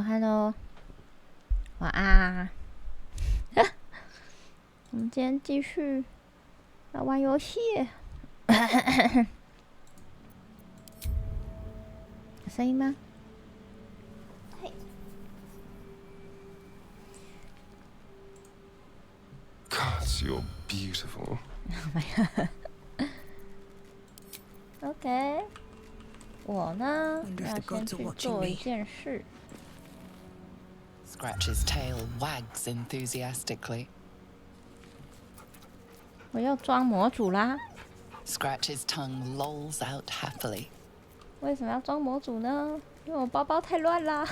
Hello， 晚安。我们今天继续来玩游戏。有声音吗？嘿。God, you're beautiful. OK， 我呢要先去做一件事。Scratch's tail wags enthusiastically. 我要装模组啦。Scratch's tongue lolls out happily. 为什么要装模组呢？因为我包包太乱啦。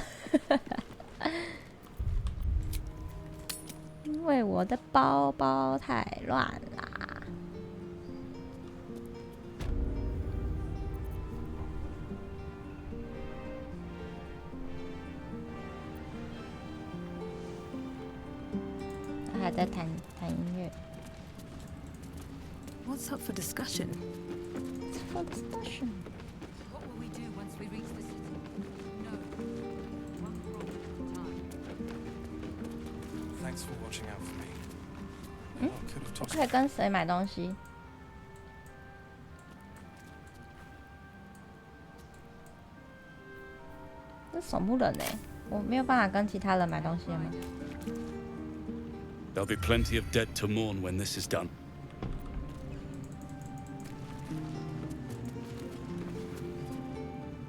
因为我的包包太乱啦。他还在弹音乐。What's up for discussion? For discussion. What will we do once we reach the city? No. One problem at a time. Thanks for watching out for me. I could have 我 tossed 可以跟谁买东西？这守墓人欸，我没有办法跟其他人买东西了吗？ There'll be plenty of dead to mourn when this is done.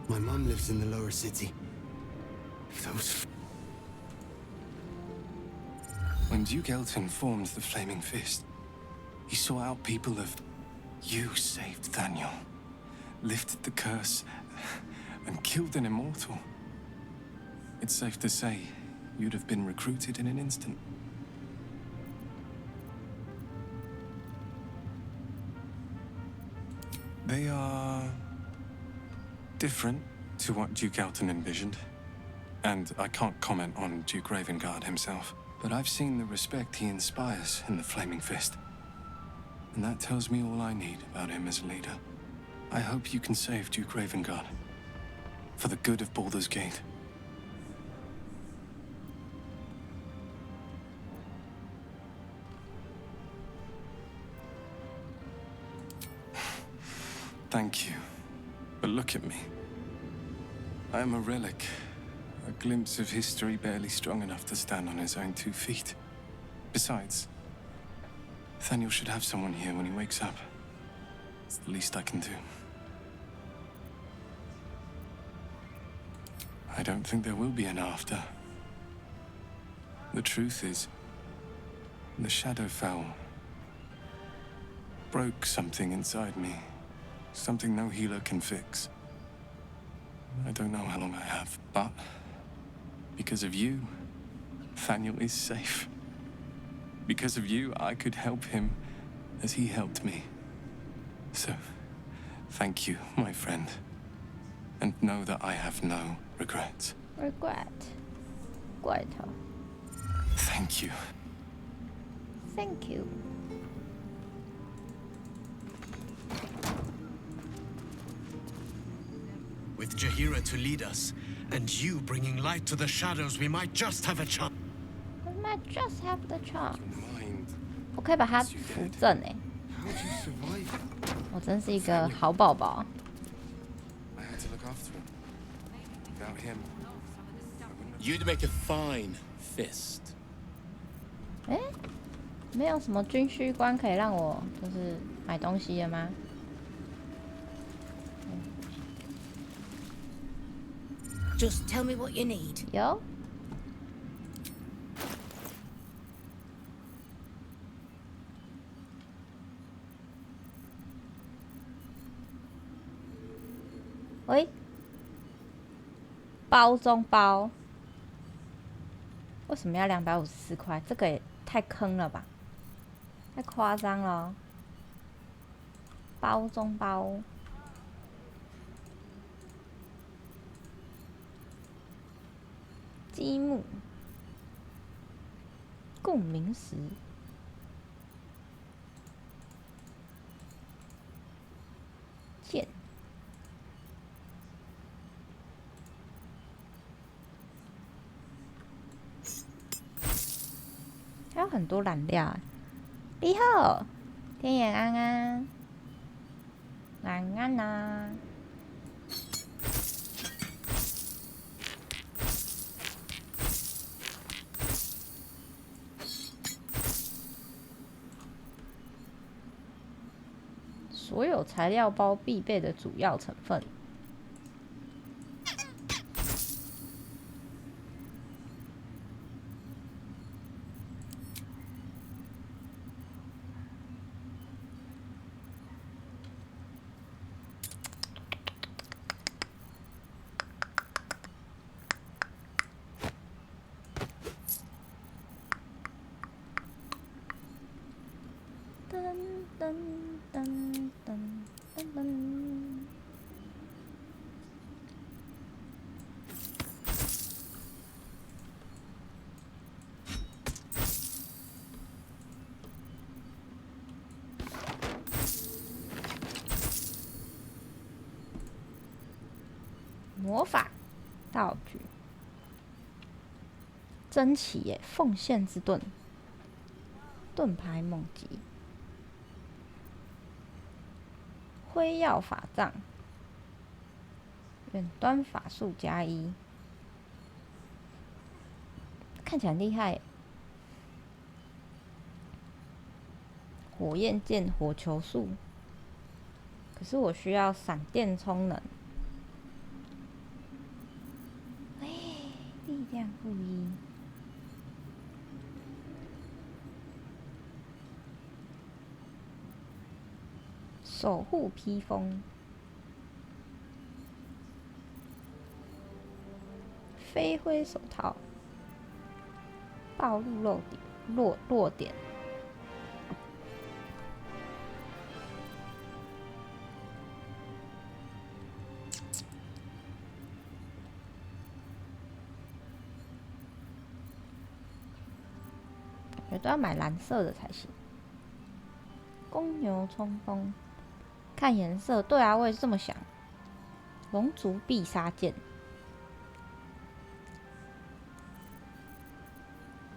My mum lives in the lower city. When Duke Elton formed the Flaming Fist, he saw out people of... You saved Daniel, lifted the curse, and killed an immortal. It's safe to say, you'd have been recruited in an instant. They are... different to what Duke Elton envisioned. And I can't comment on Duke Ravengard himself, but I've seen the respect he inspires in the Flaming Fist. And that tells me all I need about him as a leader. I hope you can save Duke Ravengard. For the good of Baldur's Gate. Thank you. But look at me. I am a relic. A glimpse of history barely strong enough to stand on his own 2 feet. Besides, Nathaniel should have someone here when he wakes up. It's the least I can do. I don't think there will be an after. The truth is, the Shadowfell broke something inside me. Something no healer can fix. I don't know how long I have, but because of you, Nathaniel is safe. Because of you, I could help him as he helped me. So, thank you, my friend. And know that I have no regrets. Regret. 怪他。 Thank you. Thank you. With Jaheira to lead us, and you bringing light to the shadows, we might just have a chance. We might just have the chance. Mind. 我可以把它扶正欸。 How'd you survive? 我真是一个好宝宝。 I had to look after him. Without him, You'd make a fine fist. 欸，没有什么军需官可以让我就是买东西的吗？ Just tell me what you need. 有。喂，包中包，为什么要254块？这个也太坑了吧，太夸张了哦。包中包。 积木，共鸣石，剑，很多染料啊。你好，天眼安安，安安呐。所有材料包必备的主要成分。噔噔噔噔噔噔。魔法道具，珍奇耶！奉献之盾，盾牌猛击，辉耀法杖，远端法术加1，看起来很厉害耶。火焰剑、火球术，可是我需要闪电充能。力量负1，守护披风，飞灰手套，暴露弱点。都要买蓝色的才行。公牛冲锋，看颜色。对啊，我也是这么想。龙族必杀剑，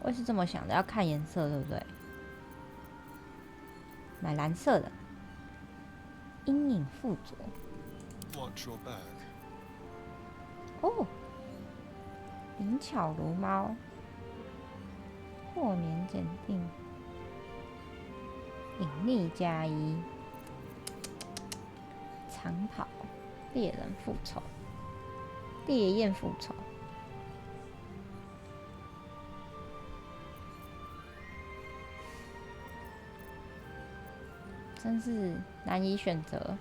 我也是这么想的，要看颜色，对不对？买蓝色的。阴影附着。哦，灵巧如猫。豁免检定，隐匿加1，长跑，猎人复仇，烈焰复仇，真是难以选择。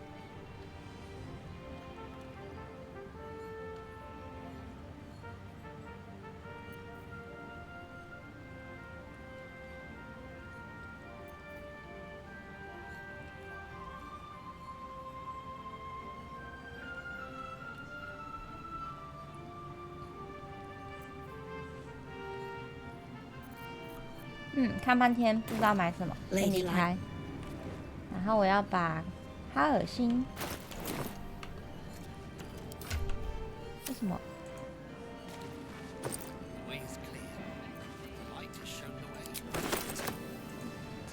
看半天不知道买什么，先离开。然后我要把哈尔星，为什么？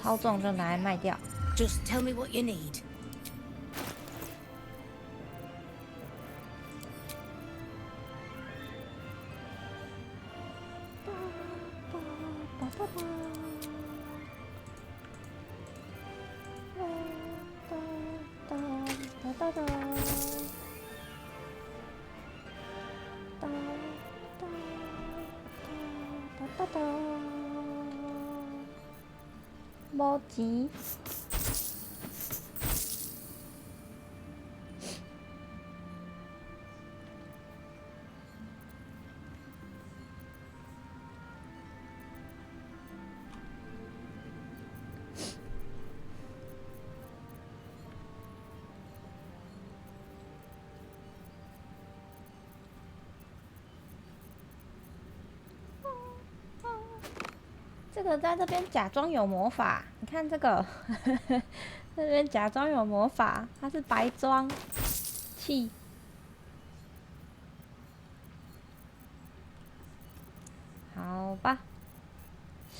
超重就拿来卖掉。Just tell me what you need.没钱。这个在这边假装有魔法，你看这个，这边假装有魔法，它是白装器。好吧，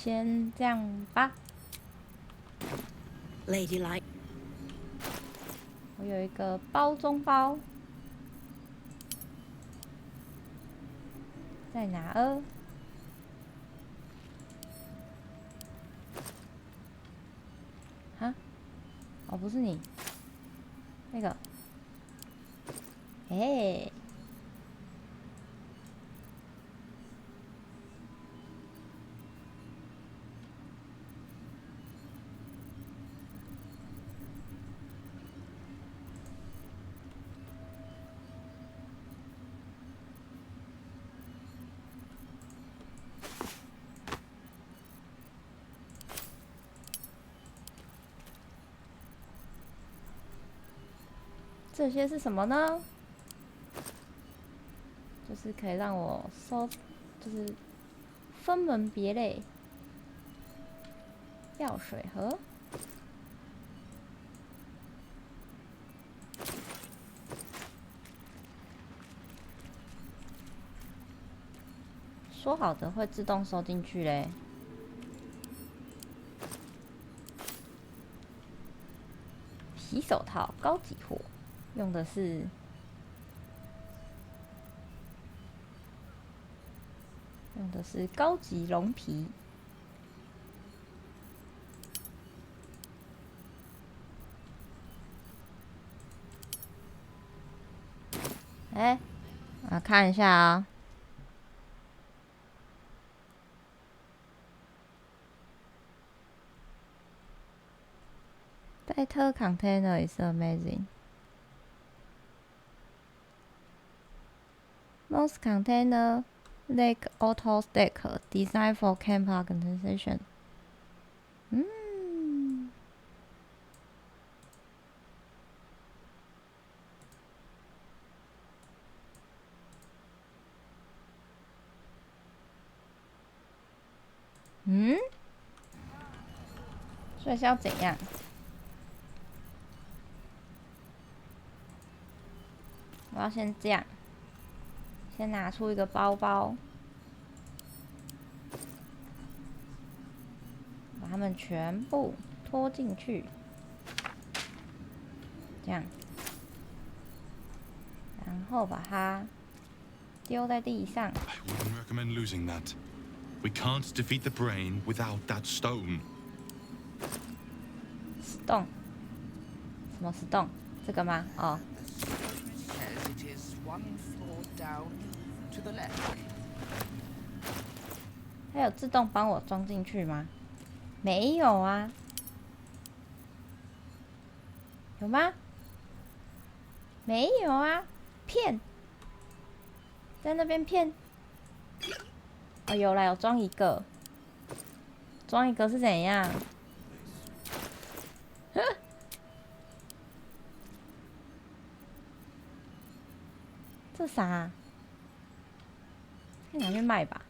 先这样吧。Ladylike. 我有一个包中包，在哪儿？啊？哦，不是你，那个，哎。这些是什么呢？就是可以让我收，就是分门别类。药水盒，说好的会自动收进去嘞。洗手套高级货，用的是高级龙皮。哎，看一下啊。Better container is amazing. Most container lack auto stack, designed for camp organization. 所以是要怎样？我要先这样，先拿出一个包包，把它们全部拖进去，这样，然后把它丢在地上。I wouldn't recommend losing that. We can't defeat the brain without that stone. Stone？ 什么 stone？ 这个吗？哦。Says it is one floor down to the left. 它有自动帮我装进去吗？没有啊。有吗？没有啊，骗，在那边骗。哦，有啦，有装一个，装一个是怎样？这啥啊？可以拿去卖吧。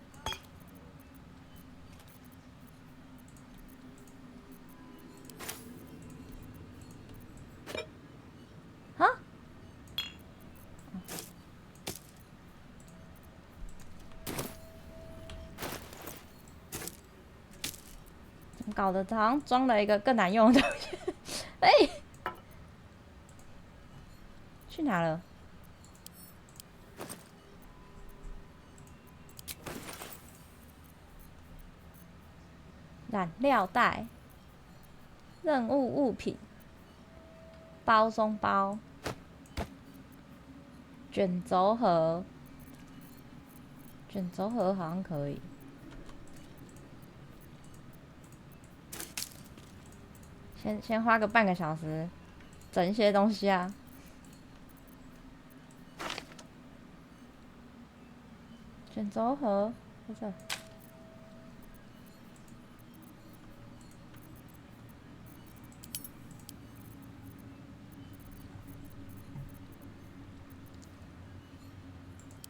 啊？怎么搞得好像装了一个更难用的东西？哎、去哪了？染料袋、任务物品、包中包、卷轴盒，卷轴盒好像可以。先花个半个小时整一些东西啊。卷轴盒在这。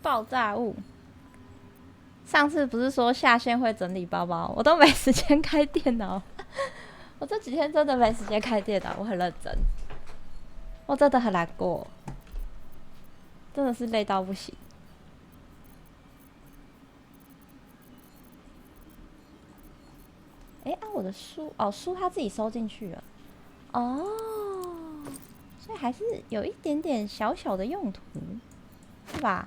爆炸物。上次不是说下线会整理包包，我都没时间开电脑。我这几天真的没时间开电脑，我很认真，我真的很难过，真的是累到不行。我的书哦，书他自己收进去了。哦，所以还是有一点点小小的用途，是吧？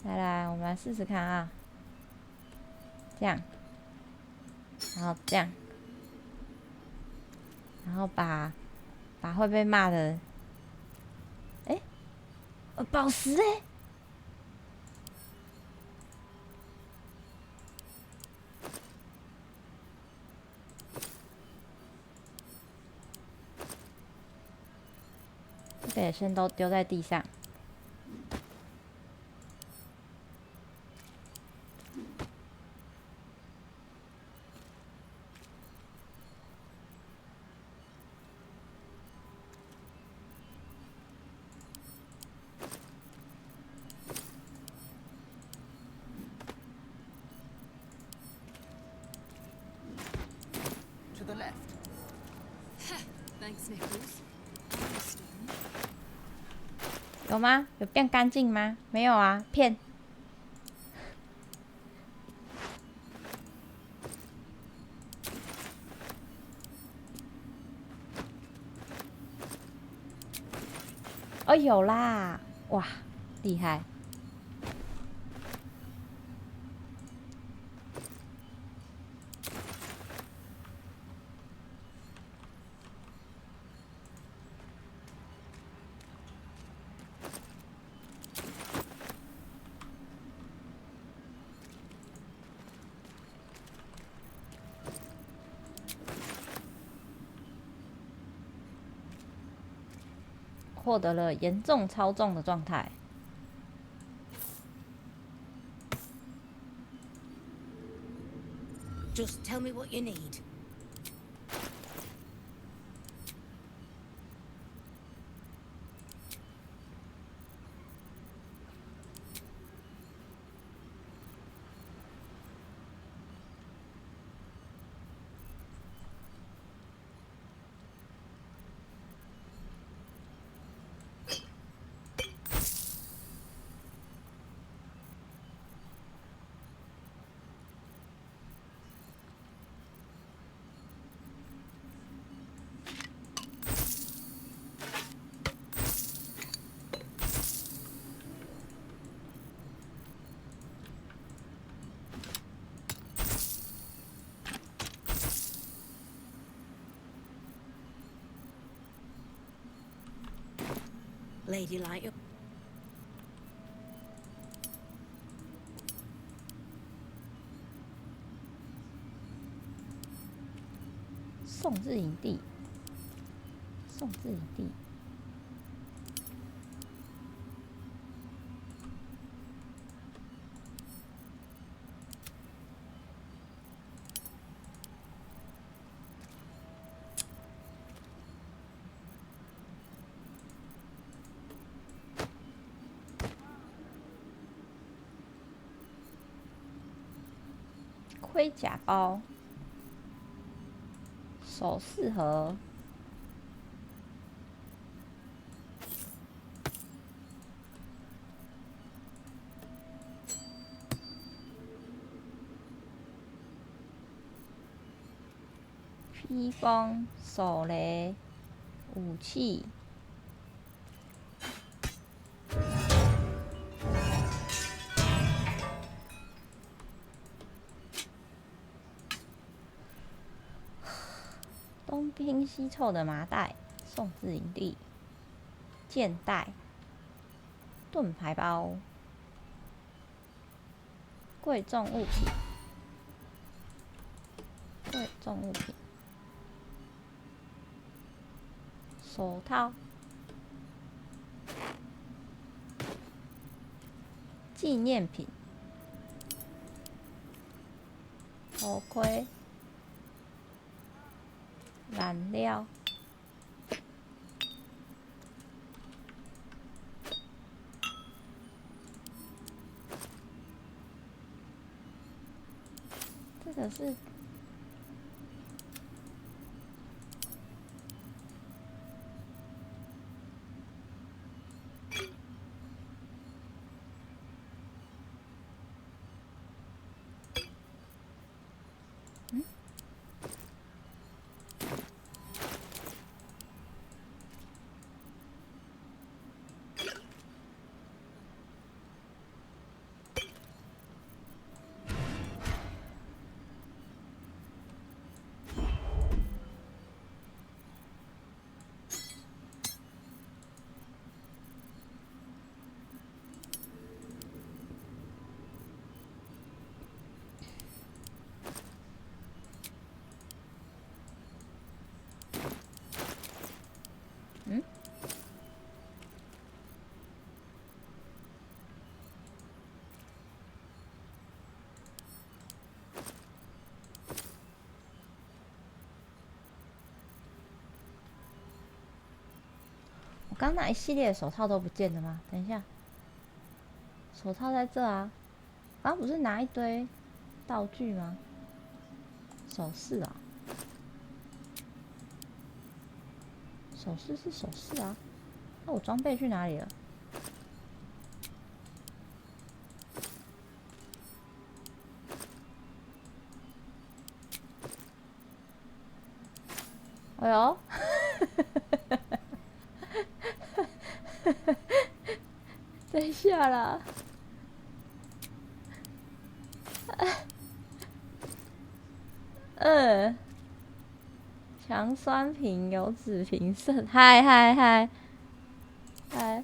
来来，我们来试试看啊。这样，然后这样，然后把会被骂的，哎，宝石哎。这个也先都丢在地上。To the left. Thanks, Nichols. 有吗？有变干净吗？没有啊，骗。哦，有啦！哇，厉害！获得了严重超重的状态。Just tell me what you need. ，Ladylike。送至营地，送至营地。盔甲包，首饰盒，披风、手雷、武器。东拼西凑的麻袋送至营地，剑袋、盾牌包、贵重物品、贵重物品、手套、纪念品、头盔。染料，这个是刚那一系列的手套都不见了吗？等一下，手套在这啊。刚不是拿一堆道具吗？首饰啊，首饰是首饰啊。那我装备去哪里了？哎呦！等一下啦。强酸瓶、油脂瓶剩，嗨嗨嗨嗨！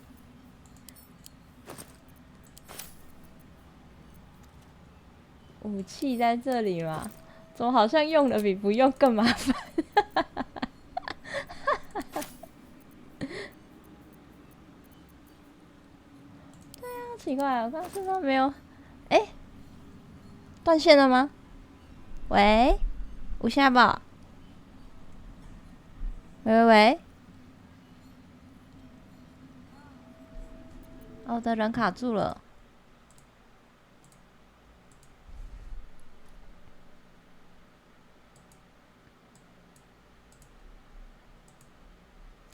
武器在这里吗？怎么好像用了比不用更麻烦？对啊，奇怪，我刚刚身上没有。哎，断线了吗？喂，有声无？喂喂喂！哦，我的人卡住了。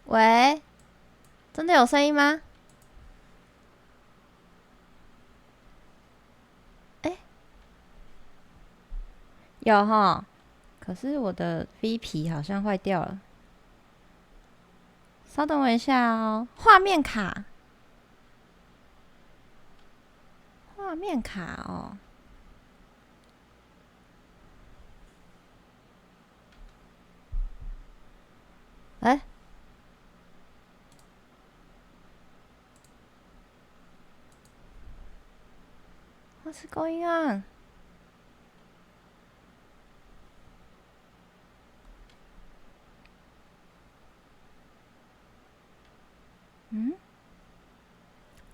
喂，真的有声音吗？哎，有哈，可是我的 V 皮好像坏掉了。稍等我一下哦，画面卡，画面卡哦。哎，What's going on？嗯？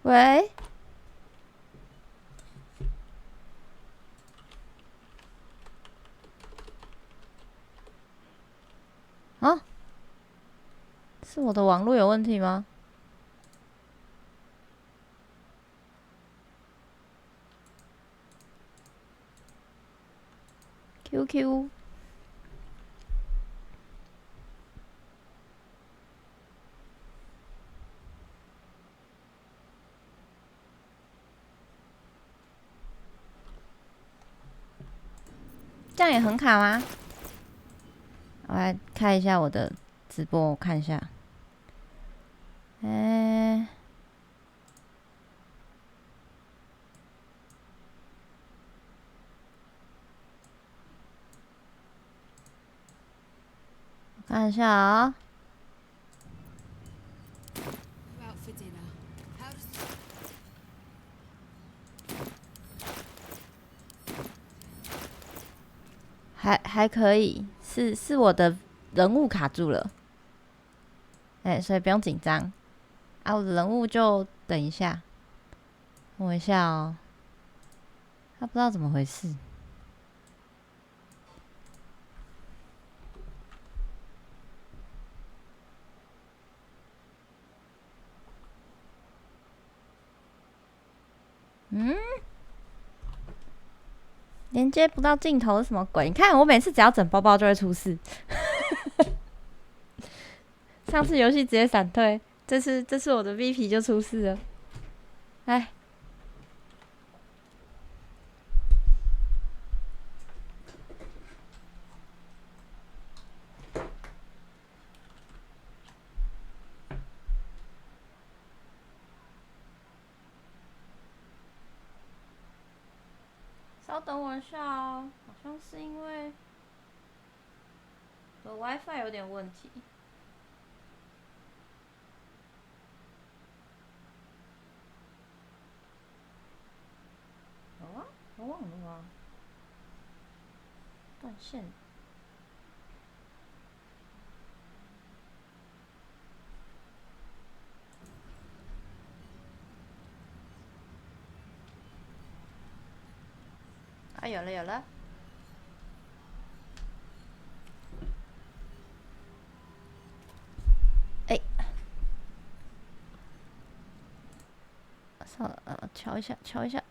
喂？啊？是我的网络有问题吗？QQ。这样也很卡吗？我来看一下我的直播，我看一下。我看一下啊、还可以，是我的人物卡住了，所以不用紧张啊。我的人物就等一下，等我一下哦，他不知道怎么回事。连接不到镜头是什么鬼？你看我每次只要整包包就会出事。上次游戏直接闪退，这次我的 V 皮就出事了。哎，稍等我一下哦，好像是因为我的 WiFi 有点问题。有啊，我忘了吗？断线。啊，有了有了。算了，瞧一下，瞧一下。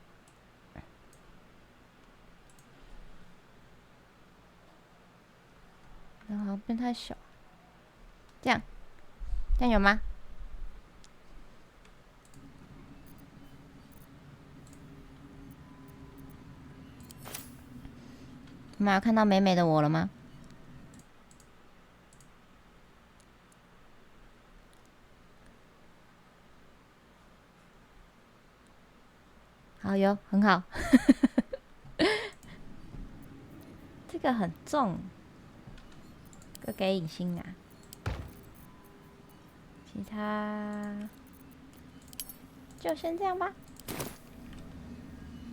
然后变太小，这样有吗？你们有看到美美的我了吗？好有，很好。这个很重，这个给影星啊。其他就先这样吧。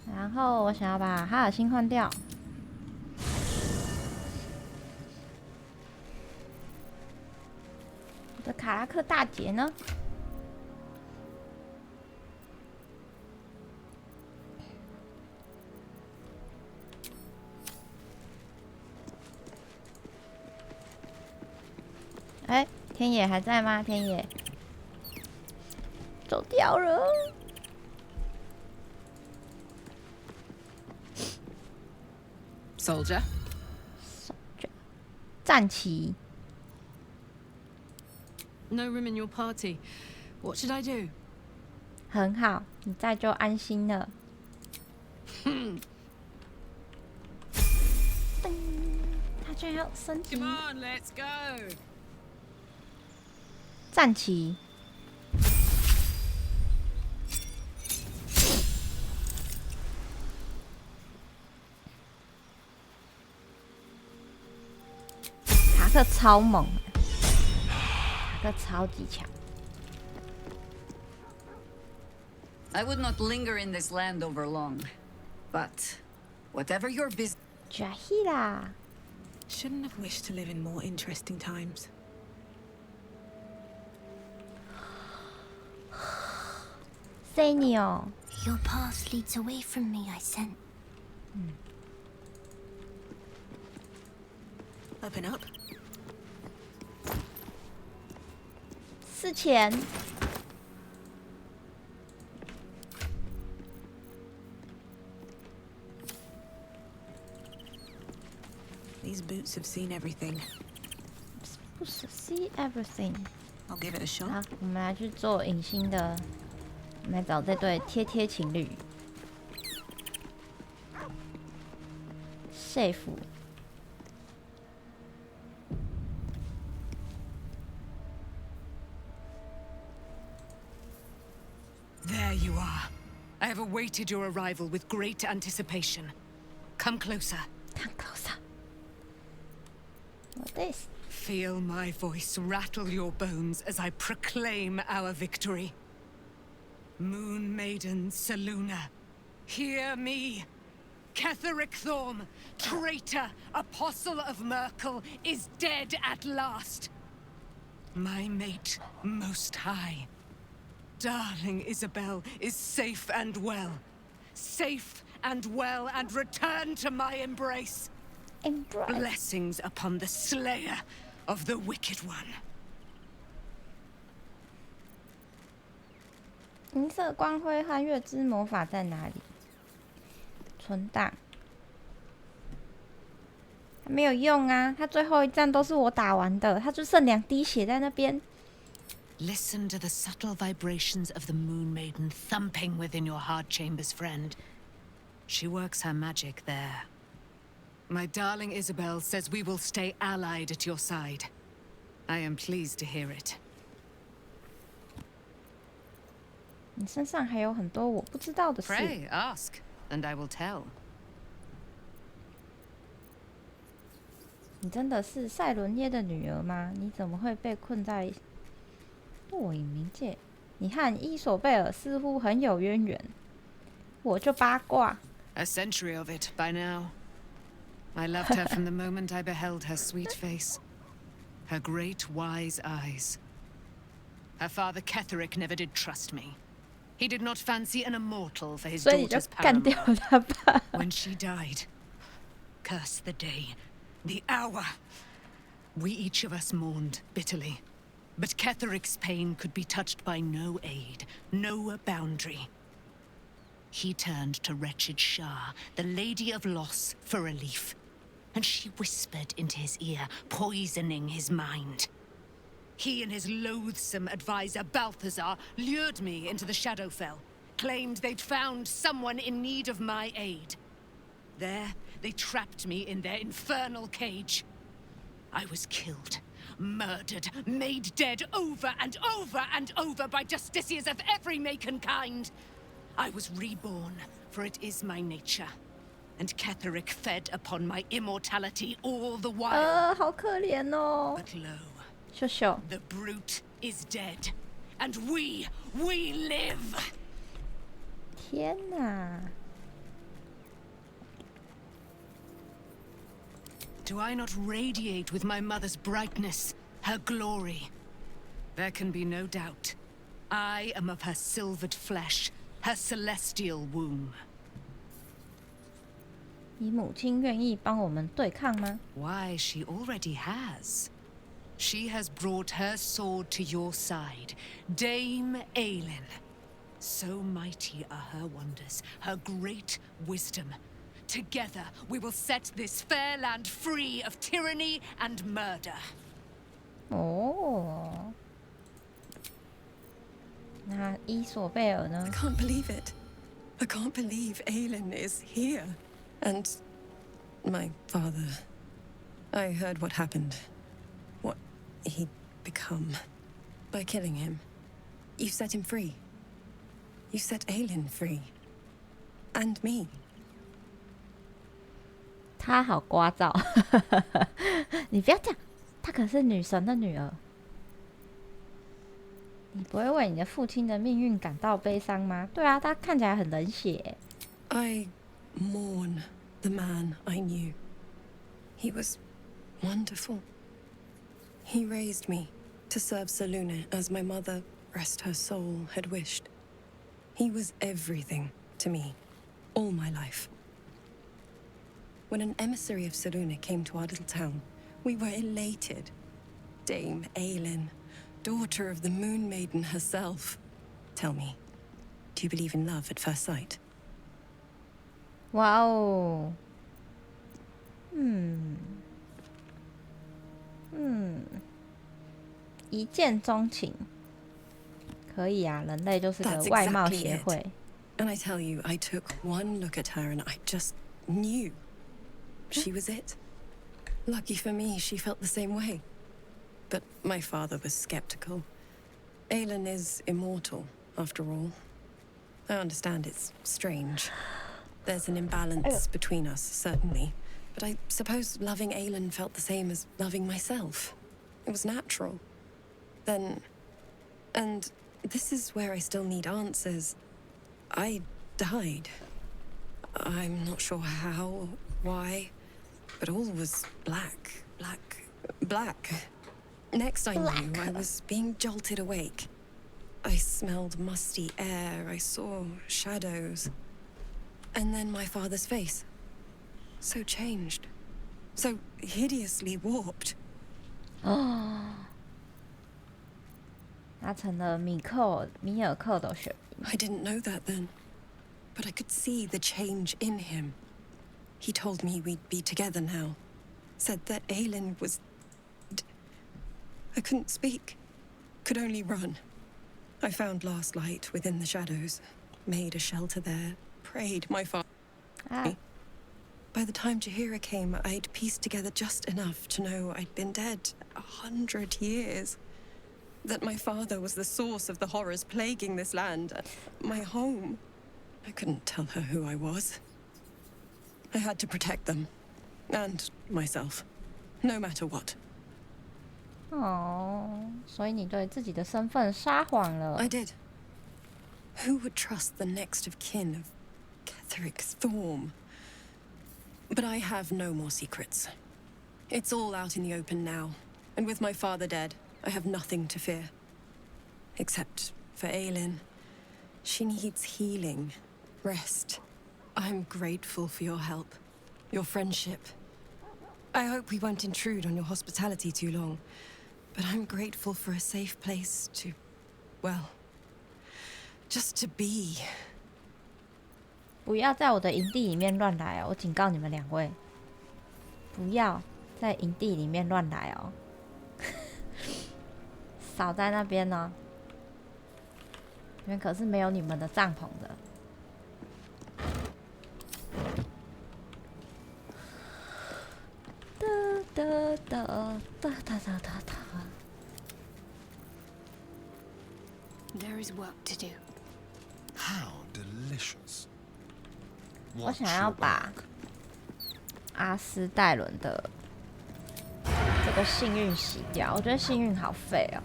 然后我想要把哈尔星换掉。我的卡拉克大姐呢？哎，天野还在吗？天野走掉了。Soldier， 战旗。No room in your party. What should I do? 很好，你在就安心了。他居然要升级。Come on, let's go. 战旗。塔克超猛，塔克超级强。I would not linger in this land over long, but whatever your business. Jahira. Shouldn't have wished to live in more interesting times. Senio. Your path leads away from me, I sense. Open up. 4000。These boots have seen everything. See everything. I'll give it a shot. 好，我们来去做影星的，我们来找这对贴情侣。safe。There you are. I have awaited your arrival with great anticipation. Come closer. Come closer. What this? Feel my voice rattle your bones as I proclaim our victory. Moon Maiden Seluna, hear me. Ketheric Thorm, traitor, apostle of Merkel, is dead at last. My mate, Most High. Darling Isabel is safe and well. Safe and well and returned to my embrace. Embrace. Blessings upon the slayer of the wicked one. 银色光辉和月之魔法在哪里？存档。没有用啊！他最后一战都是我打完的，他就剩2滴血在那边。Listen to the subtle vibrations of the Moon Maiden thumping within your heart chambers, friend. She works her magic there. My darling Isabel says we will stay allied at your side. I am pleased to hear it. 你身上还有很多我不知道的事。 Pray, ask, and I will tell. 你真的是赛伦耶的女儿吗？你怎么会被困在洛隐冥界？你和伊索贝尔似乎很有渊源，我就八卦。A century of it by now. I loved her from the moment I beheld her sweet face, her great wise eyes. Her father Ketheric never did trust me. He did not fancy an immortal for his 所以你就 daughter's 干掉 paramour. 他吧。When she died, curse the day, the hour. We each of us mourned bitterly. But Ketheric's pain could be touched by no aid, no boundary. he turned to wretched Shah, the Lady of Loss, for relief. And she whispered into his ear, poisoning his mind. He and his loathsome advisor, Balthazar, lured me into the Shadowfell, claimed they'd found someone in need of my aid. There, they trapped me in their infernal cage. I was killed, murdered, made dead over and over and over by justiciars of every make and kind. I was reborn, for it is my nature. And Ketheric fed upon my immortality all the while. 好可怜哦。 But lo, 秀秀， the brute is dead, and we live. 天哪！ Do I not radiate with my mother's brightness, her glory? There can be no doubt. I am of her silvered flesh, her celestial womb. 你母亲愿意帮我们对抗吗？ Why, she already has. She has brought her sword to your side, Dame Aelin. So mighty are her wonders, her great wisdom. Together, we will set this fair land free of tyranny and murder. 哦，那伊索贝尔呢 I？ can't believe it. I can't believe Aelin is here. And my father. I heard what happened. What he'd become. By killing him. You set him free. You set Aelin free. And me. 她好聒噪，你不要这样，她可是女神的女儿。你不会为你的父亲的命运感到悲伤吗？对啊，他看起来很冷血。I mourn the man I knew. He was wonderful. He raised me to serve Selûne as my mother, rest her soul, had wished. He was everything to me, all my life. When an emissary of Selûne came to our little town, we were elated. Dame Aelin, daughter of the Moon Maiden herself. Tell me, do you believe in love at first sight? 哇哦，一见钟情，可以啊，人类就是个 That's 外貌 exactly 协 it. 会。 And I tell you, I took one look at her and I just knew. She was it. Lucky for me, she felt the same way. But my father was skeptical. Aelin is immortal, after all. I understand it's strange. There's an imbalance between us, certainly. But I suppose loving Aelin felt the same as loving myself. It was natural. Then... And this is where I still need answers. I died. I'm not sure how, why, but all was black. Next I knew, I was being jolted awake. I smelled musty air, I saw shadows. And then my father's face. So changed. So hideously warped. 他成了米尔克的选民。 I didn't know that then. But I could see the change in him. He told me we'd be together now. Said that Aelin was... I couldn't speak. Could only run. I found last light within the shadows. Made a shelter there. Prayed my father... By the time Jahira came, I'd pieced together just enough to know I'd been dead 100 years. That my father was the source of the horrors plaguing this land. My home. I couldn't tell her who I was. I had to protect them. And myself. No matter what. 哦，所以你对自己的身份撒谎了。 I did. Who would trust the next of kin of Ketheric Thorm? But I have no more secrets. It's all out in the open now. And with my father dead, I have nothing to fear. Except for Aelin. She needs healing. Rest. I'm grateful for your help. Your friendship. I hope we won't intrude on your hospitality too long. But I'm grateful for a safe place to... well... just to be. 不要在我的营地里面乱来哦！我警告你们2位，不要在营地里面乱来哦！少在那边哦，里面可是没有你们的帐篷的。哒哒哒哒哒哒哒。There is work to do. How delicious. 我想要把阿斯戴伦的这个幸运洗掉，我觉得幸运好废哦。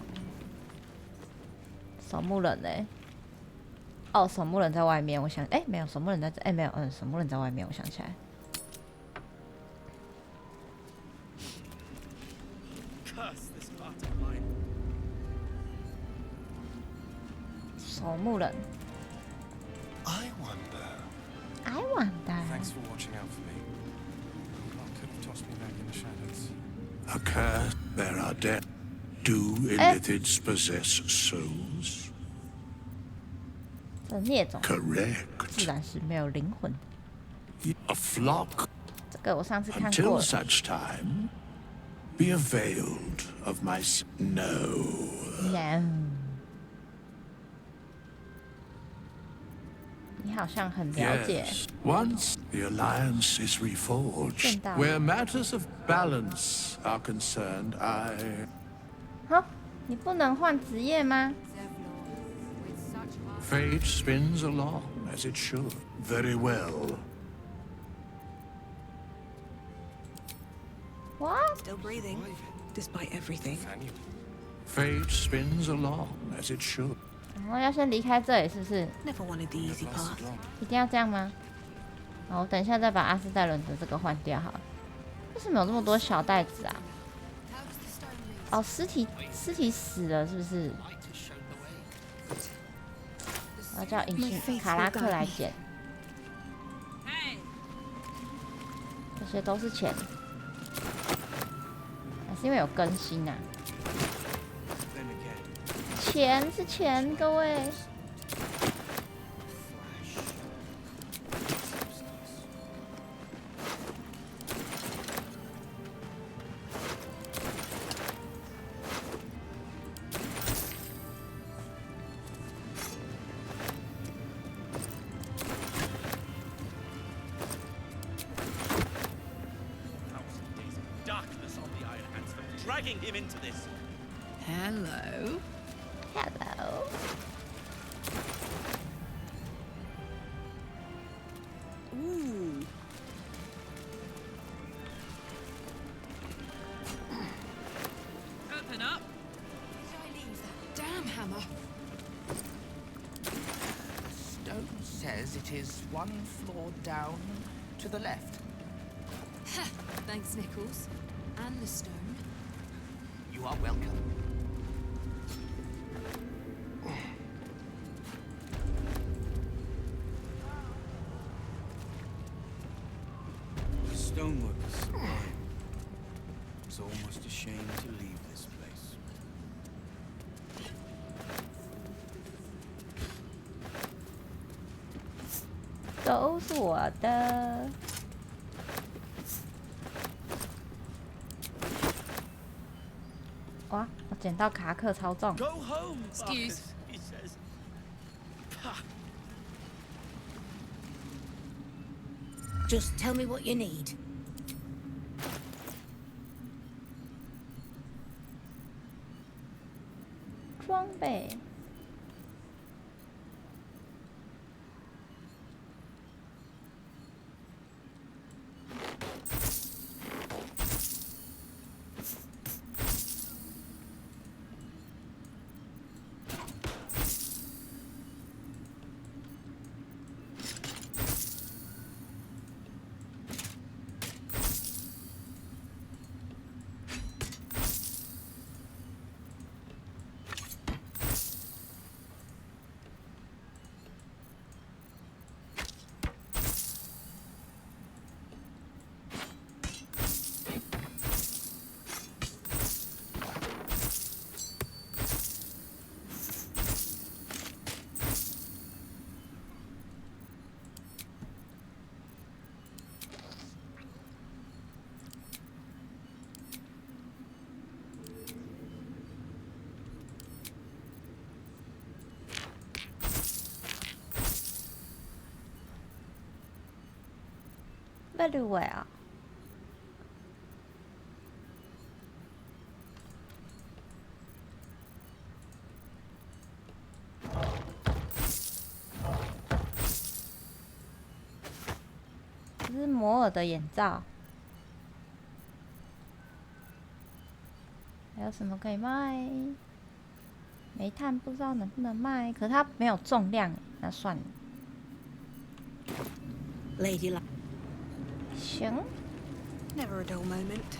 守墓人呢？哦，守墓人在外面，我想，没有，守墓人在这，没有，守墓人在外面，我想起来。守墓人。I wonder. Thanks for watching out for me. God could have tossed me back in the shadows. A curse. There are dead. Do illithids possess souls? 这孽种 Correct. 自然是没有灵魂。A flock. 这个我上次看过 Until 了。 such time, be availed of my no. No. 你好像很了解。 Yes. Once the alliance is reforged, where matters of balance are concerned, I. 你不能换职业吗？ Fate spins along as it should. Very well. What? Still breathing, despite everything. Fate spins along as it should. 然后要先离开这里，是不是？ Never wanted the easy path. 一定要这样吗？好，我等一下再把阿斯戴伦的这个换掉好了。为什么有这么多小袋子啊？哦，尸体死了，是不是？我要叫隐形卡拉克来捡。这些都是钱，还是因为有更新啊？钱是钱，各位。Dragging him into this. Hello. Hello. Ooh. Open up. Did I leave that damn hammer? Stone says it is one floor down to the left. Thanks, Nichols. And the stone. You are welcome. The stonework is sublime. I was almost ashamed to leave this place. 都是我的。哇！我捡到卡克超重。 Go home. Excuse. He says. Just tell me what you need. 装备。everywhere。这是摩尔的眼罩。还有什么可以卖？煤炭不知道能不能卖，可是它没有重量，那算了。Lady， 行。Never a dull moment.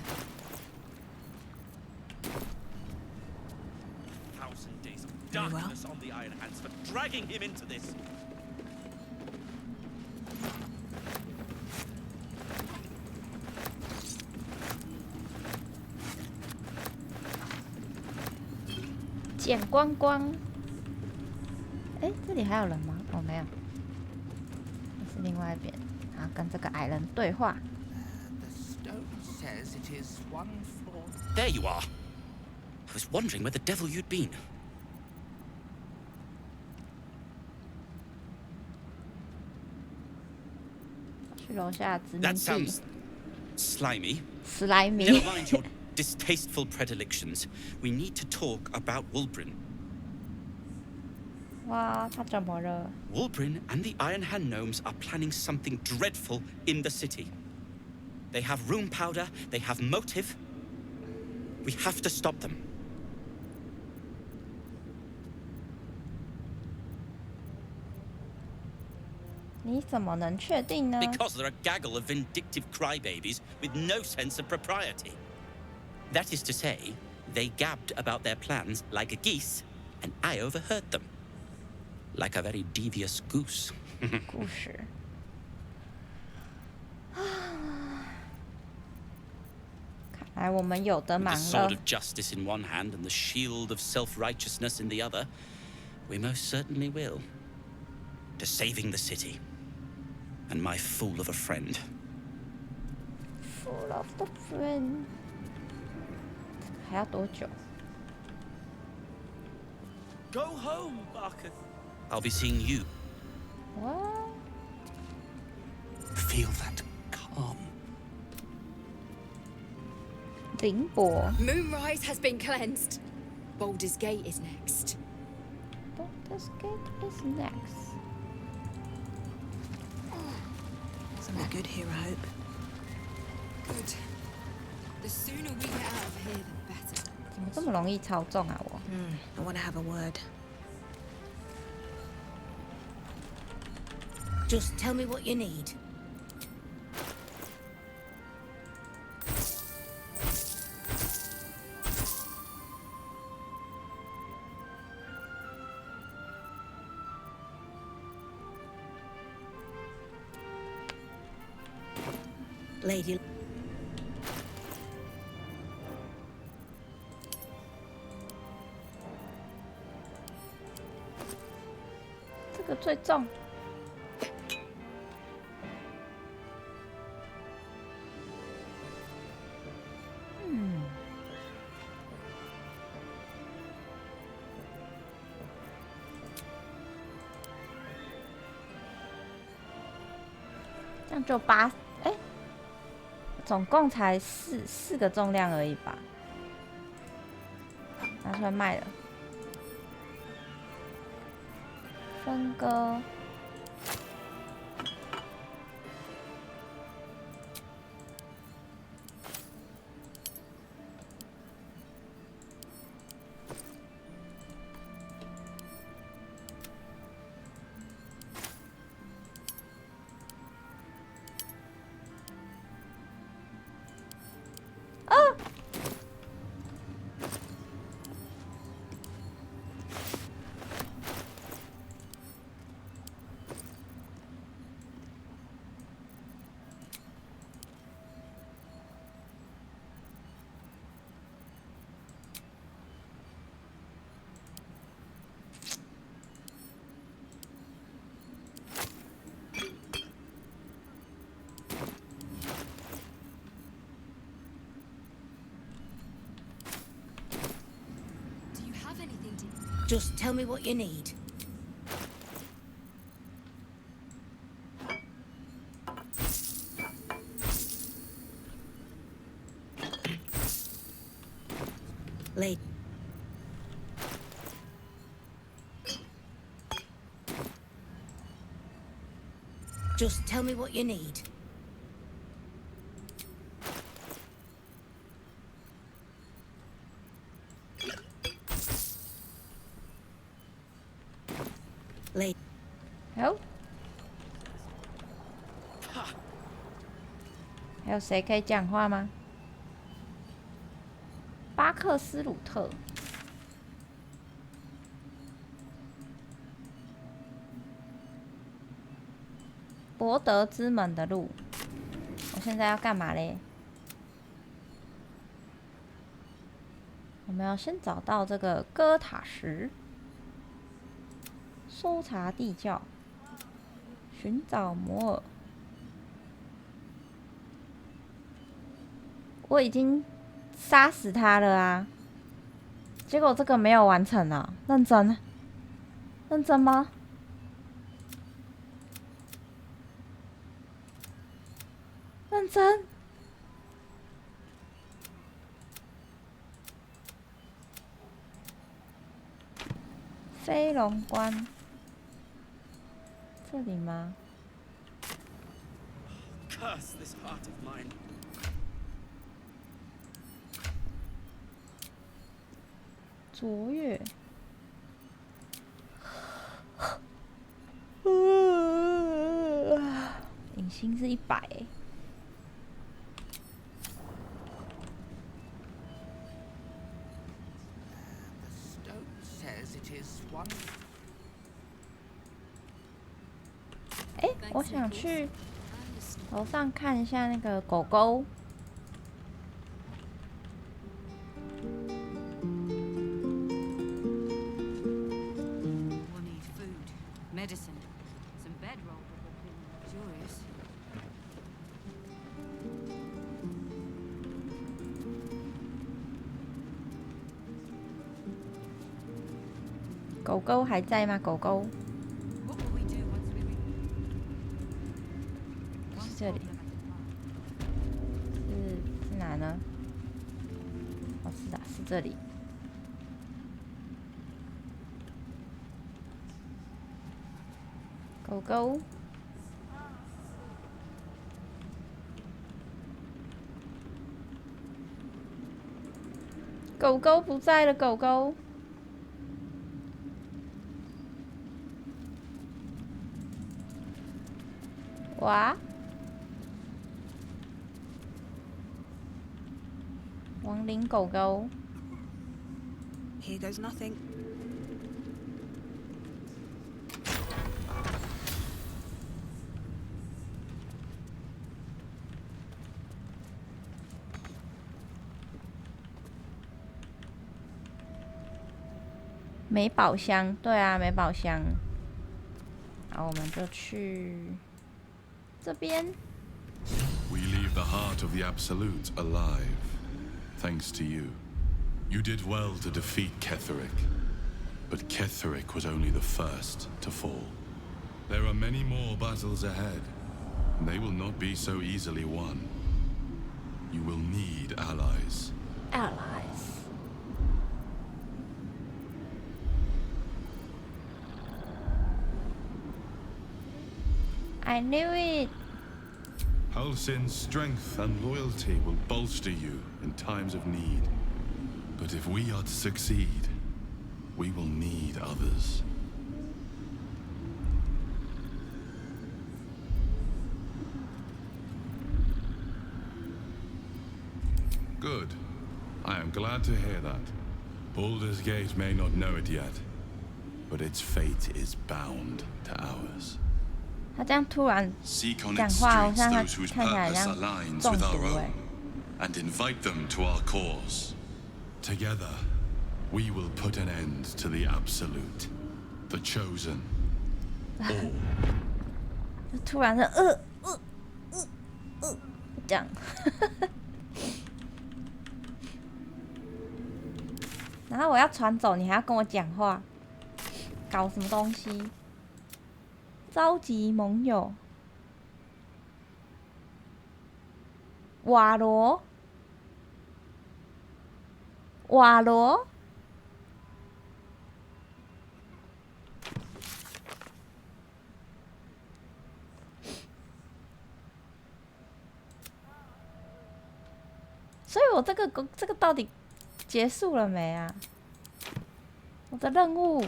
Thousand days of darkness on the Iron Hands for dragging him into this. 剪光光。哎，这里还有人吗？哦，没有，这是另外一边。然后跟这个矮人对话。There you are. I was wondering where the devil you'd been. 去楼下殖民 That 地。 sounds slimy. 史莱米。 Never mind your distasteful predilections. We need to talk about Wulbrin. 哇，他怎么了？ Wulbrin and the Iron Hand gnomes are planning something dreadful in the city. They have rune powder, they have motive. We have to stop them. 你怎么能确定呢？ Because they're a gaggle of vindictive crybabies with no sense of propriety. That is to say, they gabbed about their plans like a geese, and I overheard them. Like a very devious goose. 故事。看来我们有得 With 忙 the sword 了。 of justice in one hand and the shield of self-righteousness in the other, we most certainly will. To saving the city. And my fool of a friend. Full of the friend。还要多久？ Go home, Barker. I'll be seeing you. What? Feel that calm. 凌波。 Moonrise has been cleansed. Baldur's Gate is next. Baldur's Gate is next. Something good here, I hope. Good. The sooner we get out of here, the better. 怎么这么容易操纵啊我？ I want to have a word. Just tell me what you need. Lady. 这个最重。这样就8，哎，总共才四个重量而已吧？拿出来卖了，分割。Just tell me what you need. Late. Just tell me what you need. Late. 好。还有谁可以讲话吗？巴克斯鲁特。博德之门的路，我现在要干嘛嘞？我们要先找到这个哥塔石，搜查地窖，寻找摩尔。我已经杀死他了啊！结果这个没有完成啊！认真？认真吗？认真？飞龙关，这里吗？ Curse this heart of mine. 卓越。隐形是100欸。哎，我想去楼上看一下那个狗狗。 Medicine. Some bedroll would have been luxurious. 狗狗还在吗？狗狗。是这里。是哪呢？哦，是啊，是这里。 狗狗，狗狗不在了，狗狗。哇！亡灵狗狗。 Here goes nothing. 没宝箱，对啊，没宝箱。好，我们就去这边。We leave the heart of the Absolute alive, thanks to you. You did well to defeat Ketheric, but Ketheric was only the first to fall. There are many more battles ahead, and they will not be so easily won. You will need allies. Allies. I knew it. Halsin's strength and loyalty will bolster you in times of need. But if we are to succeed, we will need others. Good. I am glad to hear that. Baldur's Gate may not know it yet, but its fate is bound to ours. 他这样突然讲话，好像他看起来像中毒哎。And invite them to our cause. Together, we will put an end to the Absolute, the Chosen, all. 突然的这样。然后我要传走，你还要跟我讲话，搞什么东西？召集盟友，瓦罗，瓦罗。所以我这个到底结束了没啊？我的任务，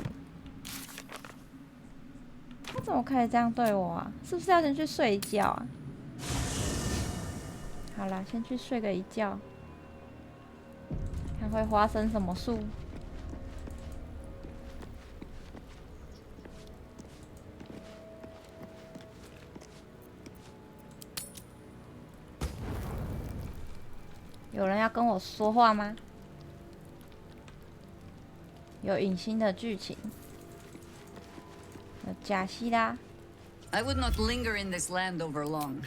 他怎么可以这样对我啊？是不是要先去睡一觉啊？好啦，先去睡个一觉，看会发生什么事。有人要跟我说话吗？有隐形的剧情。有贾西拉。I would not linger in this land over long.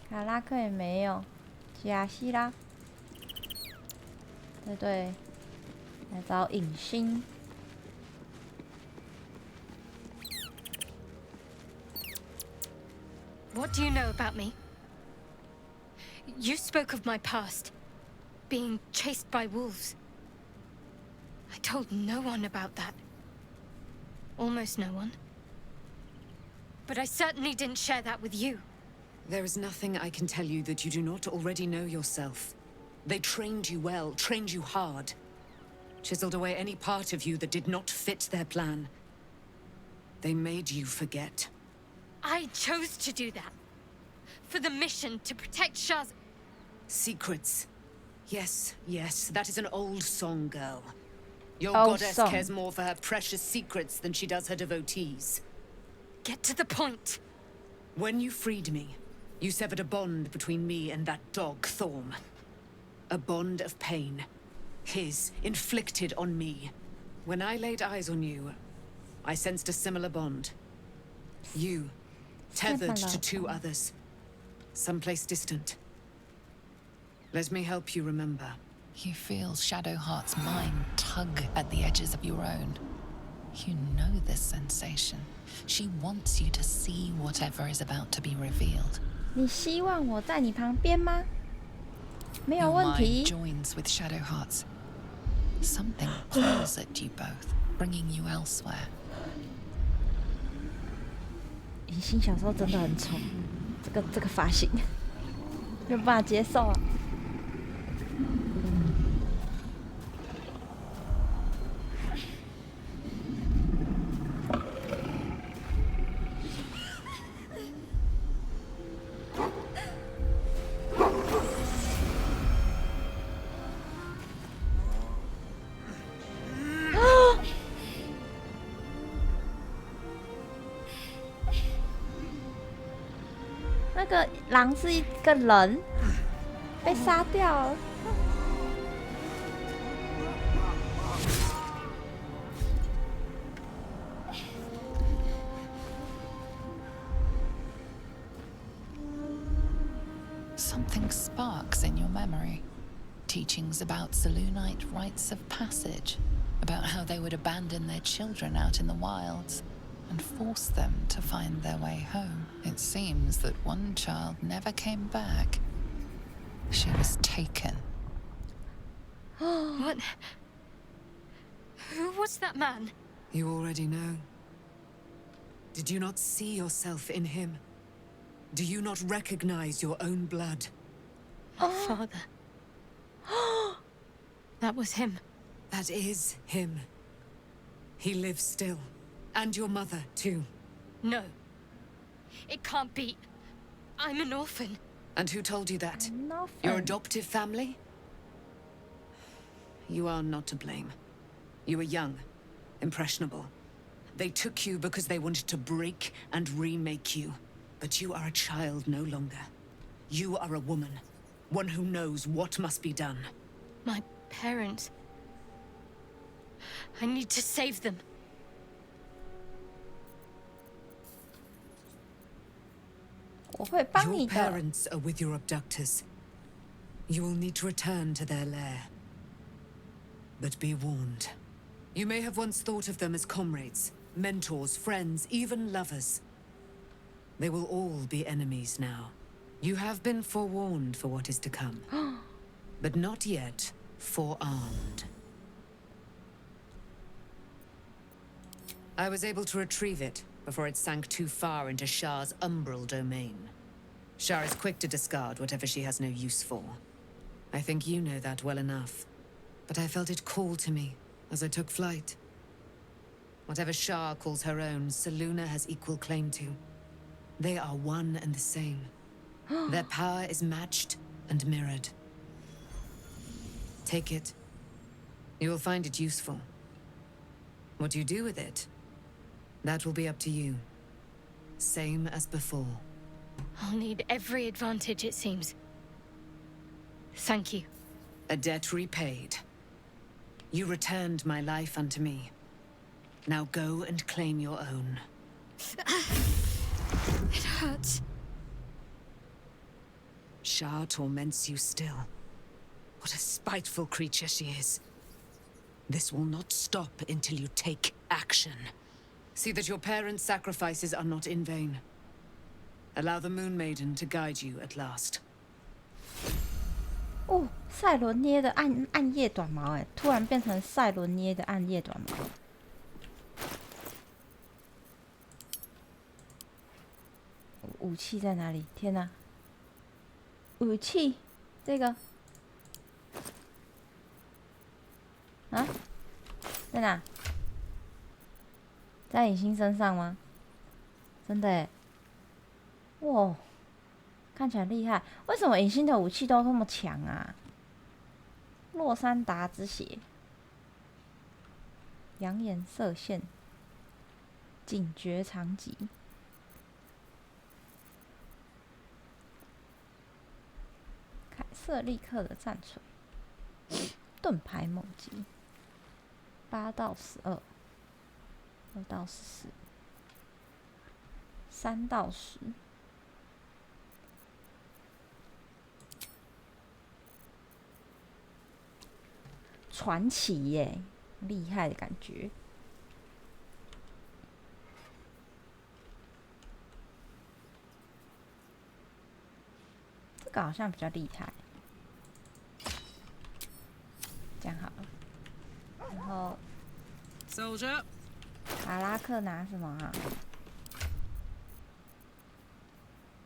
卡拉克也没有。贾西拉。对，来找隐星。What do you know about me? You spoke of my past, being chased by wolves. I told no one about that. Almost no one. But I certainly didn't share that with you. There is nothing I can tell you that you do not already know yourself. They trained you well, trained you hard. Chiseled away any part of you that did not fit their plan. They made you forget. I chose to do that. For the mission to protect Shaz. Secrets. Yes, that is an old song, girl. Your Old goddess song. cares more for her precious secrets than she does her devotees. Get to the point. When you freed me, you severed a bond between me and that dog, Thorm. A bond of pain. His, inflicted on me. When I laid eyes on you, I sensed a similar bond. You, tethered to two others. Someplace distant. Let me help you remember. You feel Shadowheart's mind tug at the edges of your own. You know this sensation. She wants you to see whatever is about to be revealed. 你希望我在你旁边吗？没有 Your 问题 mind。joins with Shadowheart's. Something pulls at you both, bringing you elsewhere. 隐形小时候真的很丑，这个发型没有办法接受啊。那个狼是一个人，被杀掉了。Something sparks in your memory. Teachings about Selûnite rites of passage, about how they would abandon their children out in the wilds and force them to find their way home. It seems that one child never came back. She was taken. What? Who was that man? You already know. Did you not see yourself in him? Do you not recognize your own blood? My father. That was him. That is him. He lives still. And your mother, too. No. It can't be. I'm an orphan. And who told you that? Nothing. Your adoptive family? You are not to blame. You were young, impressionable. They took you because they wanted to break and remake you. But you are a child no longer. You are a woman. One who knows what must be done. My parents. I need to save them. Your parents are with your abductors. You will need to return to their lair. But be warned. You may have once thought of them as comrades, mentors, friends, even lovers. They will all be enemies now. You have been forewarned for what is to come. But not yet forearmed. I was able to retrieve it before it sank too far into Shah's umbral domain. Shah is quick to discard whatever she has no use for. I think you know that well enough. But I felt it call to me as I took flight. Whatever Shah calls her own, Selûne has equal claim to. They are one and the same. Their power is matched and mirrored. Take it. You will find it useful. What you do with it, that will be up to you. Same as before. I'll need every advantage, it seems. Thank you. A debt repaid. You returned my life unto me. Now go and claim your own. It hurts. Shah torments you still. What a spiteful creature she is. This will not stop until you take action. See that your parents' sacrifices are not in vain. Allow the Moon Maiden to guide you at last. 哦，赛伦捏的暗夜短矛，哎，突然变成赛伦捏的暗夜短矛。武器在哪里？天哪！武器，这个啊，在哪？在影星身上吗？真的耶！哇，看起来厉害。为什么影星的武器都那么强啊？洛珊达之血，养眼射线，警觉长戟，凯瑟利克的战锤，盾牌猛击，8到12，2到14，3到10。传奇耶，厉害的感觉。这个好像比较厉害，这样好了。然后，卡拉克拿什么啊？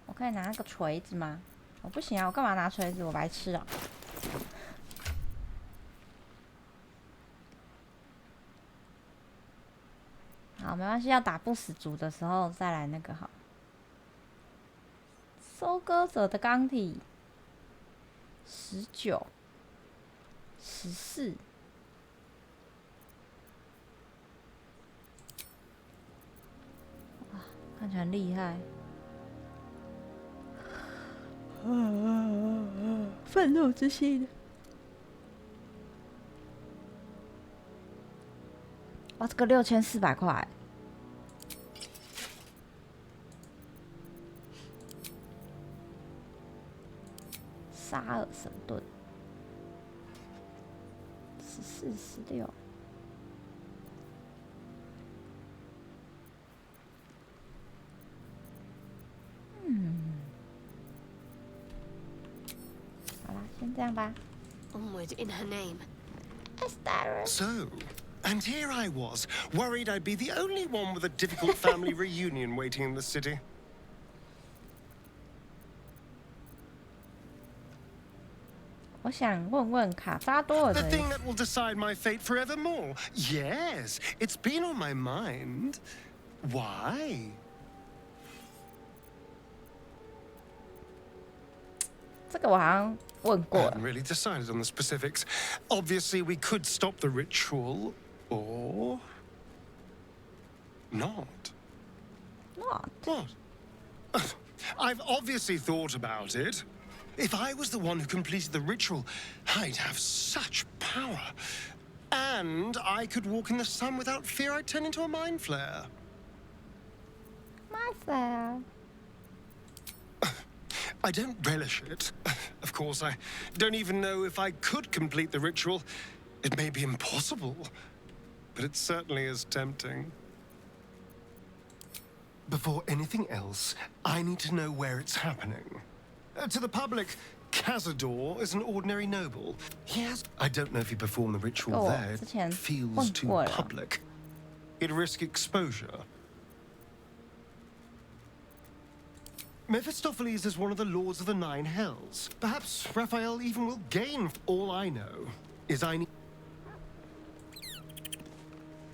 我可以拿那个锤子吗？我不行啊，我干嘛拿锤子？我白痴啊！好，没关系，要打不死族的时候再来那个好。收割者的钢体，19、14。哇，看起来很厉害。愤怒之心。哇，这个6400块。沙尔神盾，14、16。好啦，先这样吧。Onward in her name. So, and here I was, worried I'd be the only one with a difficult family reunion waiting in the city. 我想问问卡扎多尔 The 的 thing that will decide my fate forevermore. Yes, it's been on my mind. Why? 这个我好像问过 I 了。 haven't really decided on the specifics. Obviously, we could stop the ritual, or not. Not. What? I've obviously thought about it. If I was the one who completed the ritual, I'd have such power. And I could walk in the sun without fear I'd turn into a mind flare. Mind flare. I don't relish it. Of course, I don't even know if I could complete the ritual. It may be impossible, but it certainly is tempting. Before anything else, I need to know where it's happening. To the public, Cazador is an ordinary noble. He has... I don't know if he performed the ritual there. It feels too public. He'd risk exposure. Mephistopheles is one of the lords of the Nine Hells. Perhaps Raphael even will gain. All I know is I need...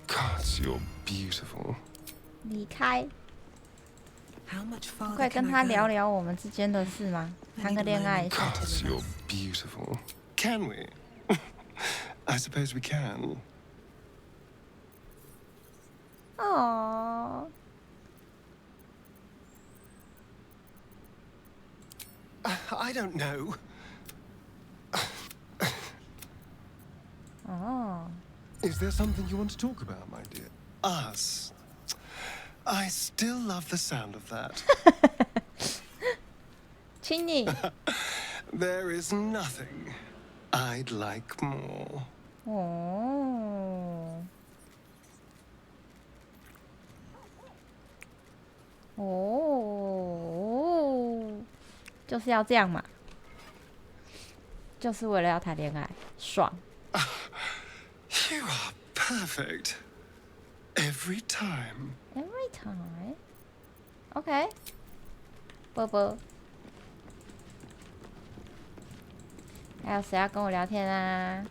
Gods, you're beautiful. 离开。 How much 可以 farther 跟 can 他 I 聊 go? 聊我们之间的事吗？谈个恋爱一下。 Gods, you're beautiful. Can we? I suppose we can. Aww. I don't know. Oh. Is there something you want to talk about, my dear? Us. I still love the sound of that. 亲你。 There is nothing I'd like more. 哦。哦。就是要这样嘛。就是为了要谈恋爱，爽。You are perfect. Every time. Every time. OK. 啵啵。还有谁要跟我聊天啊？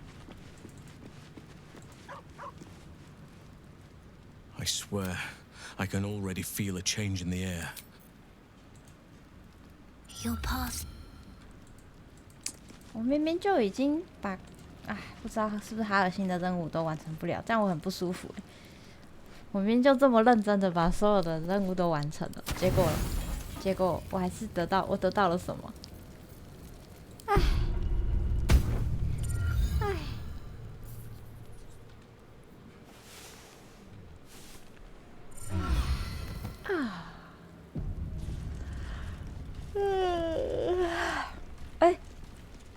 I swear, I can already feel a change in the air. Your path. 我明明就已经把，不知道是不是哈尔星的任务都完成不了，这样我很不舒服。我明明就这么认真的把所有的任务都完成了，结果我还是得到了什么？唉。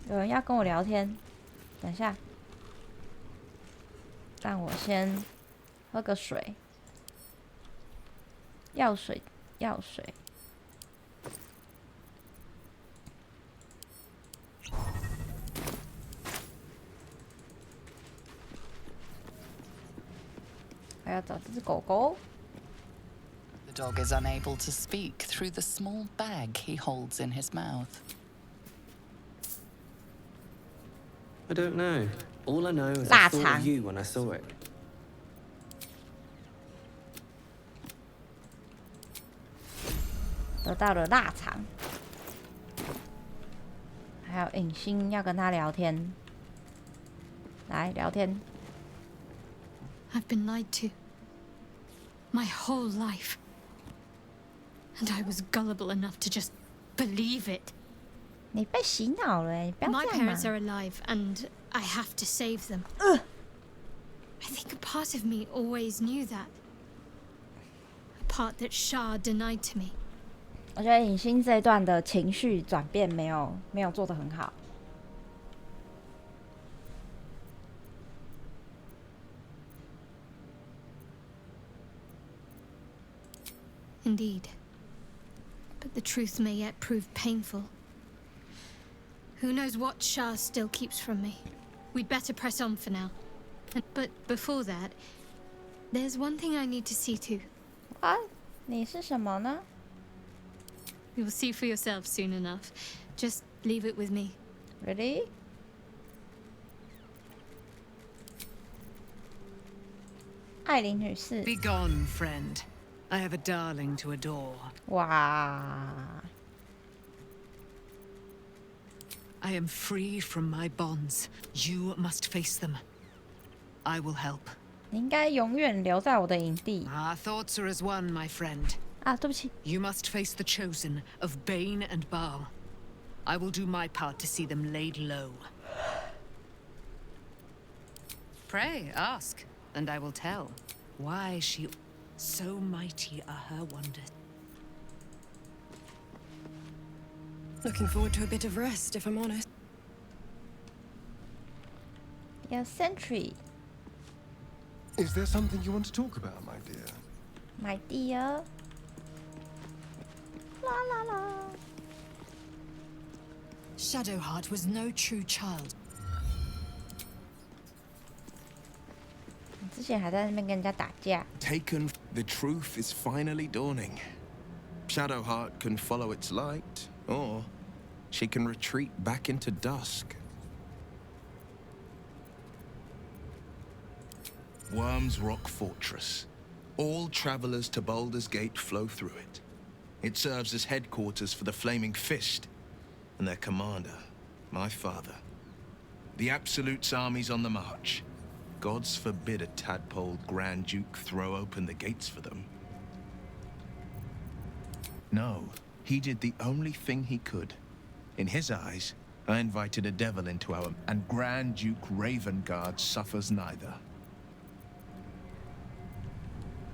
有人要跟我聊天，等一下，让我先喝个水。药水。还要找这只狗狗。 The dog is unable to speak through the small bag he holds in his mouth. I don't know. All I know is I thought of you when I saw it. 得到了腊肠，还有影星要跟他聊天，来聊天。 I've been lied to my whole life, and I was gullible enough to just believe it. 你被洗脑了，你不要这 My 样 parents 嘛。 are alive, and I have to save them. I think a part of me always knew that. A part that Shah denied to me. 我觉得影星这一段的情绪转变没有做得很好。 Indeed. But the truth may yet prove painful. Who knows what Shah still keeps from me? We'd better press on for now. But before that, there's one thing I need to see to. What? 你是什么呢? You'll see for yourself soon enough. Just leave it with me. Really? Be gone, friend. I have a darling to adore. Wow. I am free from my bonds. You must face them. I will help. 你应该永远留在我的营地。 Our thoughts are as one, my friend. 对不起。 You must face the chosen of Bane and Baal. I will do my part to see them laid low. Pray, ask, and I will tell. Why she... So mighty are her wonders. Looking forward to a bit of rest, if I'm honest. Yeah, sentry. Is there something you want to talk about, my dear? My dear. La la la. Shadowheart was no true child. 你之前还在那边跟人家打架。Taken, the truth is finally dawning. Shadowheart can follow its light, or she can retreat back into dusk. Worm's Rock Fortress. All travelers to Baldur's Gate flow through it. It serves as headquarters for the Flaming Fist and their commander, my father. The Absolute's army's on the march. Gods forbid a tadpole Grand Duke throw open the gates for them. No, he did the only thing he could. In his eyes, I invited a devil into our... and Grand Duke Ravengard suffers neither.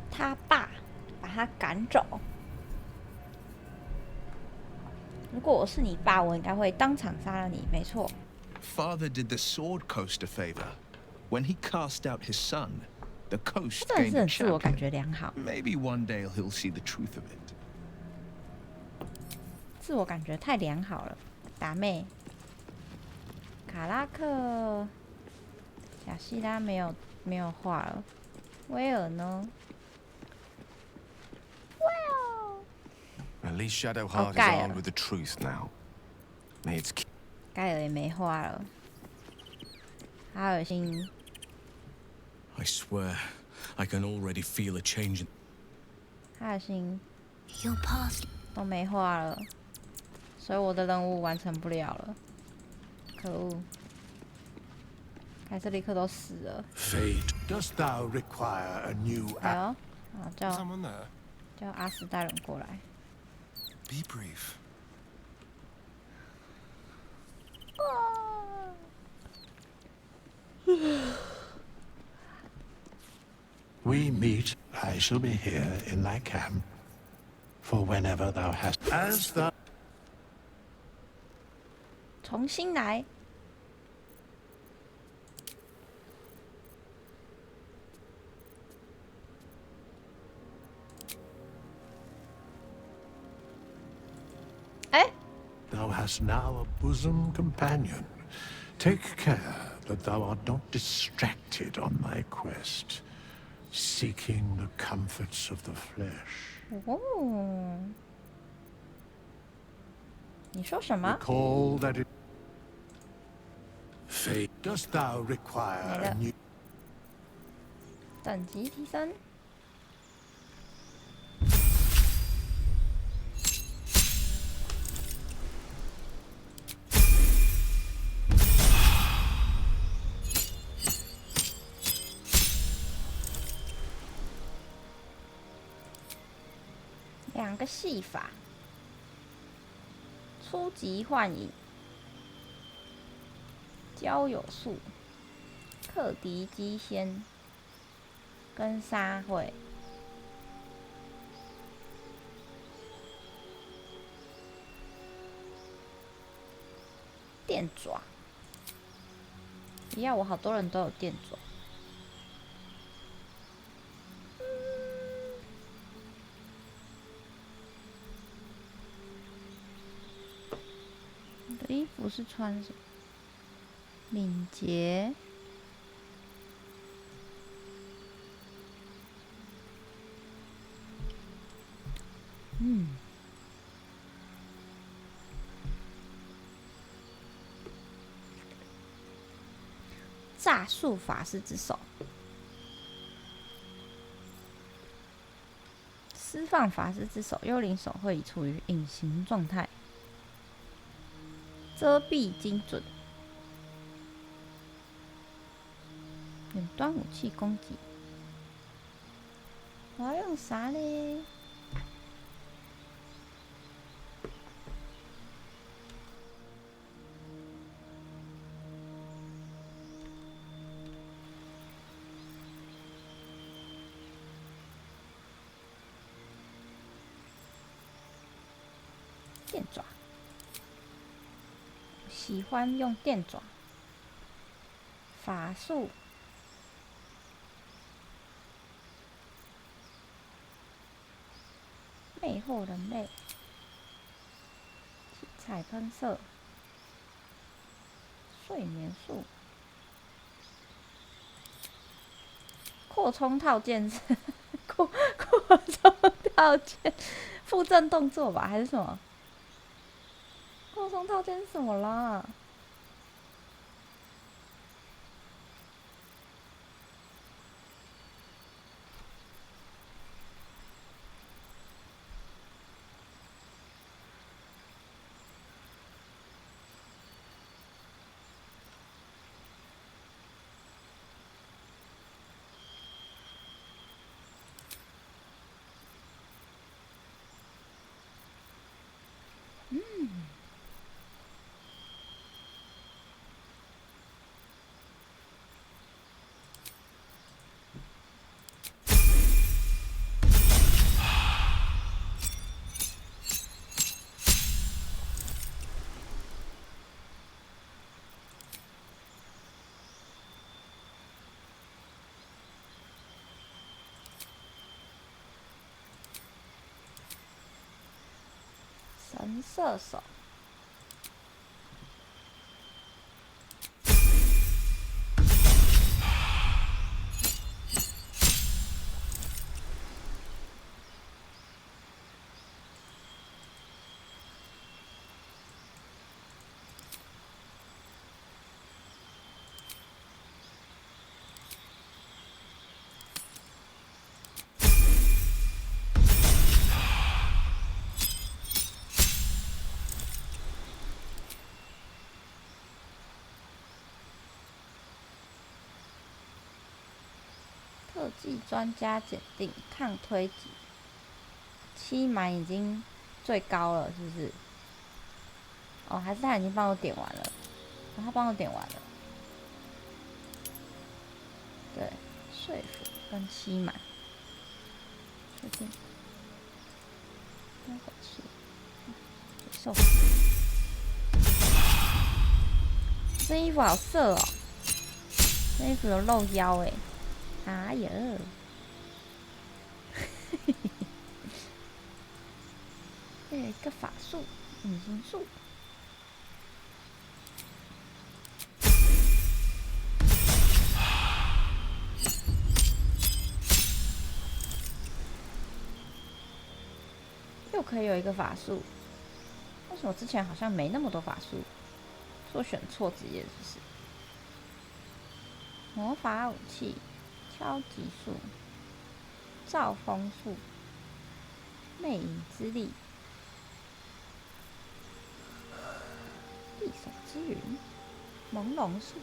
他爸把他赶走。如果我是你爸，我应该会当场杀了你，没错。Father did the Sword Coast a favor. When he cast out his son, the coast 真的 gained 是 a 很自我感 champion. 觉良好， Maybe one day he'll see the truth of it. 自我感觉太良好了。打妹，卡拉克，小希拉没有画了，威尔呢？ At least Shadowheart is armed with the truth now. May its 盖尔也没画了，哈尔辛 I swear, I can already feel a change in... 哈尔辛都没画了，所以我的任务完成不了了。可恶！凯瑟利克都死了。 Fate, dost thou require a new 哎呦，好叫 someone there. 叫阿斯戴伦过来。 Be brief. We meet, I shall be here in thy camp, for whenever thou hast... As thou... 重新来。Thou hast now a bosom companion. Take care that thou art not distracted on thy quest, seeking the comforts of the flesh. 哦，你说什么？ Recall that it... Fate, dost thou require a new... 等级提升。 两个戏法，初级幻影，交友术，克敌机仙，跟沙会。电爪，不要，我好多人都有电爪。 你的衣服是穿什么？敏捷，诈术法师之手，释放法师之手，幽灵手会已处于隐形状态。 遮蔽精准，远端武器攻击。我要用啥嘞？电爪。 喜欢用电爪，法术，魅惑人类，七彩喷射，睡眠术，扩充套件是扩充套件，附赠动作吧，还是什么？扩充套件是什么啦？神射手。特技专家检定抗推级，7满已经最高了，是不是？哦，还是他已经帮我点完了，他帮我点完了。对，说服跟7满，确定。那口气，受。这衣服好色哦，这衣服有露腰哎。哎呀，这有一个法术，隐形术。又可以有一个法术，为什么之前好像没那么多法术？是我选错职业是不是？魔法武器。超级术、兆风术、魅影之力、地手之云、朦胧术。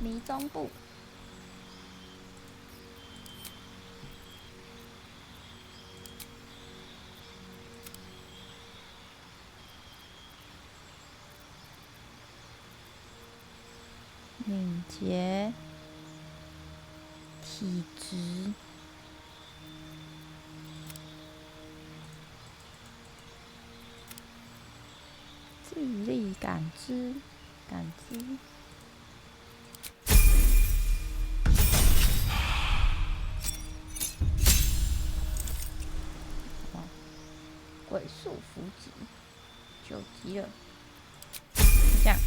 迷踪步，敏捷，体质，智力，感知，感知。鬼术伏击，9级了，就这样。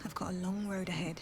I've got a long road ahead.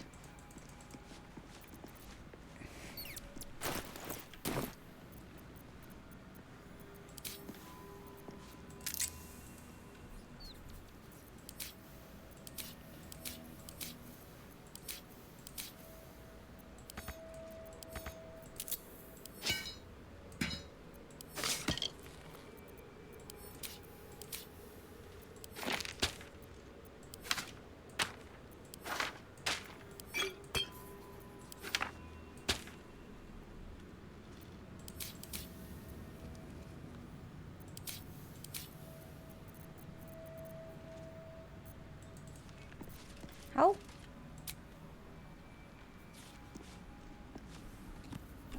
好。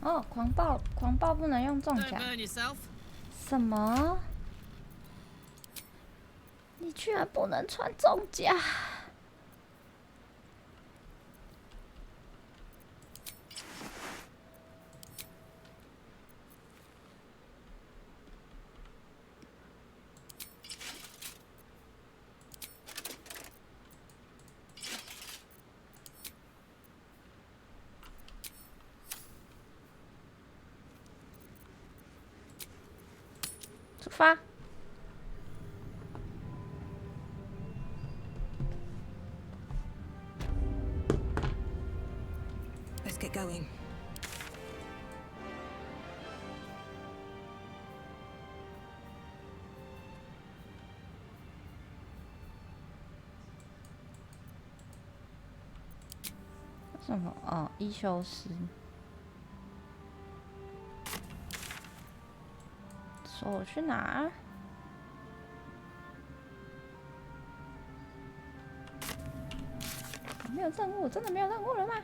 哦，狂暴不能用重甲。什么？你居然不能穿重甲？出发。Let's get going. 什么？哦，一休师。说我去哪儿？没有任务，真的没有任务了吗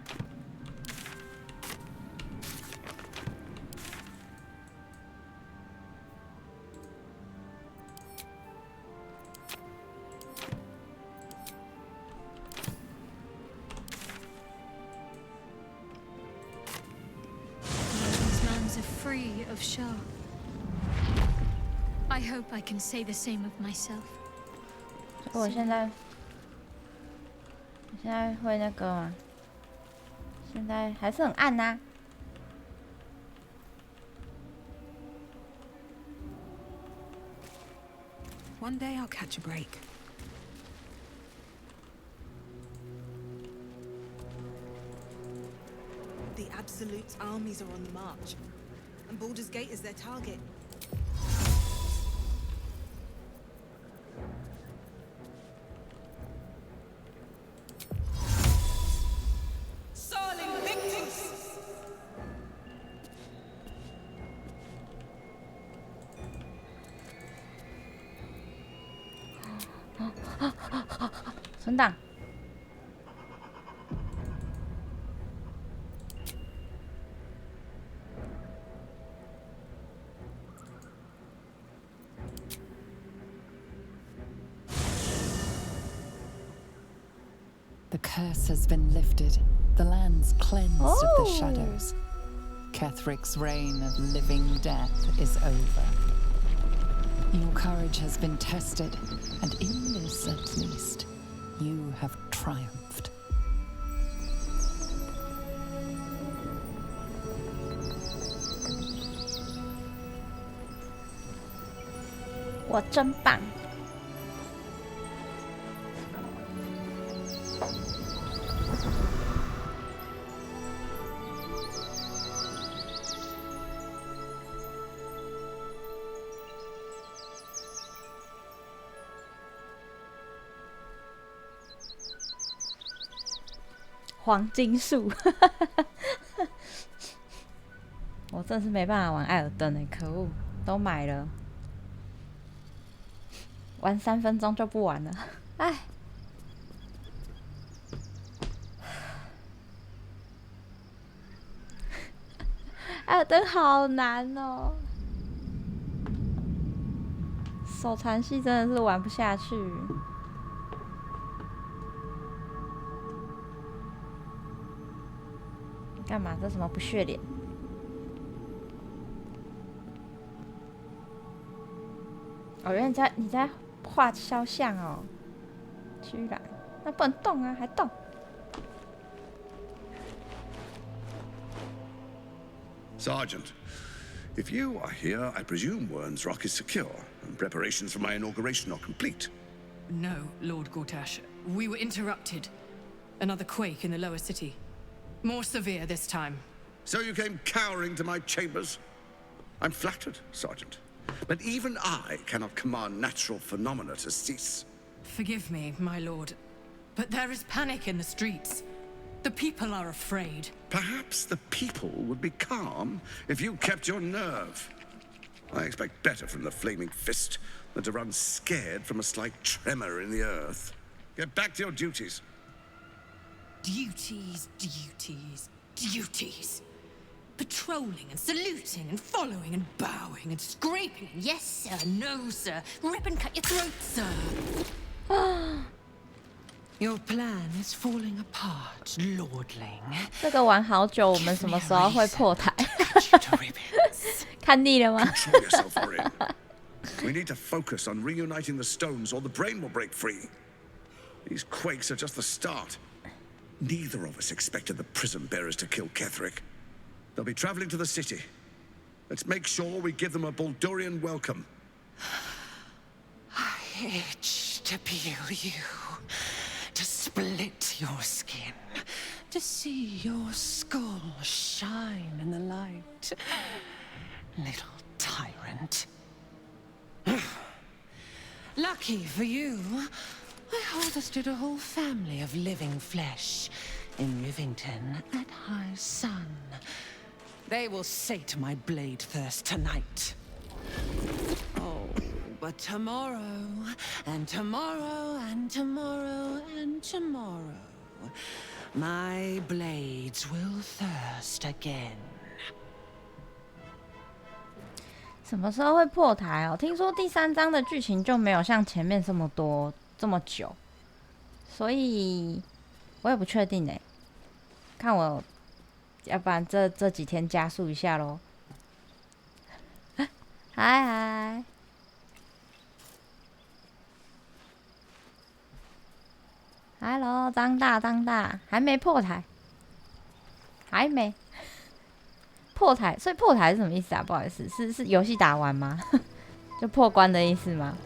？These lands are free of Shah. I hope I can say the same of myself. 我现在会那个吗？现在还是很暗呐、One day I'll catch a break. The Absolute's armies are on the march, and Baldur's Gate is their target. Invictus! 存档。The curse has been lifted. The land's cleansed of the shadows. Kethric's reign of living death is over. Your courage has been tested, and in this at least, you have triumphed. 我真棒！黄金树，我真是没办法玩艾尔登哎，可恶，都买了，玩3分钟就不玩了，哎。艾尔登好难哦，手残系真的是玩不下去。干嘛？这什么不屑脸？哦，原来你在画肖像哦，居然，那不能动啊，还动。Sergeant, if you are here, I presume Wern's Rock is secure, and preparations for my inauguration are complete. No, Lord Gortash. We were interrupted. Another quake in the lower city. More severe this time. So you came cowering to my chambers? I'm flattered, Sergeant. But even I cannot command natural phenomena to cease. Forgive me, my lord, but there is panic in the streets. The people are afraid. Perhaps the people would be calm if you kept your nerve. I expect better from the Flaming Fist than to run scared from a slight tremor in the earth. Get back to your duties. Duties, duties, duties. Patrolling and saluting and following and bowing and scraping and yes sir, no sir, rip and cut your throat, sir. Your plan is falling apart, lordling. 这个玩好久，我们什么时候会破台？看腻了吗？ Control yourself, Orin. We need to focus on reuniting the stones or the brain will break free. These quakes are just the start. Neither of us expected the prison bearers to kill Ketheric. They'll be traveling to the city. Let's make sure we give them a Baldurian welcome. I itch to peel you, to split your skin, to see your skull shine in the light. Little tyrant. Lucky for you, I harvested a whole family of living flesh in Rivington at high sun. They will sate my blade thirst tonight. Oh, but tomorrow, and tomorrow, and tomorrow, and tomorrow, my blades will thirst again. 什么时候会破台哦？听说第3章的剧情就没有像前面这么多这么久，所以我也不确定哎。看我，要不然这几天加速一下咯。嗨嗨，嗨喽，张大，还没破台，还没。破台，所以破台是什么意思啊？不好意思，是游戏打完吗？就破关的意思吗？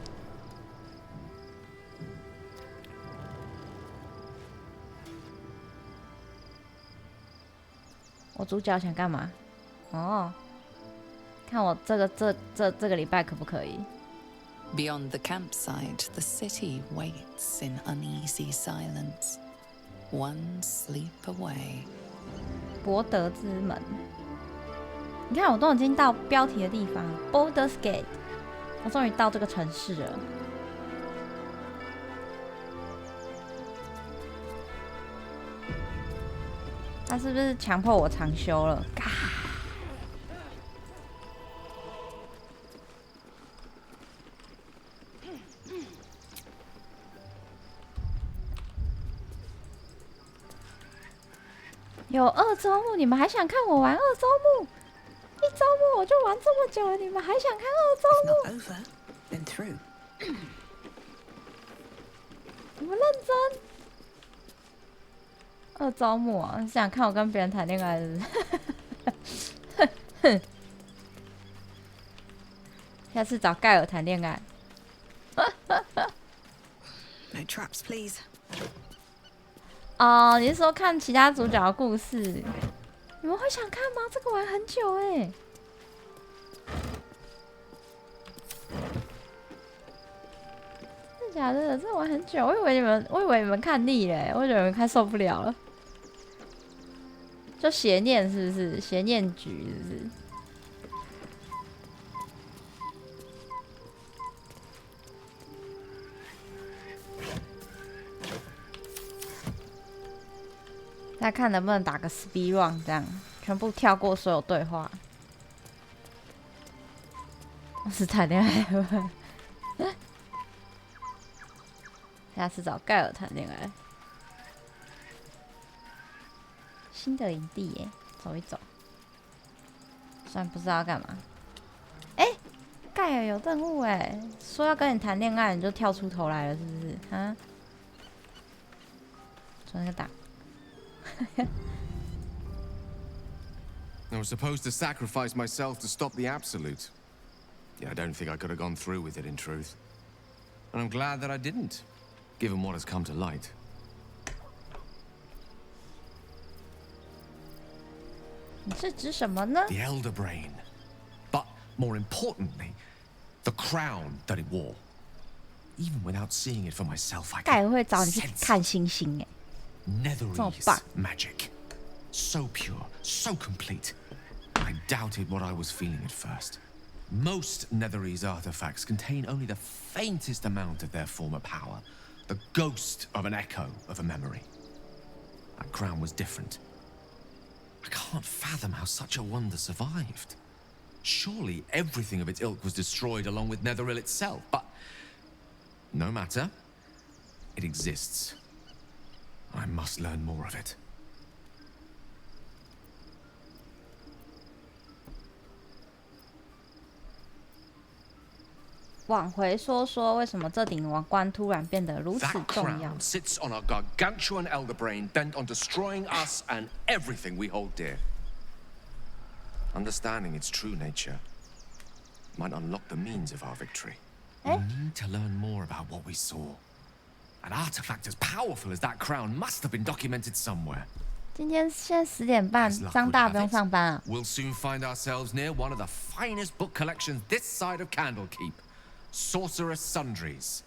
我主角想干嘛？哦，看我这个礼拜可不可以 Beyond the campsite, the city waits in uneasy silence. One sleep away. 博德之门。你看，我都已经到标题的地方 ，Baldur's Gate， 我终于到这个城市了。他是不是强迫我长休了？有2周目，你们还想看我玩2周目？1周目我就玩这么久了，你们还想看2周目？你们认真？2周目啊，是想看我跟别人谈恋爱是不是？下次找盖尔谈恋爱。No traps, please. 哦，你是说看其他主角的故事？你们会想看吗？这个玩很久哎。真的假的？这玩很久，我以为你们看腻了，我以为你们看受不了了。就邪念是不是？邪念局是不是？再看能不能打个 speed run， 这样全部跳过所有对话。我是谈恋爱了，下次找盖尔谈恋爱。新的营地耶，走一走。虽然不知道要干嘛。盖尔有任务哎，说要跟你谈恋爱，你就跳出头来了，是不是？啊？做那个打。I was supposed to sacrifice myself to stop the Absolute. Yeah, I don't think I could have gone through with it, in truth. And I'm glad that I didn't, given what has come to light. 你是指什么呢？ The Elder Brain. But, more importantly, the crown that it wore. Even without seeing it for myself, I 盖尔 can 会找你去 sense 看星星哎。 Netherese magic. So pure, so complete. I doubted what I was feeling at first. Most Netherese artifacts contain only the faintest amount of their former power, the ghost of an echo of a memory. That crown was different. I can't fathom how such a wonder survived. Surely everything of its ilk was destroyed along with Netheril itself, but no matter. It exists. I must learn more of it. 往回说说，为什么这顶王冠突然变得如此 That 重要 crown sits on a gargantuan elder brain bent on destroying us and everything we hold dear. Understanding its true nature might unlock the means of our victory. We need to learn more about what we saw. An artifact as powerful as that crown must have been documented somewhere. 现在10点半，张大不用上班啊。We'll soon find ourselves near one of the finest book collections this side of Candlekeep, Sorcerer's Sundries.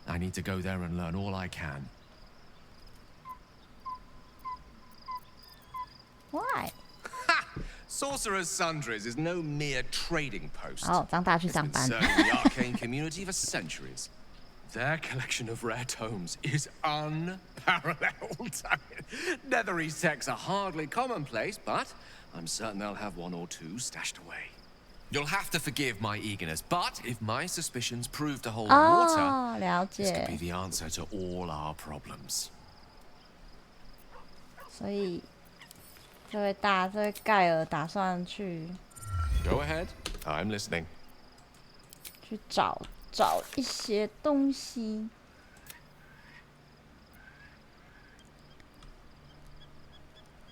I need to go there and learn all I can. Why? Sorcerer's Sundries is no mere trading post. 哦，张大去上班。It's been serving the arcane community for centuries. Their collection of rare tomes is unparalleled. I mean, Netherese texts are hardly commonplace, but I'm certain they'll have one or two stashed away. You'll have to forgive my eagerness, but if my suspicions prove to hold 哦， water, 了 this could be 解。 the answer to all our problems. 所以，这位盖尔打算去 Go ahead. I'm listening. 去找一些东西。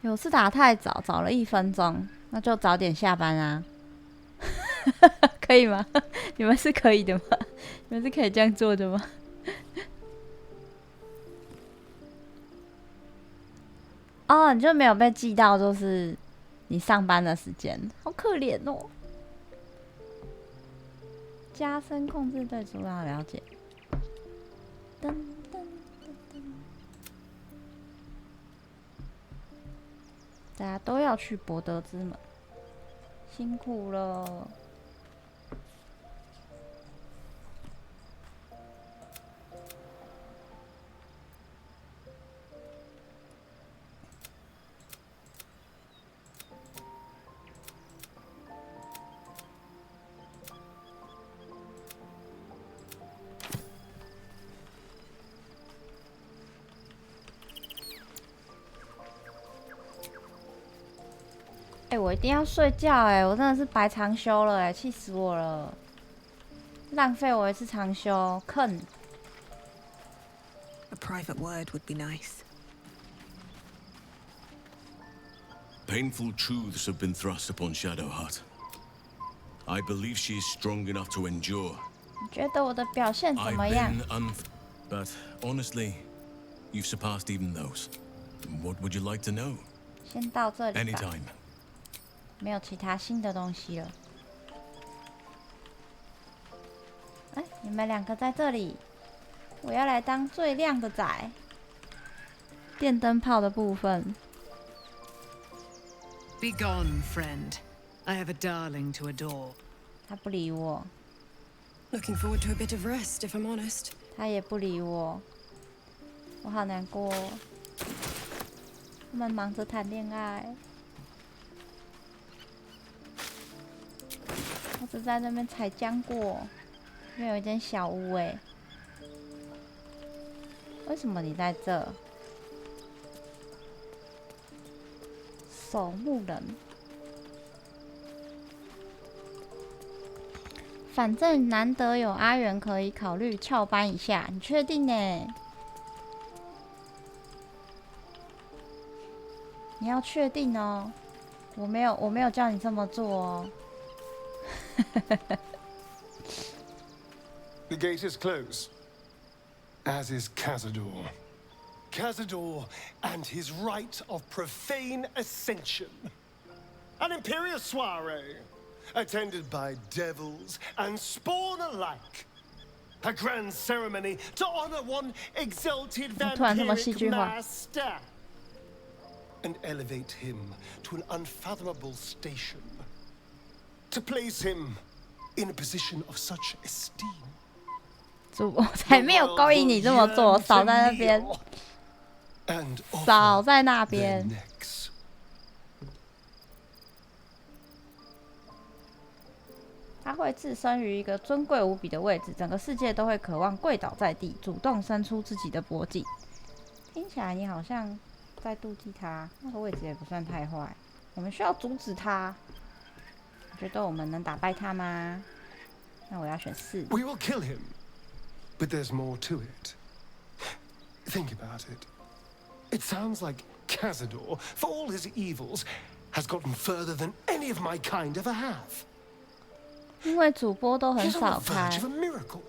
有次打太早，早了1分钟，那就早点下班啊。可以吗？你们是可以的吗？你们是可以这样做的吗？哦，你就没有被记到，就是你上班的时间，好可怜哦。加深控制对主要了解。噔噔噔噔，大家都要去博德之门，辛苦了。我一定要睡觉我真的是白长休了气死我了，浪费我1次长休，坑。A private word would be nice. Painful truths have been thrust upon Shadowheart. I believe she is strong enough to endure. 你觉得我的表现怎么样？ But honestly, you've surpassed even those. What would you like to know? 先到这里吧。 Anytime. 没有其他新的东西了。你们2个在这里，我要来当最亮的仔。电灯泡的部分。Be gone, friend. I have a darling to adore. 他不理我。Looking forward to a bit of rest, if I'm honest. 他也不理我，我好难过。他们忙着谈恋爱。 我只在那边采浆果，那边有一间小屋为什么你在这？守墓人，反正难得有阿元可以考虑翘班一下，你确定呢？你要确定哦，我没有叫你这么做哦。The gate is closed, as is Cazador. Cazador and his rite of profane ascension. An imperial soiree, attended by devils and spawn alike. A grand ceremony to honor one exalted vampiric master. And elevate him to an unfathomable station. To place him in a position of such esteem. 我才没有勾引你这么做，少在那边。少在那边。它会置身于一个尊贵无比的位置，整个世界都会渴望跪倒在地，主动伸出自己的脖颈。听起来你好像在妒忌他，那个位置也不算太坏。我们需要阻止他。你觉得我们能打败他吗？那我要选4。We will kill him, but there's more to it. Think about it. It sounds like Cazador, for all his evils, has gotten further than any of my kind ever have. 因为主播都很 He's on 少 the 开 verge of a miracle.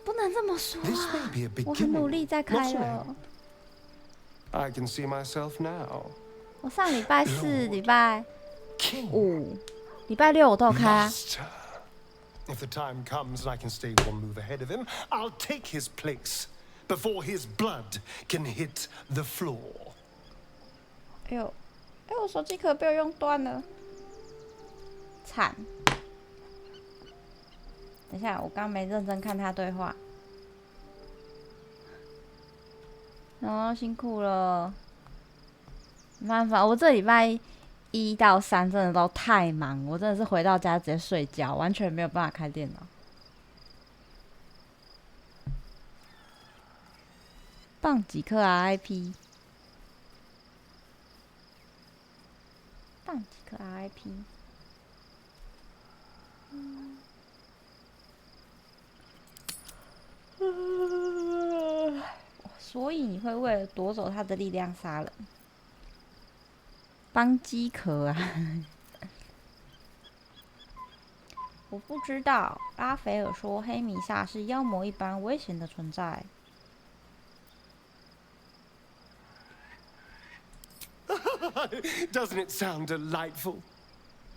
不能这么说 This 啊 may be a！我很努力 beginning, 在开 not an 了。 end. I can see myself now. 我上礼拜4、礼拜5、礼拜6我都有开啊。 Master. If the time comes and I can stay one move ahead of him, I'll take his place before his blood can hit the floor. 哎呦，哎，我手机壳被我用断了，惨！等一下，我刚没认真看他对话。哦，辛苦了。没办法，我这礼拜1到3真的都太忙，我真的是回到家直接睡觉，完全没有办法开电脑。放几颗 RIP？ 放几颗 RIP？ 所以你会为了夺走他的力量杀人？帮机壳啊！我不知道。拉斐尔说，黑弥撒是妖魔一般危险的存在。Doesn't it sound delightful?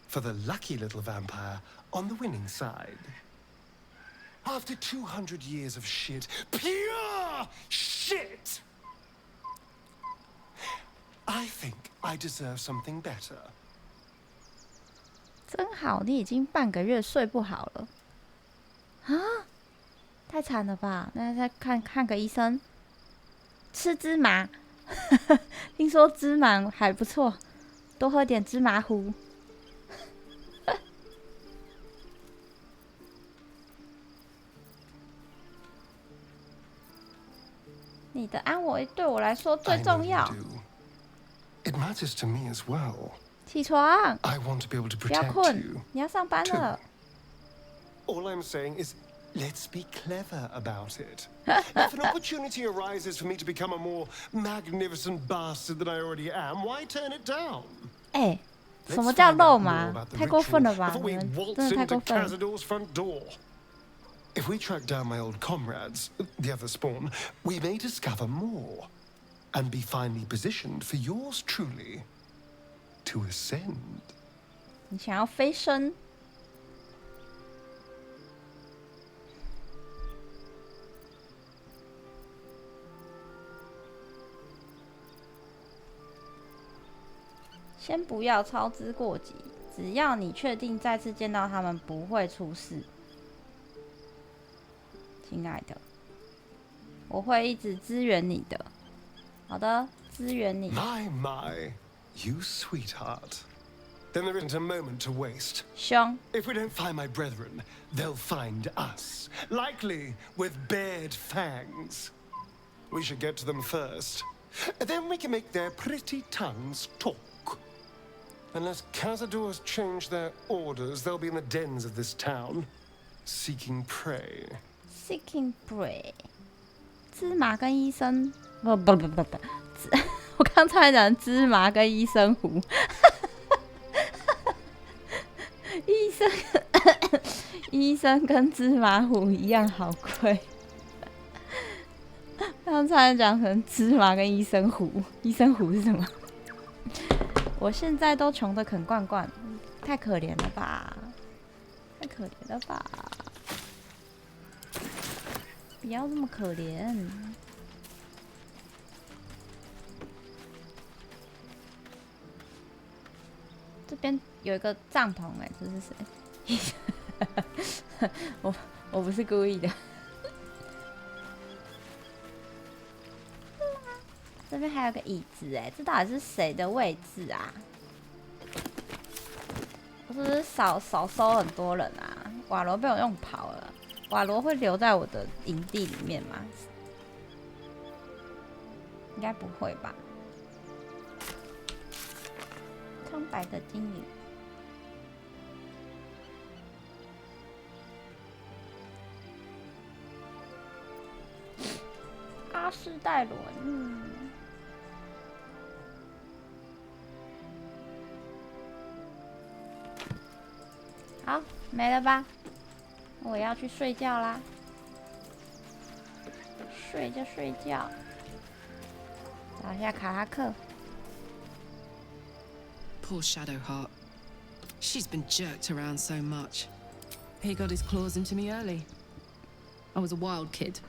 For the lucky little vampire on the winning side. After 200 years of shit, pure shit! I think I deserve something better. 真好，你已经半个月睡不好了。啊，太惨了吧！那再看个医生，吃芝麻。听说芝麻还不错，多喝点芝麻糊。你的安危对我来说最重要。It matters to me as well. 起床， I want to be able to 不要 protect 困 you.，你要上班了。 All I'm saying is, let's be clever about it. If an opportunity arises for me to become a more magnificent bastard than I already am, why turn it down? 哎，什 Let's 么叫 find 肉 out more 麻？ about the 太过分了 ritual 吧！ before 你 we 们 waltz 真的太 into 过分了。 Cazador's front door. If we track down my old comrades, the other spawn, we may discover more, and be finally positioned for yours truly to ascend. 你想要飞升？先不要操之过急，只要你确定再次见到他们不会出事，亲爱的，我会一直支援你的。好的，支援你。 My, you sweetheart. Then there isn't a moment to waste. 凶。 If we don't find my brethren, they'll find us, likely with bared fangs. We should get to them first. Then we can make their pretty tongues talk. Unless Cazadors change their orders, they'll be in the dens of this town, seeking prey. Seeking prey。芝麻跟医生，不，我刚才讲芝麻跟医生糊。医生跟芝麻糊一样好贵。刚才讲成芝麻跟医生糊，医生糊是什么？我现在都穷得啃罐罐，太可怜了吧！太可怜了吧！不要这么可怜。这边有一个帐篷，哎，这是谁？我不是故意的。这边还有个椅子哎，这到底是谁的位置啊？我是不是少收很多人啊？瓦罗被我用跑了，瓦罗会留在我的营地里面吗？应该不会吧？苍白的精灵。阿斯戴伦，好，没了吧？我要去睡觉啦，睡就睡觉。找一下卡拉克。Poor Shadowheart. She's been jerked around so much. He got his claws into me early. I was a wild kid,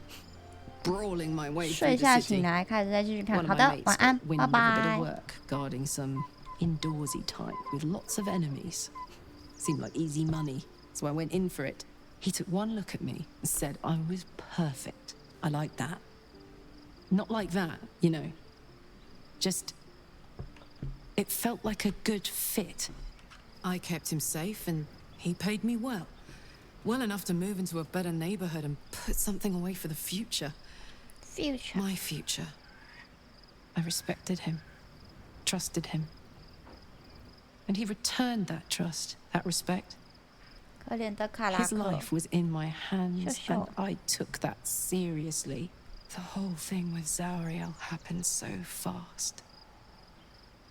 brawling my way 睡 through 下 the 醒 city. 来，开始再继续看。 One 好 of 的 my，mates 晚安， got wind 拜 of a bit 拜 of。work guarding some indoorsy type with lots of enemies. Seemed like easy money, so I went in for it. He took one look at me and said I was perfect. I like that. Not like that, you know. Just, it felt like a good fit. I kept him safe and he paid me well. Well enough to move into a better neighborhood and put something away for the future. Future. My future. I respected him, trusted him. And he returned that trust, that respect. 可怜的卡拉 His 克。 life was in my hands, 秀秀。 and I took that seriously. The whole thing with Zariel happened so fast.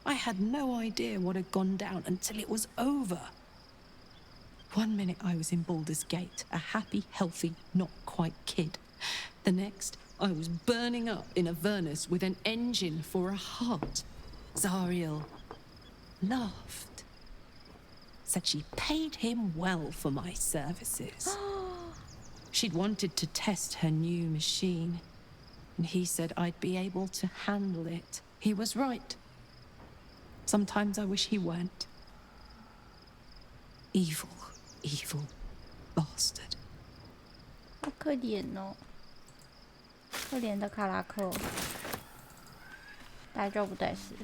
I had no idea what had gone down until it was over. One minute I was in Baldur's Gate, a happy, healthy, not quite kid. The next, I was burning up in Avernus with an engine for a heart. Zariel laughed. Said she paid him well for my services. She'd wanted to test her new machine, and he said I'd be able to handle it. He was right. Sometimes I wish he weren't. Evil, evil bastard. 好可怜哦，可怜的卡拉克。大丈夫です。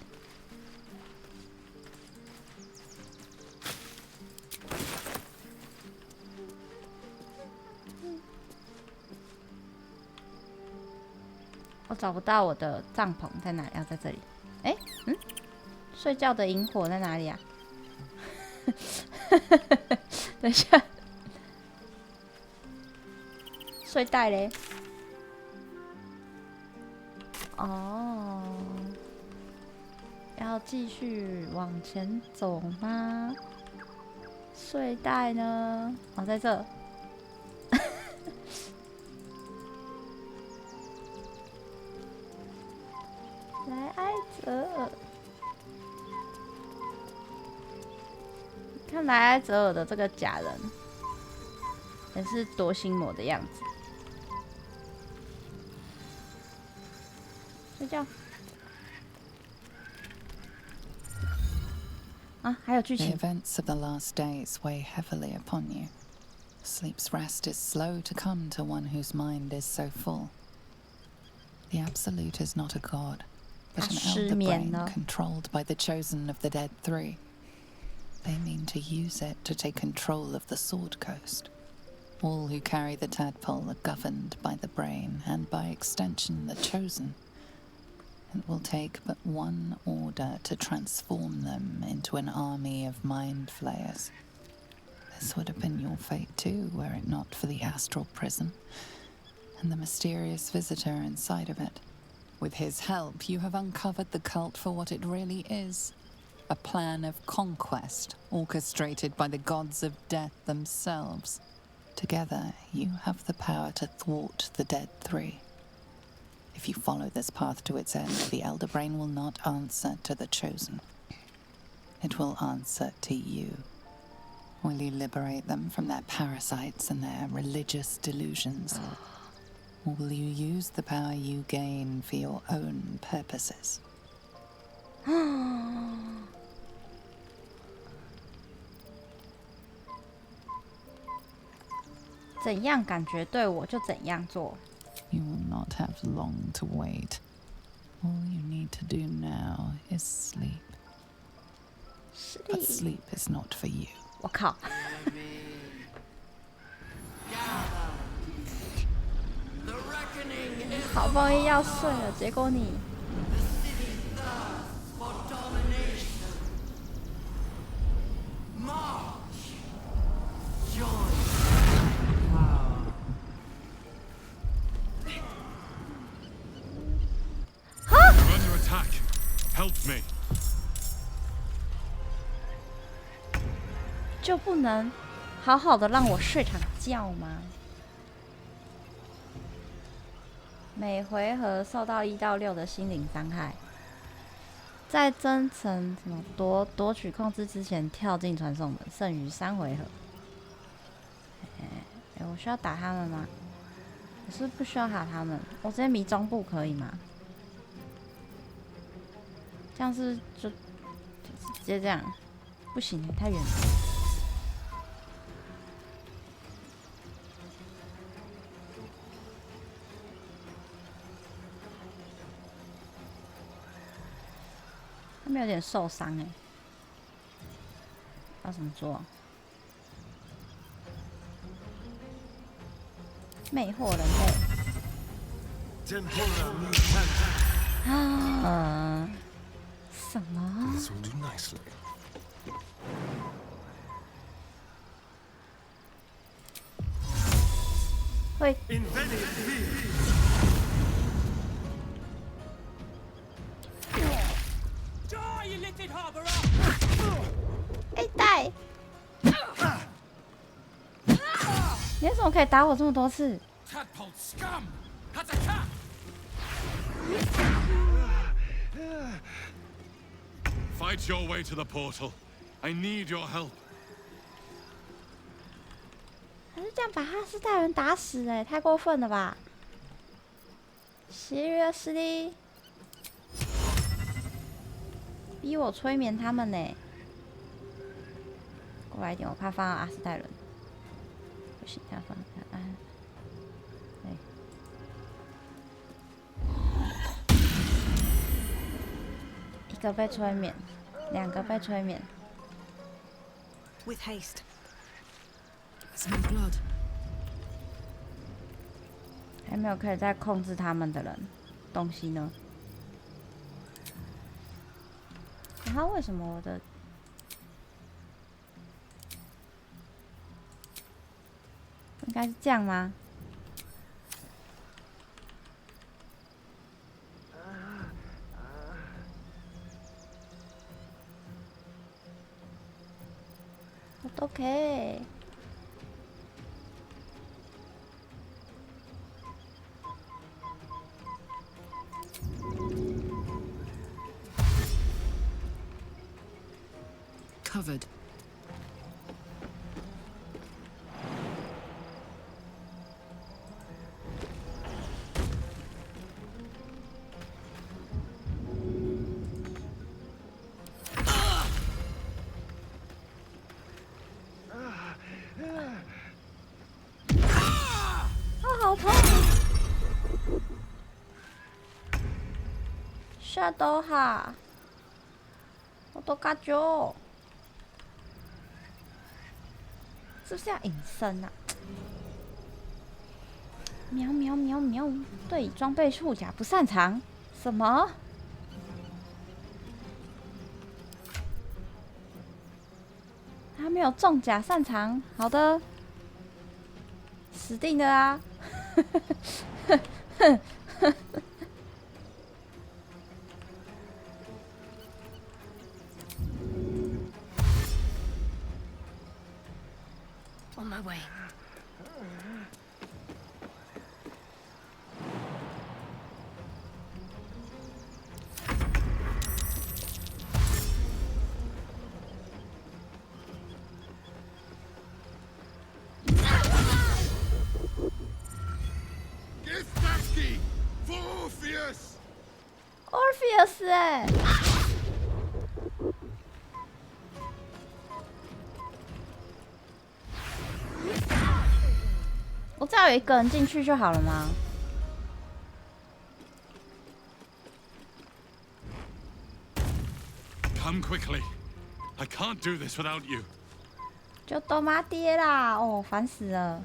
我找不到我的帐篷在哪里？要在这里。哎，睡觉的萤火在哪里啊？等一下，睡袋嘞？哦，要继续往前走吗？睡袋呢？哦，在这。来埃泽，看来埃泽尔的这个假人也是夺心魔的样子。睡觉。啊，还有剧 The 情。 events of the last days weigh heavily upon you. Sleep's rest is slow to come to one whose mind is so full. The Absolute is not a god, but an elder brain controlled by the chosen of the Dead Three. They mean to use it to take control of the Sword Coast. All who carry the tadpole are governed by the brain, and by extension the chosen. It will take but one order to transform them into an army of mind flayers. This would have been your fate too, were it not for the astral prison and the mysterious visitor inside of it. With his help, you have uncovered the cult for what it really is. A plan of conquest orchestrated by the gods of death themselves. Together, you have the power to thwart the Dead Three. If you follow this path to its end, the Elder Brain will not answer to the Chosen. It will answer to you. Will you liberate them from their parasites and their religious delusions? Or will you use the power you gain for your own purposes? 怎样感觉对我就怎样做。 You will not have long to wait. All you need to do now is sleep. But sleep is not for you. 我靠！好不容易要睡了，结果你。Under attack. Help me. 就不能好好的让我睡场觉吗？每回合受到1到6的心灵伤害，在增程什么夺取控制之前跳进传送门，剩余3回合。我需要打他们吗？我是不需要打他们，我直接迷中部可以吗？这样是就直接这样，不行，太远了。他们有点受伤哎，要怎么做？魅惑人类。什么？会。哎，带！你为什么可以打我这么多次？ Fight your way to the portal. I need your help. 还是这样把哈斯代人打死哎，太过分了吧 ？Seriously？ 逼我催眠他们呢？过来一点，我怕放到阿斯代人。不行，要放啊。 1个被催眠，2个被催眠。With haste. Some blood. 还没有可以再控制他们的人，东西呢？然后为什么我的？应该是这样吗？ OK。Covered. Shadow 哈，我都感觉，是不是要隐身啊？喵喵喵喵，对装备护甲不擅长，什么？他没有重甲擅长，好的，死定了啊！哼哼哼。 On my way. Githaki for Orpheus. Orpheus 哎。 我只要有1个人进去就好了吗？ Come quickly. I can't do this without you. 就都妈爹啦！哦，烦死了。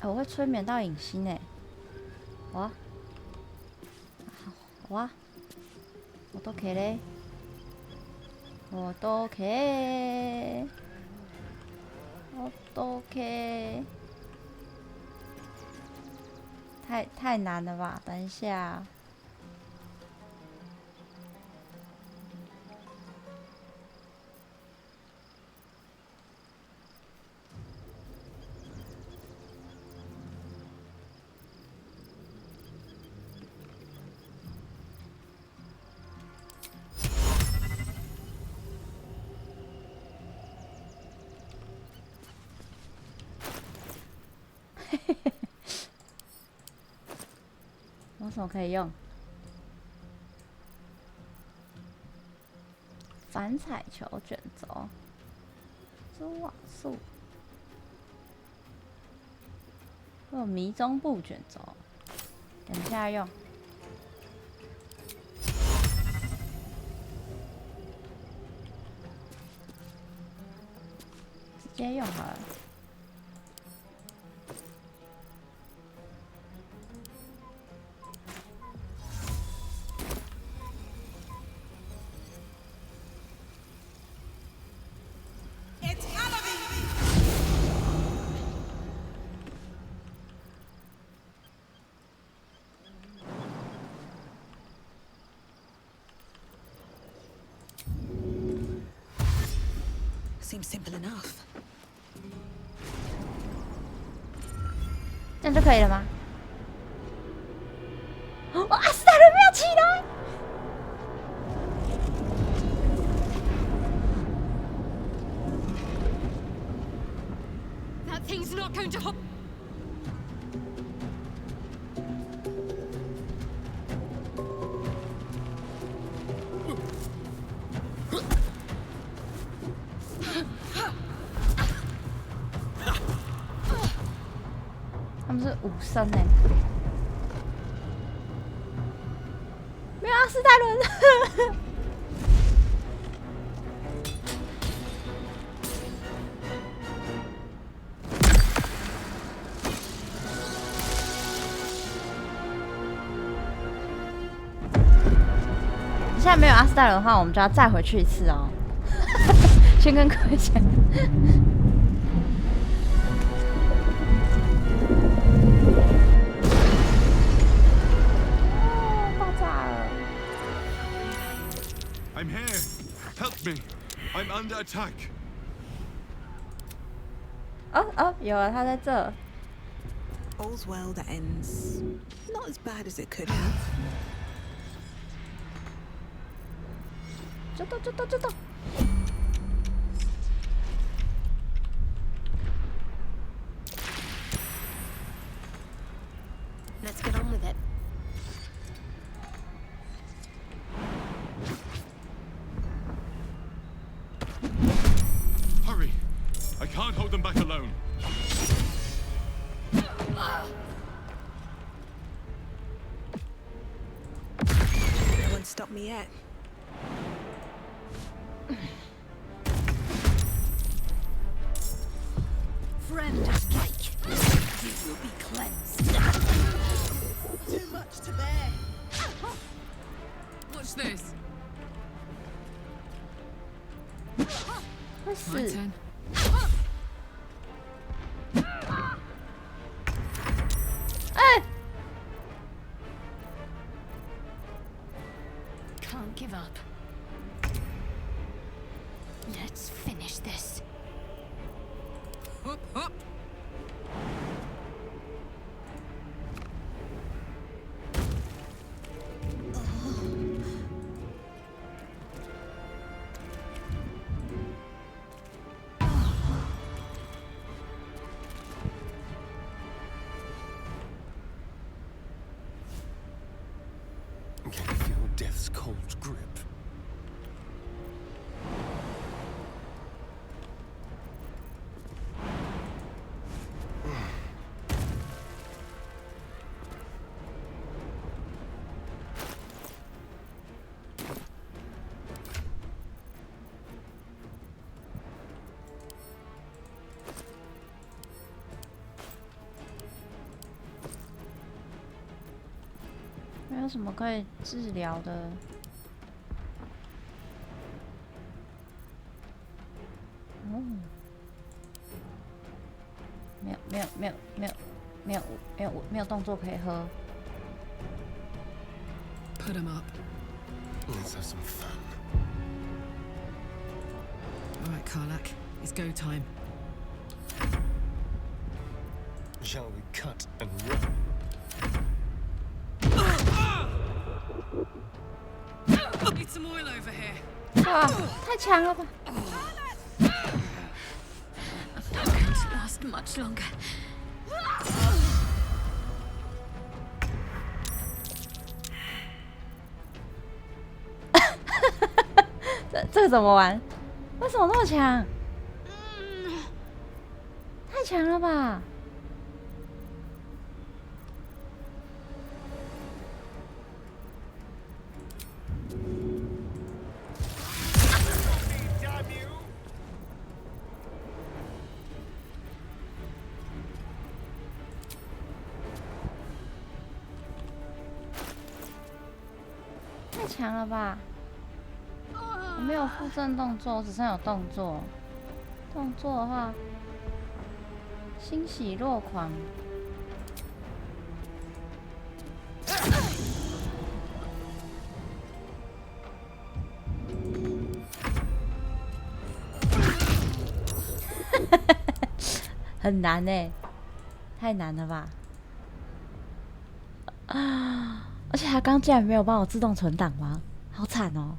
我会催眠到影星哎！哇！哇！我都可以嘞！我都可以！我都可以！太难了吧？等一下。有什么可以用？反彩球卷轴、蛛网术，还有迷踪步卷轴，等一下用。直接用好了。Seems simple enough. 这样就可以了吗？哇，斯泰伦没有起来！That thing's not going to hop. 他们是武僧哎，没有啊，斯泰伦。现在没有阿斯泰伦的话，我们就要再回去一次哦。先跟各位讲。I'm here. Help me. I'm under attack. 哦，有了，他在这。All's well that ends not as bad as it could have. 就到。Let's get on with it. Hurry. I can't hold them back alone. No one stopped me yet. Friend of cake, you will be cleansed. Too much to bear. Watch this. My turn. Can't give up. Let's finish this. Hop, hop. Can you feel death's cold grip? 有什么可以治疗的？哦，没有动作可以喝。Put him up. Let's have some fun. All right, Karlak. It's go time. Shall we cut and run? Need some oil over here. 哇，太强了吧！ I'm not going to last much longer. 这个怎么玩？为什么那么强？太强了吧！太强了吧！我没有附赠动作，我只剩有动作。动作的话，欣喜若狂。很难欸，太难了吧！啊！而且他刚竟然没有帮我自动存档吗？好惨哦！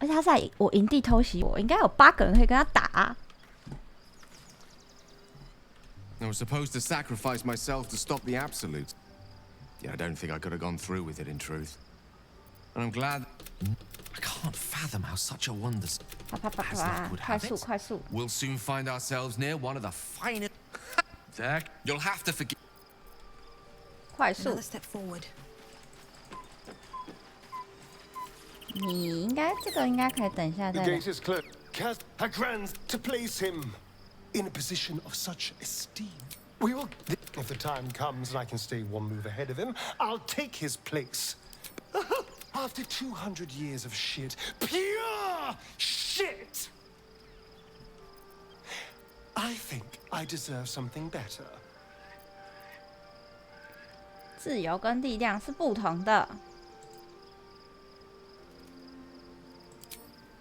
而且他在我营地偷袭我，应该有8个人可以跟他打啊。I was supposed to sacrifice myself to stop the absolute. Yeah, I don't think I could have gone through with it in truth. And I'm glad. I can't fathom how such a wonder as luck would have it. 快速 We'll soon find ourselves near one of the finest. Zach, you'll have to forgive. 快速 Another step forward. 你应该这个应该可以等一下 The 再。 gate is closed. Cast her grands to place him in a position of such esteem. We will. If the time comes and I can stay one move ahead of him, I'll take his place. After 200 years of shit, pure shit, I think I deserve something better. 自由跟力量是不同的。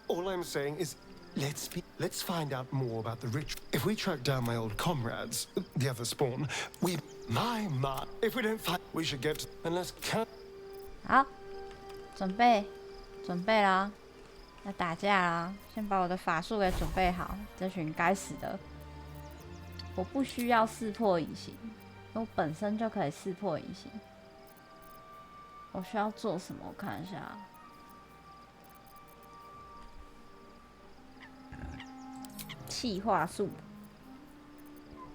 All I'm saying is, let's find out more about the ritual. If we track down my old comrades, the other spawn, my. If we don't find, we should get and let's cut. 好，准备啦，要打架啦！先把我的法术给准备好。这群该死的，我不需要识破隐形，我本身就可以识破隐形。我需要做什么？我看一下。 气化术，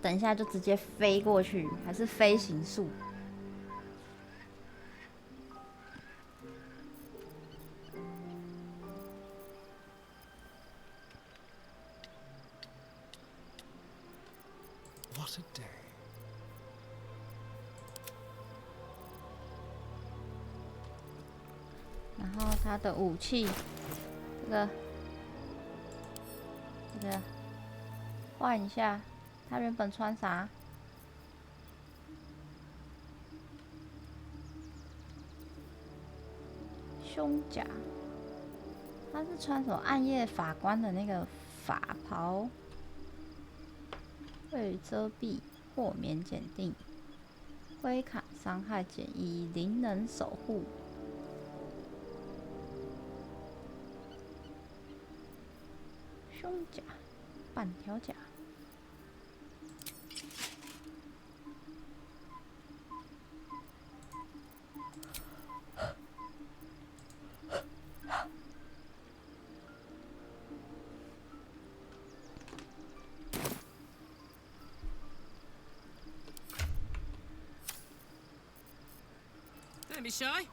等一下就直接飞过去，还是飞行术？What a day! 然后他的武器，这个。 换一下，他原本穿啥？胸甲，他是穿什么暗夜法官的那个法袍，会遮蔽、豁免检定、挥砍伤害减1、灵能守护。 胸甲，半条甲。Don't be shy.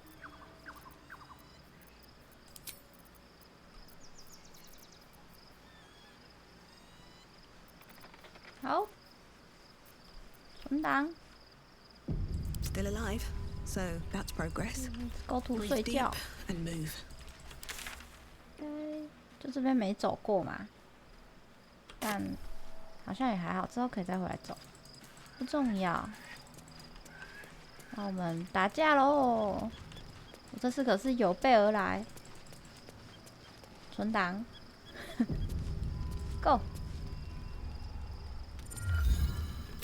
好，存存档。Still alive, so that's progress. 勾图睡觉。And move. 就这边没走过嘛，但好像也还好，之后可以再回来走，不重要。那我们打架喽！我这次可是有备而来。存档，Go。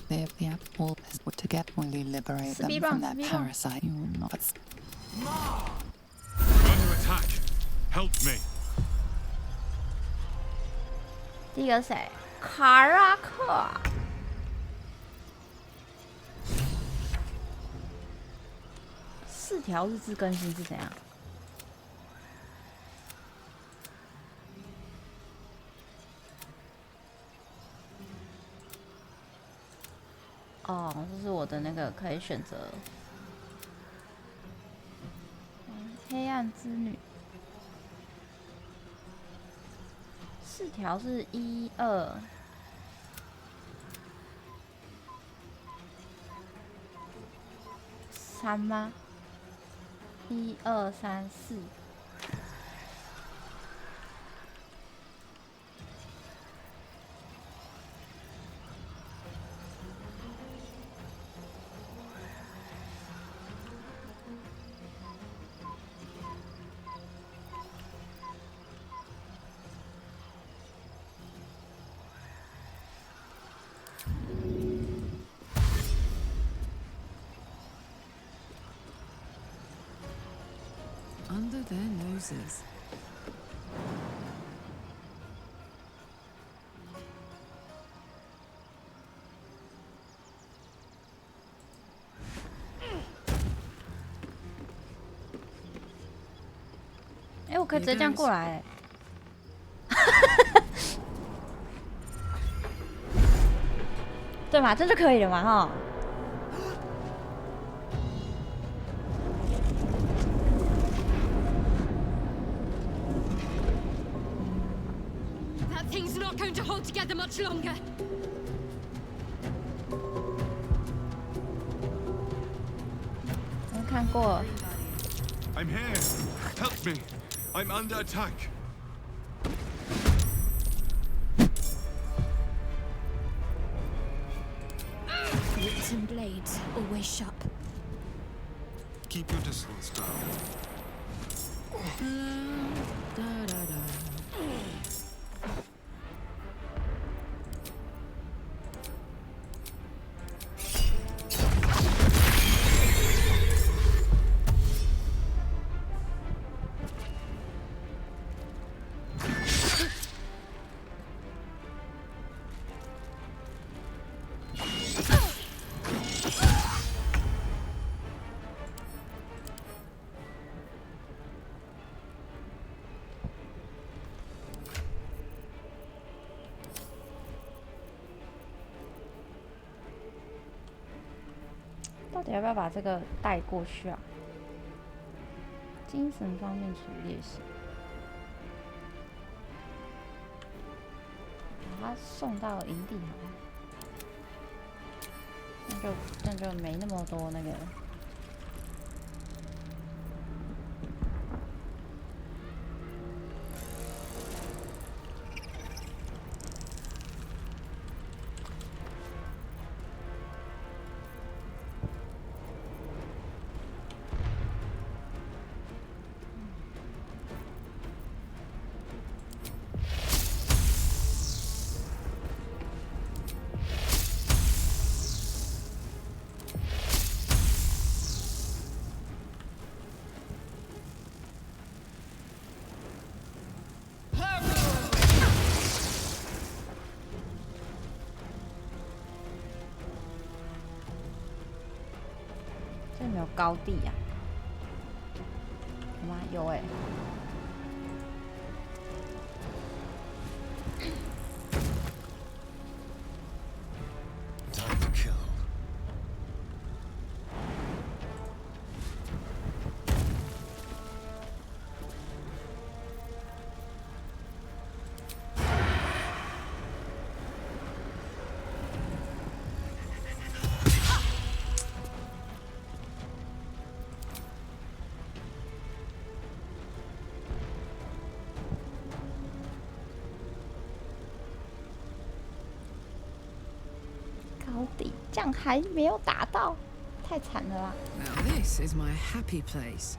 If the apple is to get fully liberate them from that parasite, you will not. Under attack! Help me! 第一个是谁？卡拉克。4条日志更新是怎样？哦，这是我的那个可以选择。黑暗之女。4条是1、2、3吗？1、2、3、4。Under their noses. Eh, 我可以直接这样过来。对嘛，这就可以了嘛，哈。That thing's not going to hold together much longer. I'm here. Help me. I'm under attack. Roots and blades, always sharp. Keep your distance, darling.到底要不要把这个带过去啊？精神方面处理也行，把他送到营地好了，那就没那么多那个。这没有高地呀、有吗？有哎、Time to kill. 这样还没有打到，太惨了啦！ Now this is my happy place.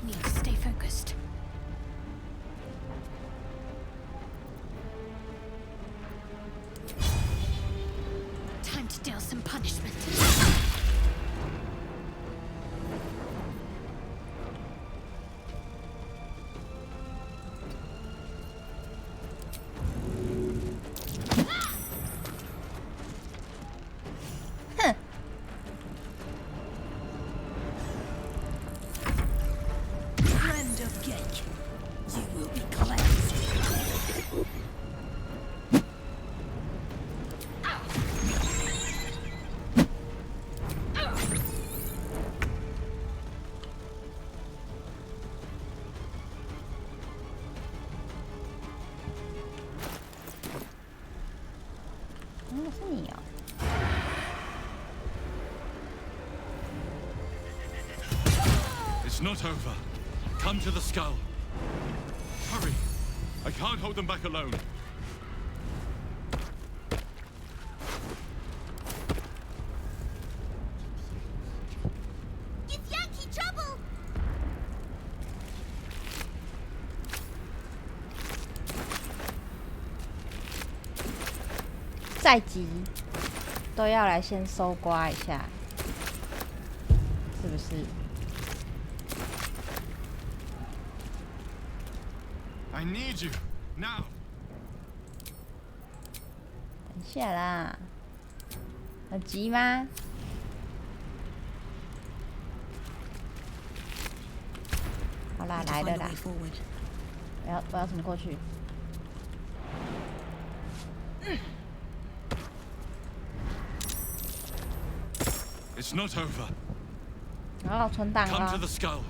Need to stay focused. Time to deal some punishment. Friend of Gek, you will be cleansed. 是你哦。 It's not over. Come to the skull. Hurry. I can't hold them back alone. Give Yankee trouble! 再急都要来先搜刮一下，是不是？ I need you now. 等一下啦，很急吗？好啦，来了啦！我要怎么过去？ It's not over. 哦，存档 Come to 了 the。skull.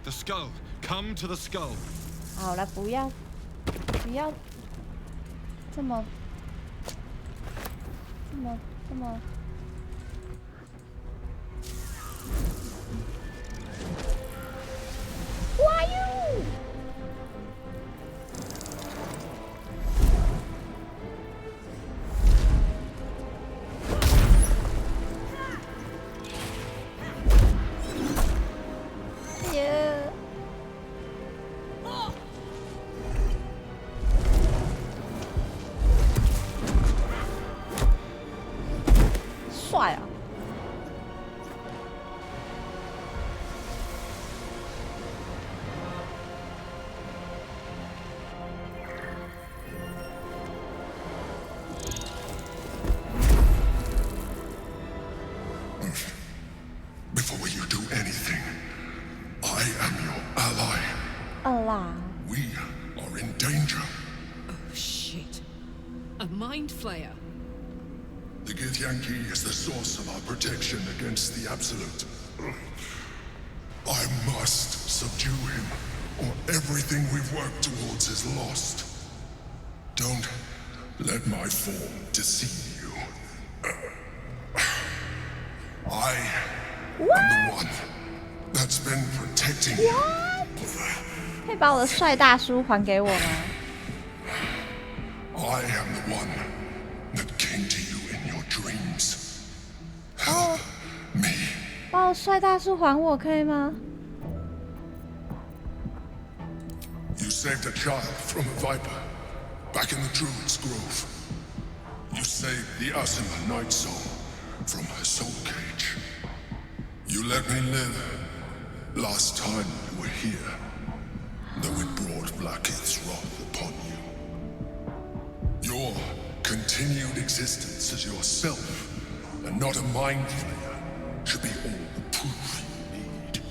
The skull. Come to the skull. 好了，不要这么。 Who are you? 帅啊！ Before you do anything, I am your ally. Allah. We are in danger. Oh, shit. A mind flayer. The Githyanki is the source of our protection against the Absolute. I must subdue him, or everything we've worked towards is lost. Don't let my form deceive you. I am the one that's been protecting you. 可以把我的帅大叔还给我吗？ I am the one that came to you in your dreams. 哦，把我帅大叔还我可以吗？ You saved a child from a viper back in the Druid's Grove. You saved the Asima Night Soul from her soul cage. You let me live last time you were here, though it brought Blackith's wrath upon you. Your continued existence as yourself, and not a mind flayer, should be all the proof you need.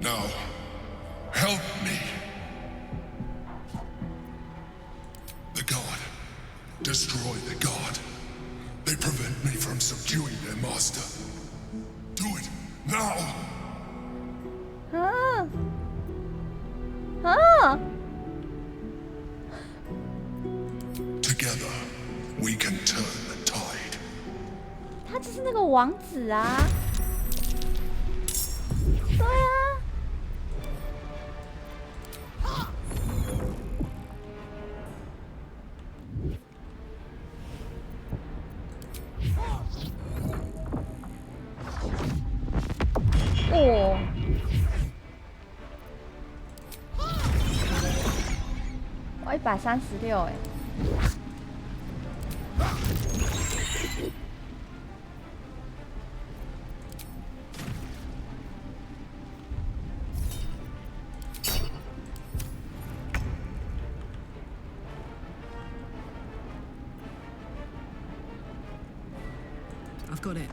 Now, help me. The God. Destroy the God. They prevent me from subduing their master. Do it now! 啊！啊！王子啊。对啊。哦。我136哎。I've got it.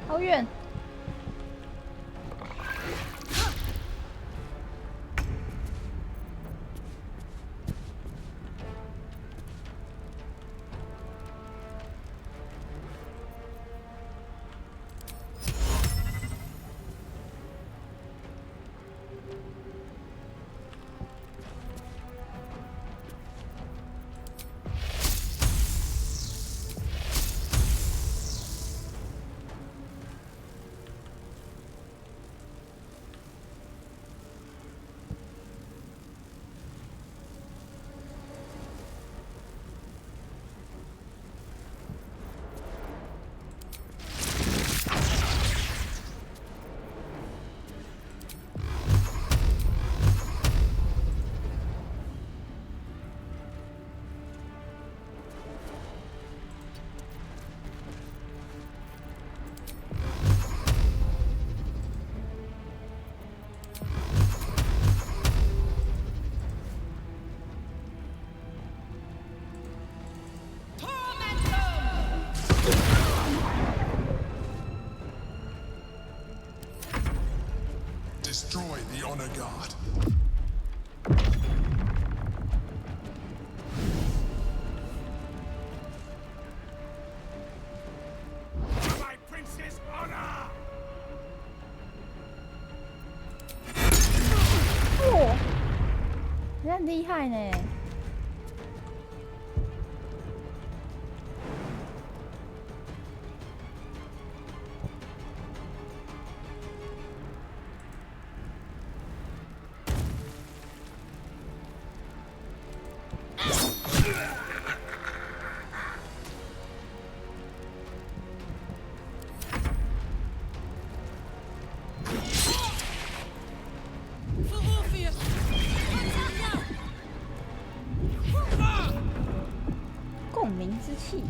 好远。Destroy the honor guard. My prince's honor! 哇，你很厉害呢。共鸣之气。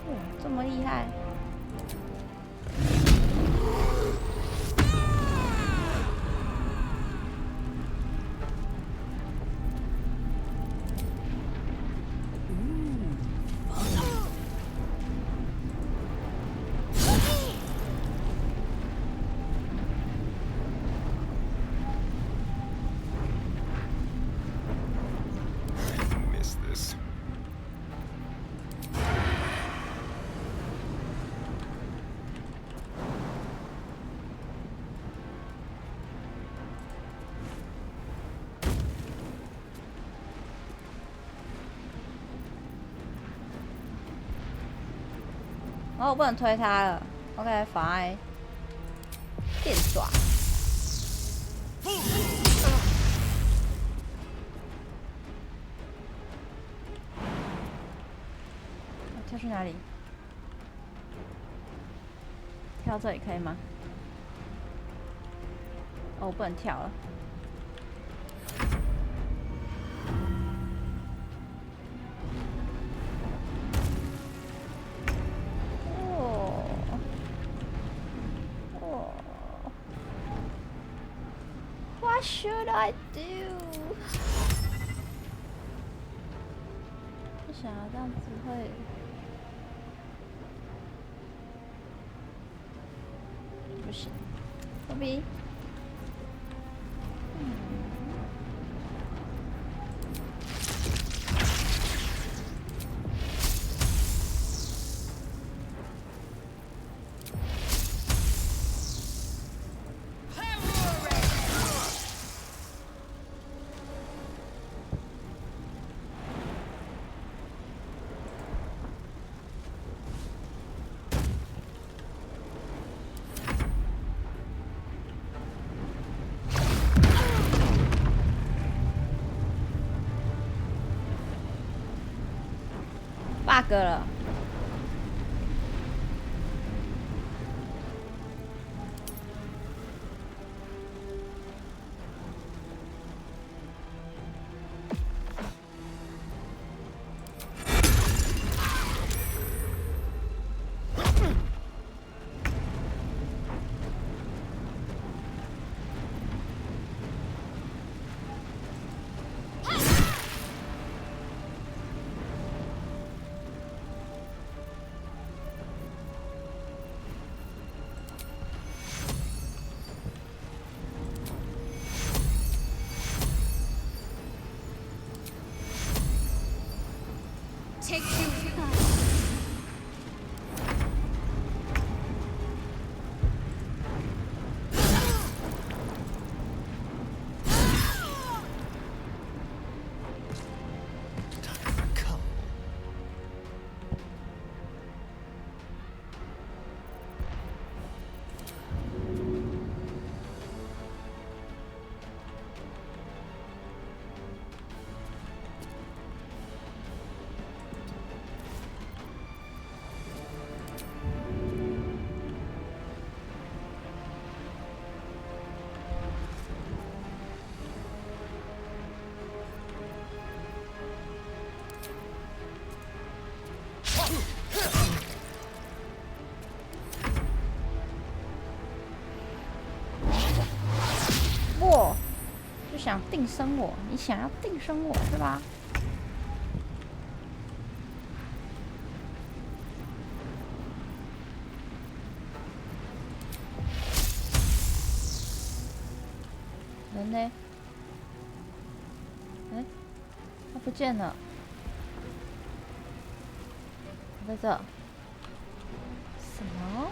哦，这么厉害！ I 哦，我不能推他了。OK， 妨碍电爪。跳去哪里？跳这里可以吗？哦，我不能跳了。What should I do？ 不想要这样子会。不行，何必？bug 了。Take you. 我就想定身我，你想要定身我是吧？人呢？哎，他不见了，在这。什么？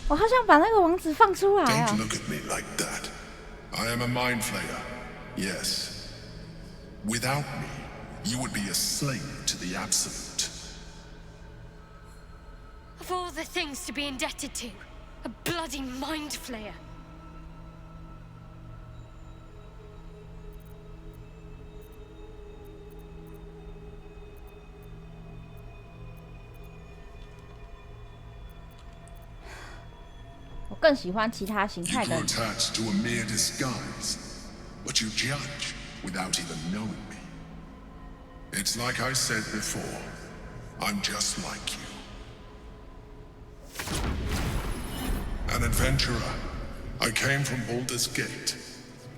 我好想把那个王子放出来啊！ Don't look at me like that. I am a mind flayer. Yes, Without me, you would be a slave to the Absolute. Of all the things to be indebted to, a bloody mind flayer.我更喜欢其他形态的。 You grow attached to a mere disguise, but you judge without even knowing me. It's like I said before, I'm just like you. An adventurer, I came from Baldur's Gate,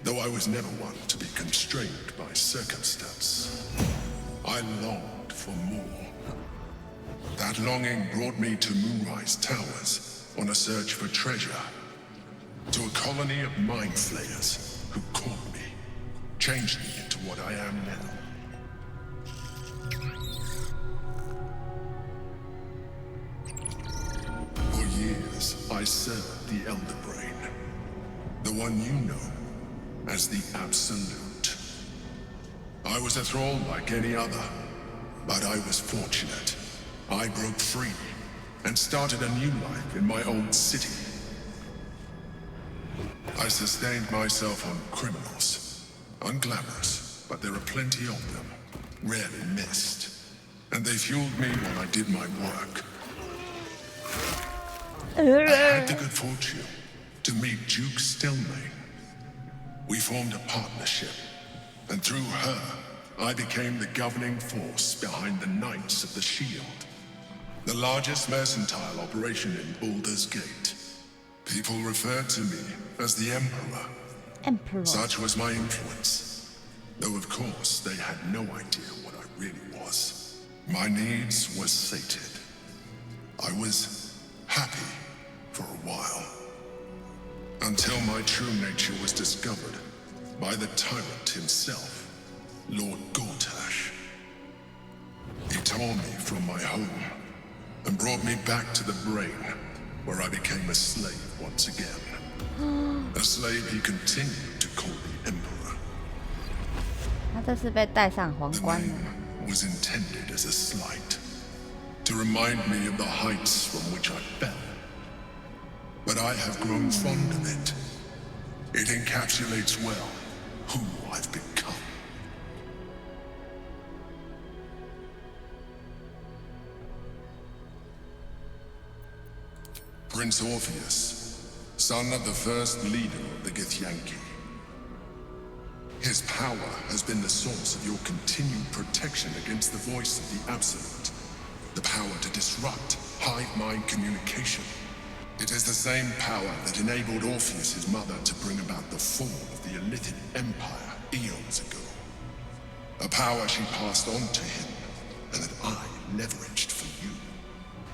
though I was never one to be constrained by circumstance. I longed for more. That longing brought me to Moonrise Towers on a search for treasure, to a colony of mind flayers who caught me, changed me into what I am now. For years, I served the Elder Brain, the one you know as the Absolute. I was a thrall like any other, but I was fortunate. I broke free and started a new life in my old city. I sustained myself on criminals. Unglamorous, but there are plenty of them, rarely missed. And they fueled me while I did my work. I had the good fortune to meet Duke Stelmane. We formed a partnership, and through her, I became the governing force behind the Knights of the Shield. The largest mercantile operation in Baldur's Gate. People referred to me as the Emperor. Such was my influence. Though of course, they had no idea what I really was. My needs were sated. I was happy for a while. Until my true nature was discovered by the tyrant himself, Lord Gortash. He tore me from my home and brought me back to the Brain, where I became a slave once again. A slave he continued to call the Emperor. 他这是被戴上皇冠了。 Was intended as a slight, to remind me of the heights from which I fell. But I have grown fond of it. It encapsulates well who I've become. Prince Orpheus, son of the first leader of the Githyanki. His power has been the source of your continued protection against the voice of the Absolute. The power to disrupt hive mind communication. It is the same power that enabled Orpheus's mother to bring about the fall of the Illithid Empire eons ago. A power she passed on to him, and that I leveraged for you.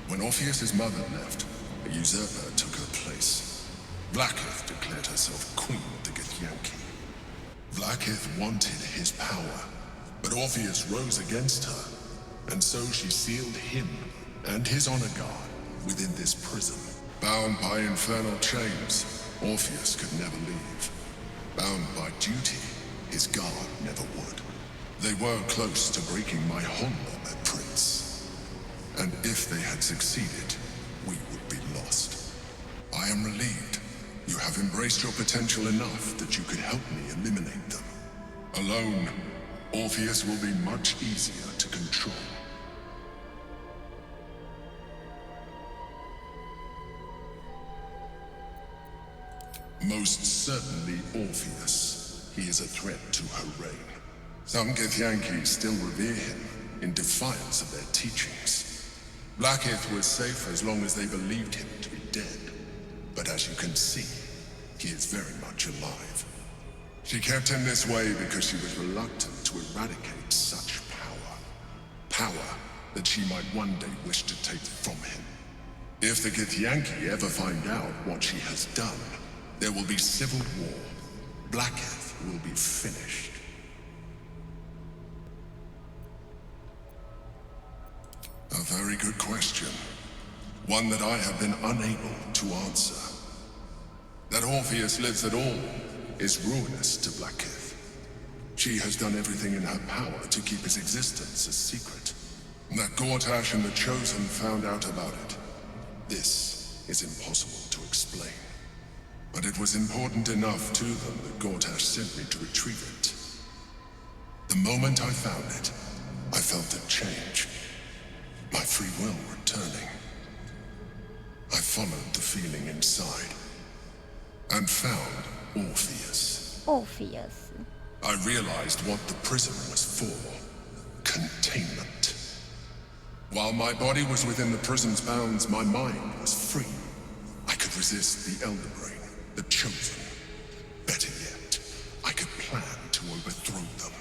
When Orpheus's mother left, a usurper took her place. Blackith declared herself queen of the Githyanki. Blackith wanted his power, but Orpheus rose against her, and so she sealed him and his honor guard within this prison. Bound by infernal chains, Orpheus could never leave. Bound by duty, his guard never would. They were close to breaking my hold on that prince. And if they had succeeded, we would be lost. I am relieved. You have embraced your potential enough that you could help me eliminate them. Alone, Orpheus will be much easier to control. Most certainly Orpheus. He is a threat to her reign. Some Githyanki still revere him in defiance of their teachings. Blackith was safe as long as they believed him to be dead. But as you can see, he is very much alive. She kept him this way because she was reluctant to eradicate such power. Power that she might one day wish to take from him. If the Githyanki ever find out what she has done, there will be civil war. Blackith will be finished. A very good question. One that I have been unable to answer. That Orpheus lives at all is ruinous to Blackith. She has done everything in her power to keep his existence a secret. That Gortash and the Chosen found out about it. This is impossible to explain. But it was important enough to them that Gortash sent me to retrieve it. The moment I found it, I felt a change. My free will returning. I followed the feeling inside and found Orpheus. Orpheus. I realized what the prison was for. Containment. While my body was within the prison's bounds, my mind was free. I could resist the Elder Brain, the Chosen. Better yet, I could plan to overthrow them.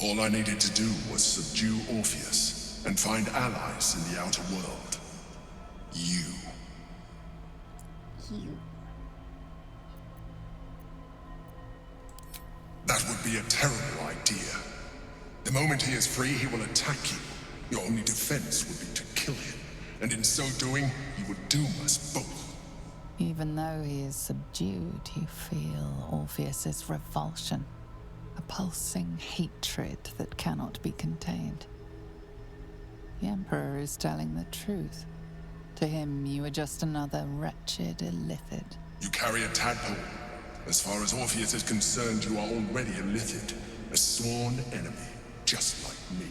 All I needed to do was subdue Orpheus and find allies in the outer world. You. That would be a terrible idea. The moment he is free, he will attack you. Your only defense would be to kill him, and in so doing, he would doom us both. Even though he is subdued, you feel Orpheus's revulsion, a pulsing hatred that cannot be contained. The Emperor is telling the truth. To him, you are just another wretched illithid. You carry a tadpole. As far as Orpheus is concerned, you are already a illithid, a sworn enemy, just like me.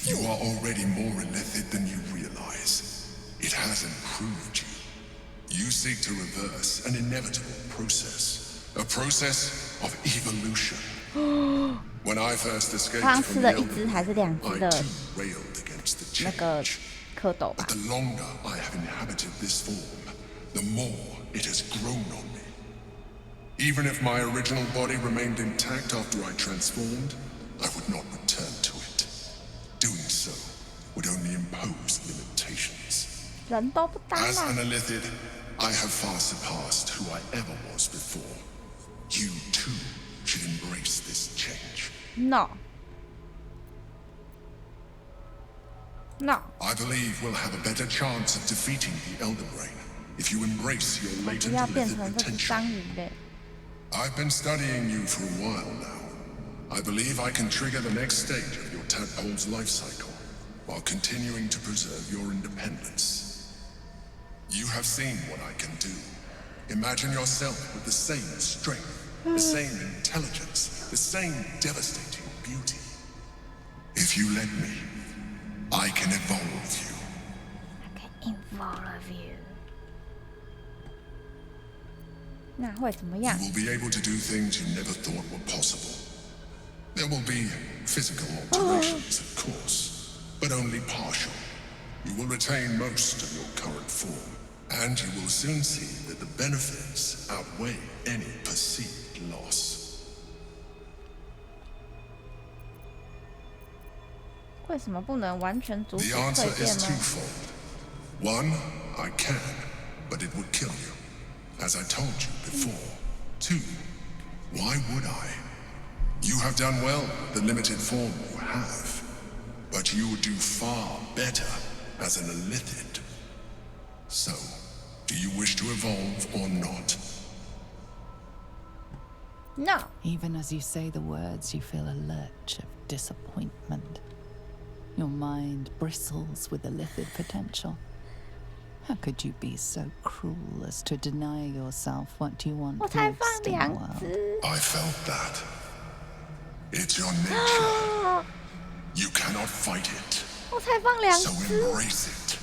You are already more illithid than you realize. It has improved you. You seek to reverse an inevitable process. A process of evolution. When I first escaped from the Elder, I too railed against the change. But the longer I have inhabited this form, the more it has grown on me. Even if my original body remained intact after I transformed, I would not return to it. Doing so would only impose limitations. As an illithid, I have far surpassed who I ever was before. You too should embrace this change. No. I believe we'll have a better chance of defeating the Elder Brain if you embrace your latent illithid potential. I've been studying you for a while now. I believe I can trigger the next stage of your tadpole's life cycle while continuing to preserve your independence. You have seen what I can do. Imagine yourself with the same strength, the same intelligence, the same devastating beauty. If you let me, I can evolve you. You will be able to do things you never thought were possible. There will be physical alterations, of course, but only partial. You will retain most of your current form, and you will soon see that the benefits outweigh any perceived loss. The answer is twofold. One, I can, but it would kill you, as I told you before. Two, why would I? You have done well with the limited form you have, but you would do far better as an illithid. So, do you wish to evolve or not? No. Even as you say the words, you feel a lurch of disappointment. Your mind bristles with illithid potential. How could you be so cruel as to deny yourself what you want most in the world? I felt that. It's your nature. You cannot fight it. So embrace it.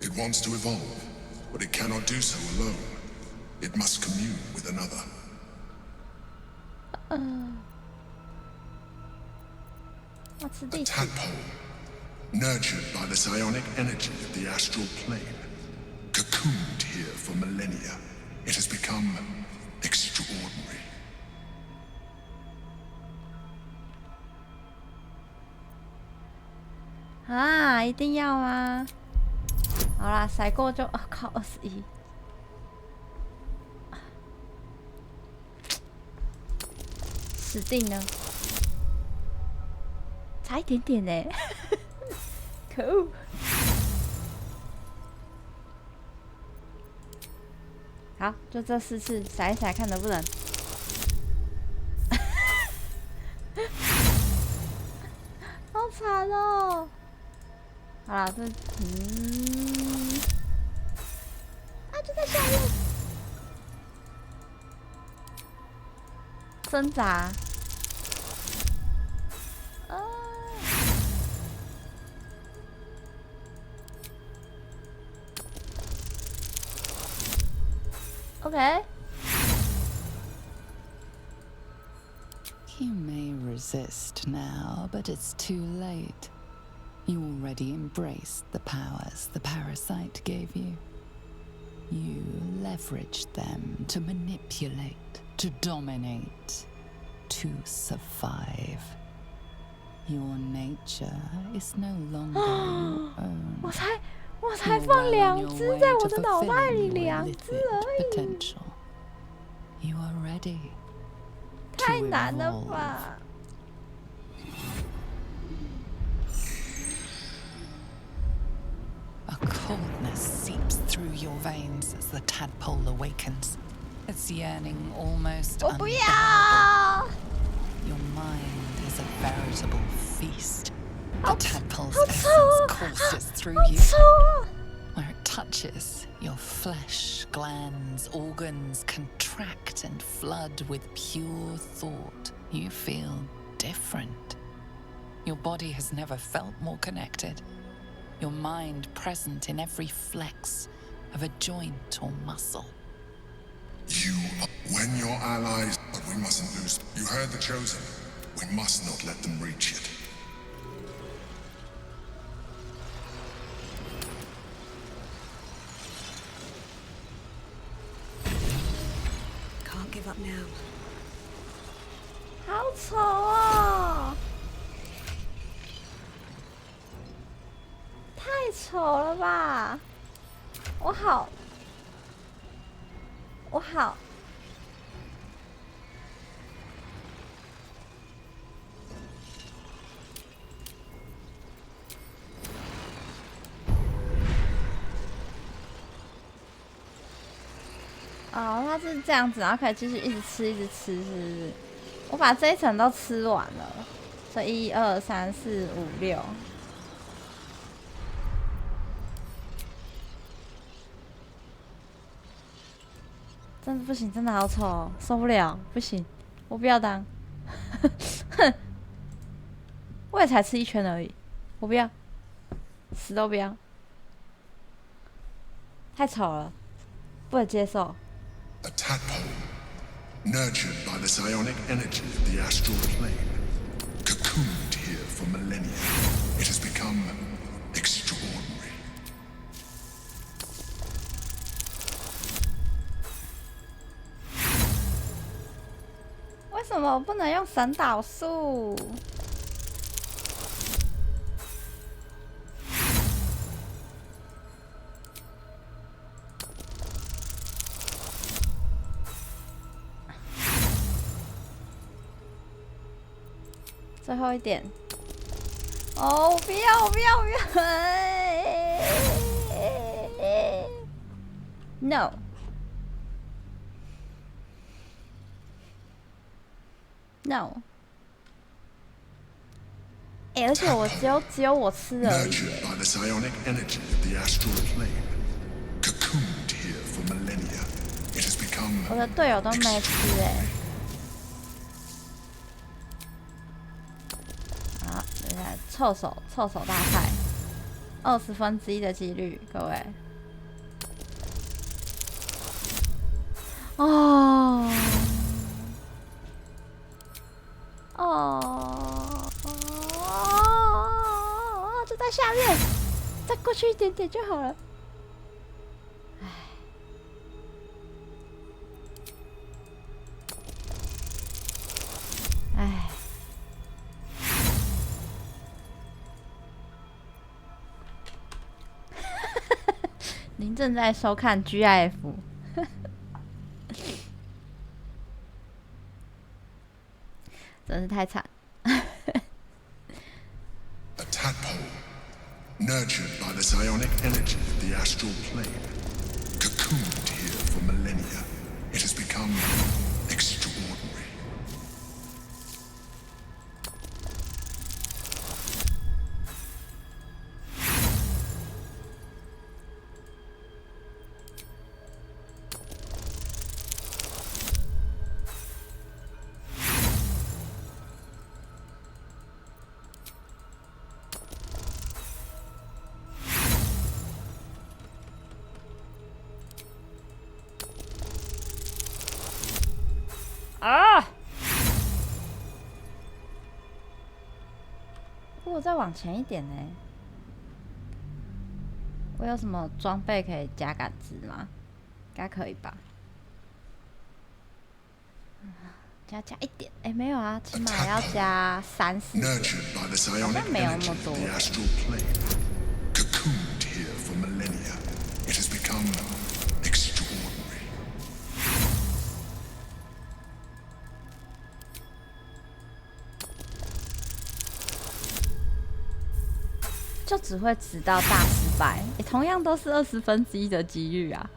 It wants to evolve, but it cannot do so alone. It must commune with another. A tadpole, nurtured by the psionic energy of the astral plane, cocooned here for millennia. It has become extraordinary. Ah, 一定要吗？好啦，甩过就靠21。死定了，差一点点呢，可恶！好，就这4次，甩一甩看能不能。好惨哦！好了，这就在下面，挣扎。OK。 You may resist now, but it's too late. You already embraced the powers the parasite gave you. You leveraged them to manipulate, to dominate, to survive. Your nature is no longer your own. 我才放2只在我的脑袋里，2只而已。You are ready. 太难了吧！ A coldness seeps through your veins as the tadpole awakens. Its yearning almost unbearable. Your mind is a veritable feast. The tadpole's essence courses through you. Where it touches, your flesh, glands, organs contract and flood with pure thought. You feel different. Your body has never felt more connected. Your mind present in every flex of a joint or muscle. When your allies, but we mustn't lose. You heard the chosen. We must not let them reach it. Can't give up now. 好丑哦！太丑了吧！我好。哦，它是这样子，然后可以继续一直吃，是不是？我把这一层都吃完了，所以1、2、3、4、5、6。真的不行，真的好丑哦，受不了，不行，我不要当。哼，我也才吃1圈而已，我不要，死都不要，太丑了，不能接受。A tadpole, nurtured by the psionic energy of the astral plane, cocooned here for millennia, it has become extraordinary. 为什么我不能用神导术？最后一点。哦，我不要，我不要，我不要！No。No。而且我只有我吃而已。Nurtured by the psionic energy of the astral plane, cocooned here for millennia, it has become. 我的队友都没吃好，等一下，臭手大赛，1/20的几率，各位。哦。就在下面，再过去一点点就好了。唉。您正在收看 GIF。真是太惨。A tadpole, nurtured by the psionic energy of the astral plane, cocooned here for millennia, it has become extraordinary. 啊！如果再往前一点呢？我有什么装备可以加感知吗？应该可以吧。加一点，哎，没有啊，起码要加3、4点，好像没有那么多。Cocooned here for millennia, it has become extraordinary. 就只会直到大失败，同样都是1/20的几率啊，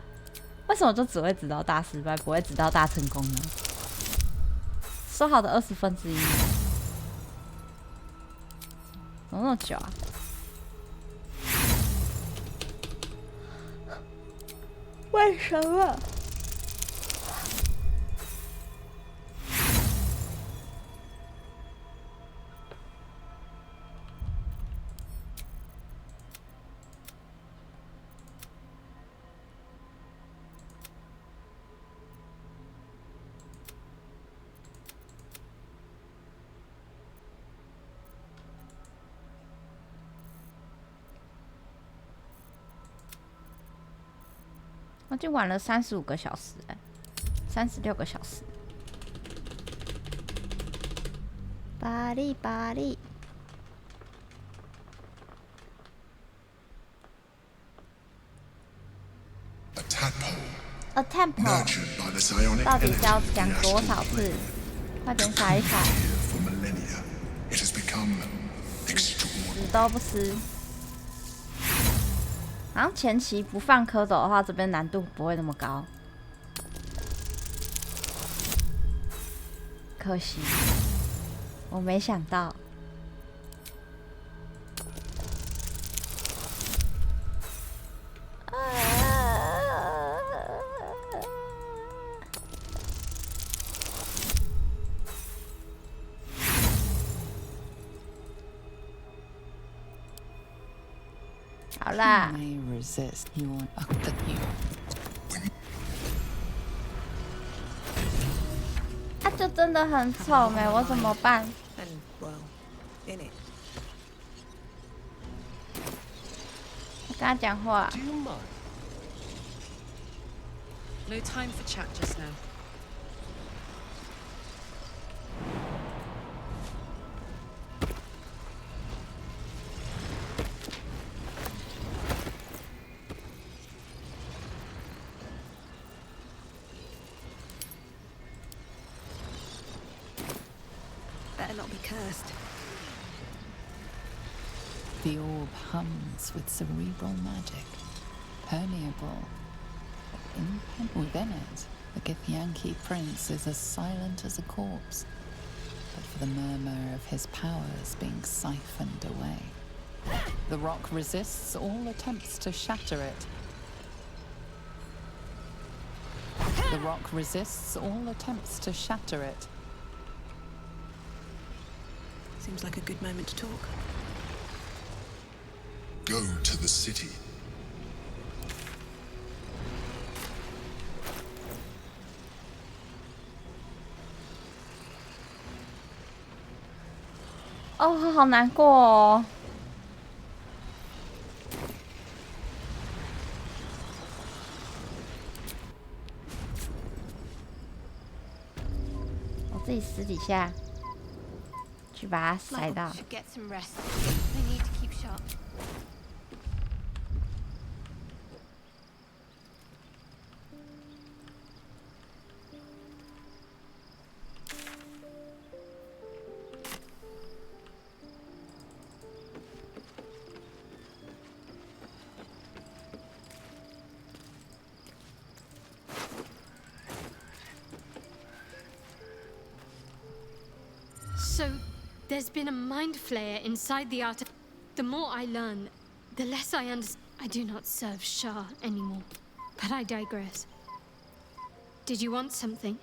为什么就只会直到大失败，不会直到大成功呢？说好的1/20，怎么那么久啊？为什么？我已经玩了35个小时，36个小时。巴黎，巴黎。A temple， 到底是要讲多少次？快点甩一甩。死都不死。好像前期不放蝌蚪的话，这边难度不会那么高。可惜，我没想到。好啦。他就真的很丑没，我怎么办？我跟他讲话。No time for chat just now. Better not be cursed. The orb hums with cerebral magic, permeable. Within it, the Githyanki prince is as silent as a corpse, but for the murmur of his powers being siphoned away. The rock resists all attempts to shatter it. The rock resists all attempts to shatter it. Seems like a good moment to talk. Go to the city. Oh, 好难过哦。我自己私底下去把它塞到。So, there's been a mind flayer inside the art. The more I learn, the less I understand. I do not serve Shah anymore. But I digress. Did you want something?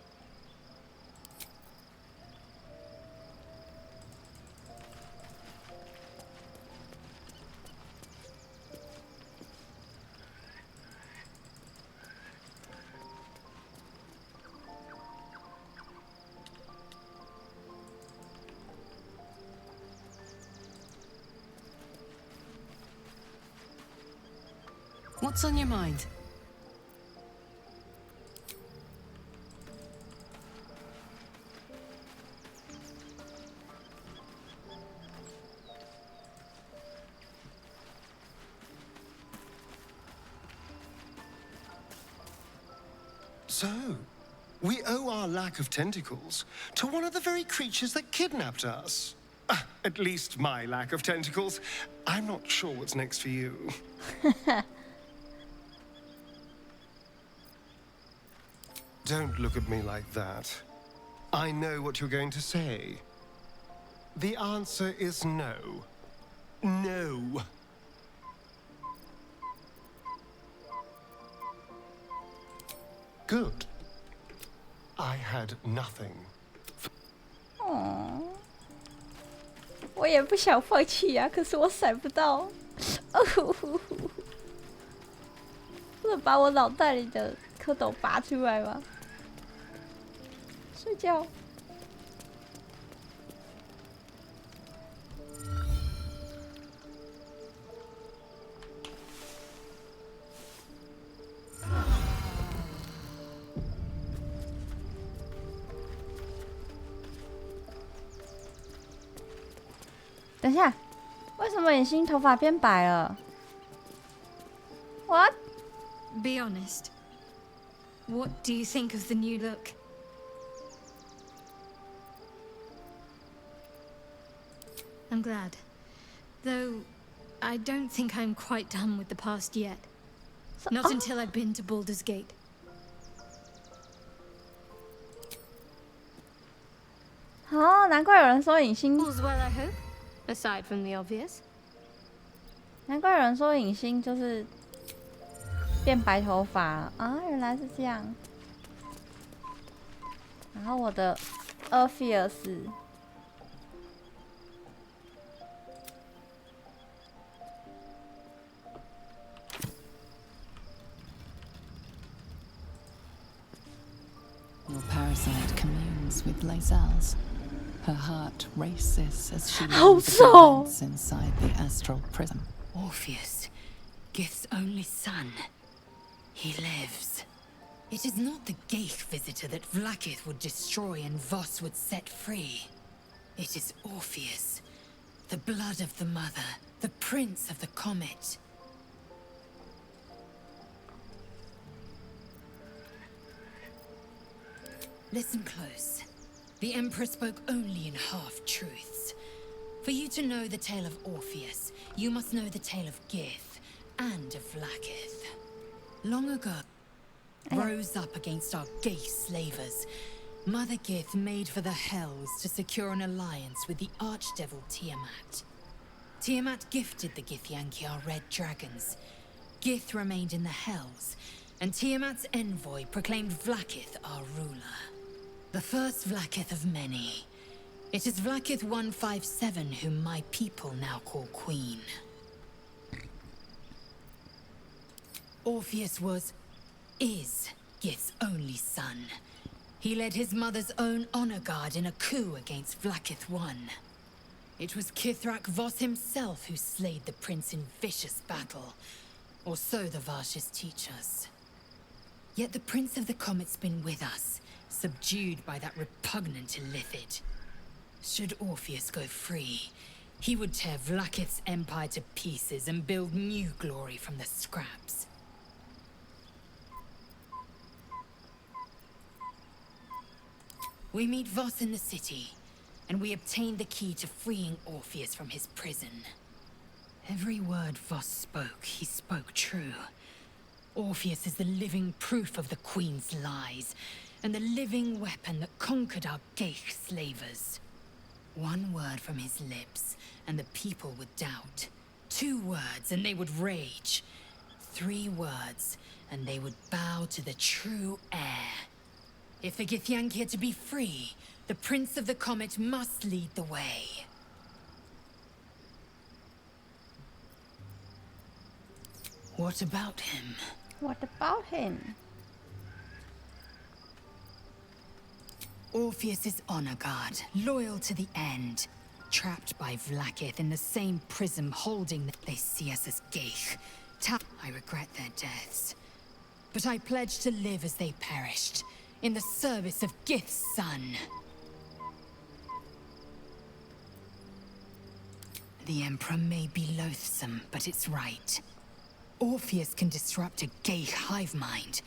What's on your mind? So, we owe our lack of tentacles to one of the very creatures that kidnapped us. At least my lack of tentacles. I'm not sure what's next for you. Don't look at me like that. I know what you're going to say. The answer is no. No. Good. I had nothing. 哦，我也不想放弃啊，可是我闪不到。不能把我脑袋里的蝌蚪拔出来吗？睡觉。等一下，为什么影星头发变白了 ？What? Be honest. What do you think of the new look? I'm glad. Though, I don't think I'm quite done with the past yet. Not until I've been to Baldur's Gate. 哦，难怪有人说影星。 All's well, I hope. Aside from the obvious. 难怪有人说影星就是变白头发啊，原来是这样。然后我的Orpheus。 Your parasite communes with Lae'zel's. Her heart races as she learns the events inside the astral prism. Orpheus, Gith's only son. He lives. It is not the Geich visitor that Vlaakith would destroy and Voss would set free. It is Orpheus, the blood of the mother, the prince of the comet. Listen close. The Emperor spoke only in half-truths. For you to know the tale of Orpheus, you must know the tale of Gith and of Vlaakith. Long ago, rose up against our Geich slavers. Mother Gith made for the Hells to secure an alliance with the archdevil Tiamat. Tiamat gifted the Githyanki our red dragons. Gith remained in the Hells, and Tiamat's envoy proclaimed Vlaakith our ruler. The first Vlaakith of many. It is Vlaakith 157 whom my people now call Queen. Orpheus is Gith's only son. He led his mother's own honor guard in a coup against Vlaakith I. It was Kithrak Voss himself who slayed the prince in vicious battle, or so the Varshas teach us. Yet the Prince of the Comet's been with us, subdued by that repugnant Illithid. Should Orpheus go free, he would tear Vlaakith's empire to pieces and build new glory from the scraps. We meet Voss in the city, and we obtain the key to freeing Orpheus from his prison. Every word Voss spoke, he spoke true. Orpheus is the living proof of the Queen's lies, and the living weapon that conquered our Geich slavers. One word from his lips, and the people would doubt. 2 words, and they would rage. 3 words, and they would bow to the true heir. If the Githyanki are to be free, the Prince of the Comet must lead the way. What about him? What about him? Orpheus is honor guard, loyal to the end. Trapped by Vlaakith in the same prism holding they see us as Geich. I regret their deaths. But I pledge to live as they perished, in the service of Gith's son. The Emperor may be loathsome, but it's right. Orpheus can disrupt a Geich hive mind.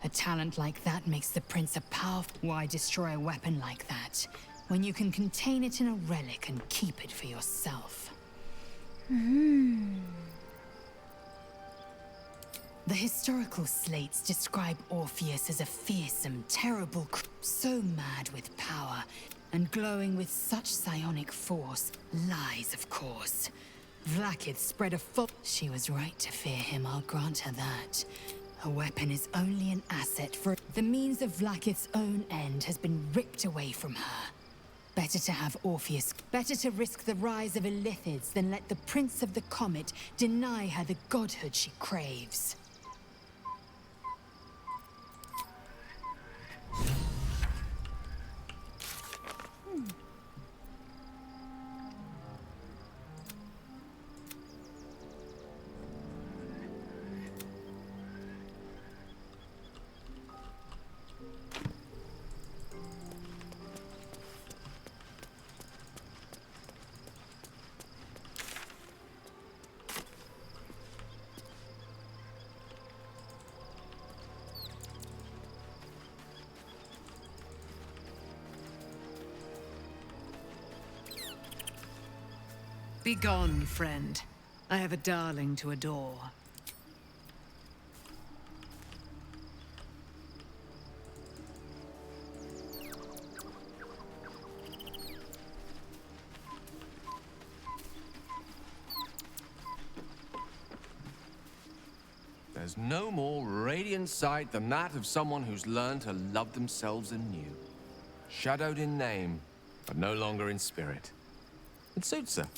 A talent like that makes the Prince a powerful... Why destroy a weapon like that, when you can contain it in a relic and keep it for yourself? The historical slates describe Orpheus as a fearsome, terrible... so mad with power, and glowing with such psionic force. Lies, of course. Vlaakith spread a She was right to fear him, I'll grant her that. A weapon is only an asset for... The means of Vlaakith's own end has been ripped away from her. Better to have Orpheus... Better to risk the rise of Illithids than let the Prince of the Comet deny her the godhood she craves. Begone, friend. I have a darling to adore. There's no more radiant sight than that of someone who's learned to love themselves anew. Shadowed in name, but no longer in spirit. It suits her.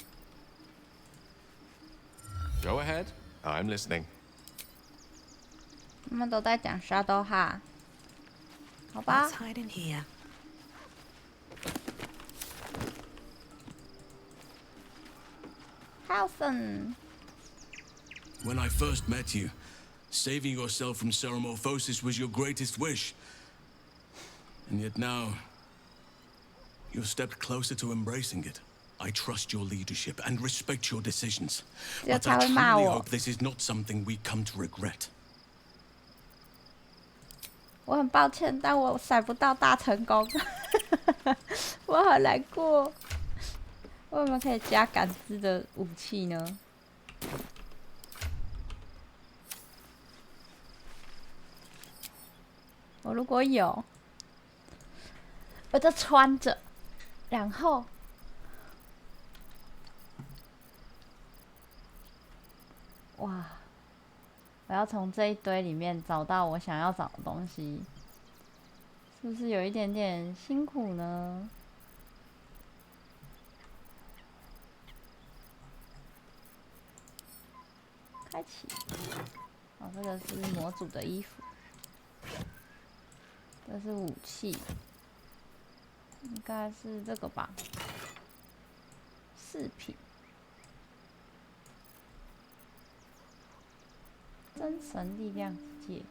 Go ahead. I'm listening. 他们都在讲 Shadow 哈，好吧。 Let's hide in here. Halson. When I first met you, saving yourself from ceremorphosis was your greatest wish. And yet now, you've stepped closer to embracing it. I trust your leadership and respect your decisions. But I truly hope this is not something we come to regret. 我很抱歉，但我甩不到大成功，我好难过。为什么可以加感知的武器呢？我如果有，我就穿着，然后。 哇！我要从这一堆里面找到我想要找的东西，是不是有一点点辛苦呢？开启。哦，这个是模组的衣服，这是武器，应该是这个吧？饰品。 真神力量之戒，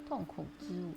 痛苦之舞。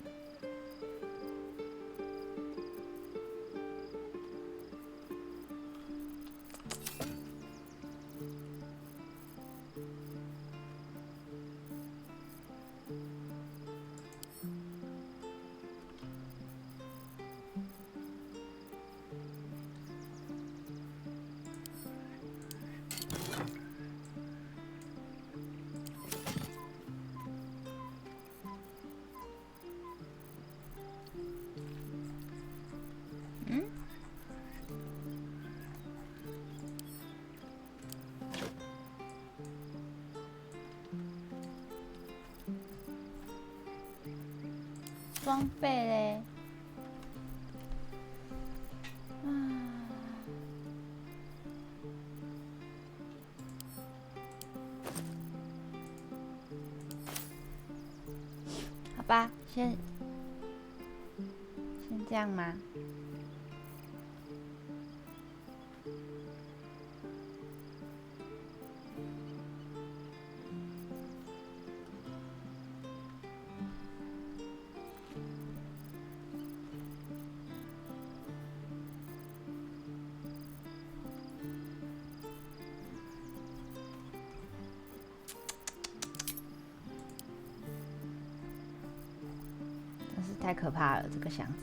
装备嘞。好吧，先这样吗？太可怕了，这个箱子。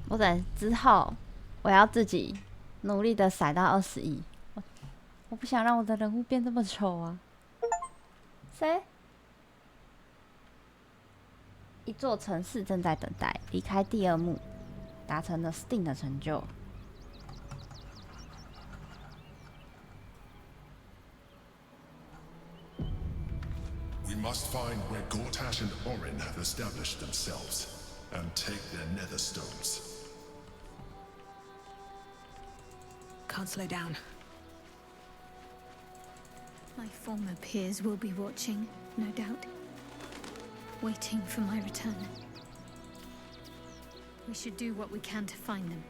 我等之后，我要自己努力的甩到20亿。我不想让我的人物变这么丑啊！谁？一座城市正在等待离开第2幕，达成了 Steam 的成就。We must find where Gortash and Orin have established themselves, and take their nether stones. Can't slow down. My former peers will be watching, no doubt. Waiting for my return. We should do what we can to find them.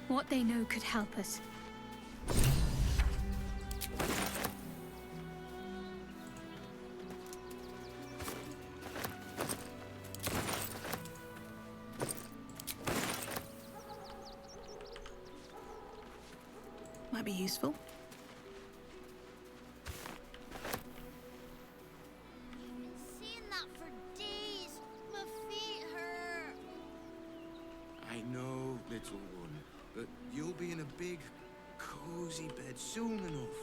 What they know could help us. Might be useful. Seeing that for days. My feet hurt. I know, little one, but you'll be in a big, cozy bed soon enough.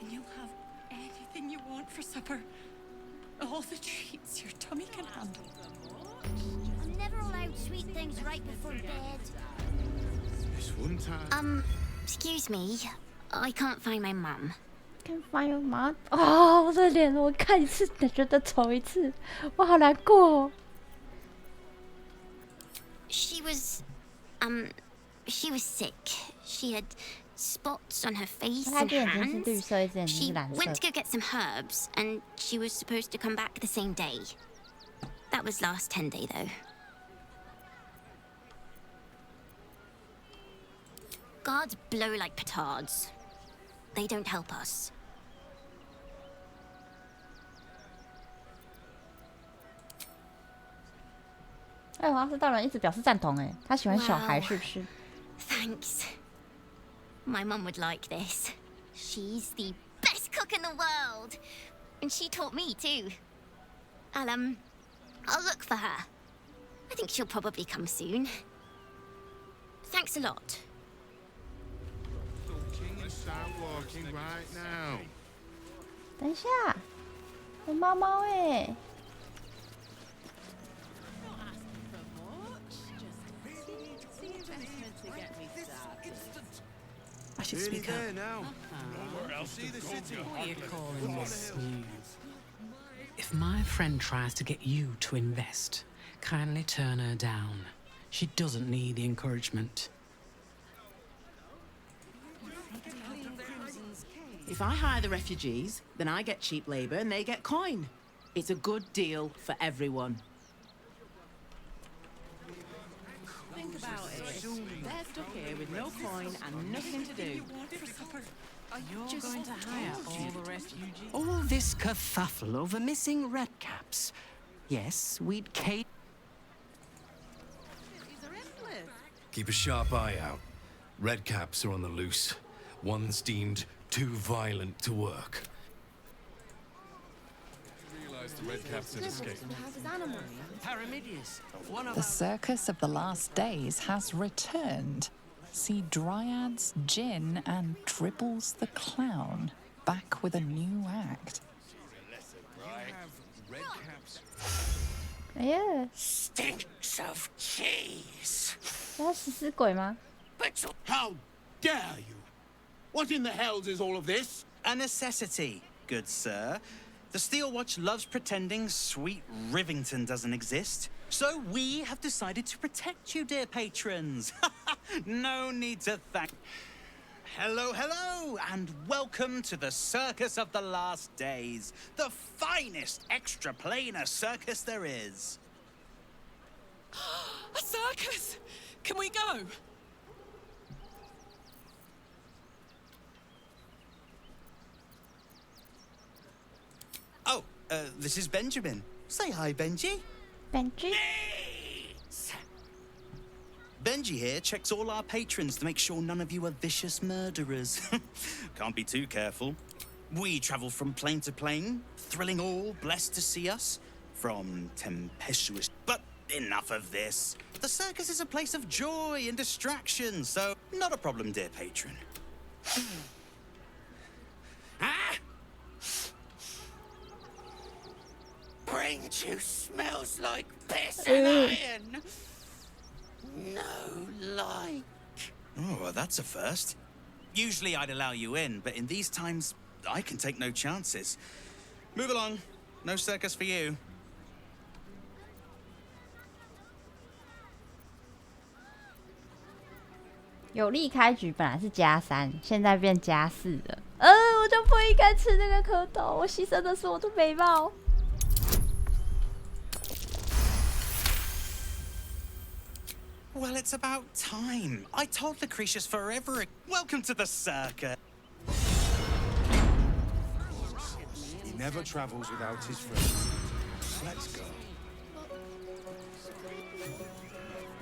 And you'll have anything you want for supper. All the treats your tummy can handle. I'm never allowed sweet things right before bed. This one time. Excuse me. I can't find my mum. Can't find your mom? 哦，我的脸，我看一次觉得丑一次，我好难过哦。She was sick. She had spots on her face and hands. She went to go get some herbs, and she was supposed to come back the same day. That was last 10-day, though. Guards blow like petards. They don't help us. 哎，华斯大人一直表示赞同，哎，他喜欢小孩是不是？ Thanks. My mum would like this. She's the best cook in the world, and she taught me too. I'll look for her. I think she'll probably come soon. Thanks a lot. Start walking right now. 等一下，有猫猫哎。 I should speak up. What are you calling this smooth? If my friend tries to get you to invest, kindly turn her down. She doesn't need the encouragement. If I hire the refugees, then I get cheap labor and they get coin. It's a good deal for everyone. Think about it. They're stuck here with no coin and nothing to do. You're going to hire all the refugees? All this kerfuffle over missing redcaps. Yes, we'd Keep a sharp eye out. Redcaps are on the loose. One's deemed too violent to work. The circus of the last days has returned. See Dryads, Jinn, and Dribbles the Clown back with a new act. Stinks of cheese. 他是食尸鬼吗？ How dare you? What in the hells is all of this? A necessity, good sir. The Steel Watch loves pretending sweet Rivington doesn't exist. So we have decided to protect you, dear patrons. No need to thank. Hello, hello, and welcome to the Circus of the Last Days, the finest extra-planar circus there is. A circus! Can we go? Oh, this is Benjamin. Say hi, Benji. Benji? Benji here checks all our patrons to make sure none of you are vicious murderers. Can't be too careful. We travel from plane to plane, thrilling all blessed to see us. From tempestuous... But enough of this. The circus is a place of joy and distraction, so not a problem, dear patron. Brain juice smells like piss and iron. No like. Oh, well, that's a first. Usually I'd allow you in, but in these times, I can take no chances. Move along. No circus for you. 有利开局本来是+3，现在变+4了。我就不应该吃那个蝌蚪，我牺牲的是我的美貌。Well, it's about time. I told Lucretius forever. Welcome to the circus. He never travels without his friends. Let's go.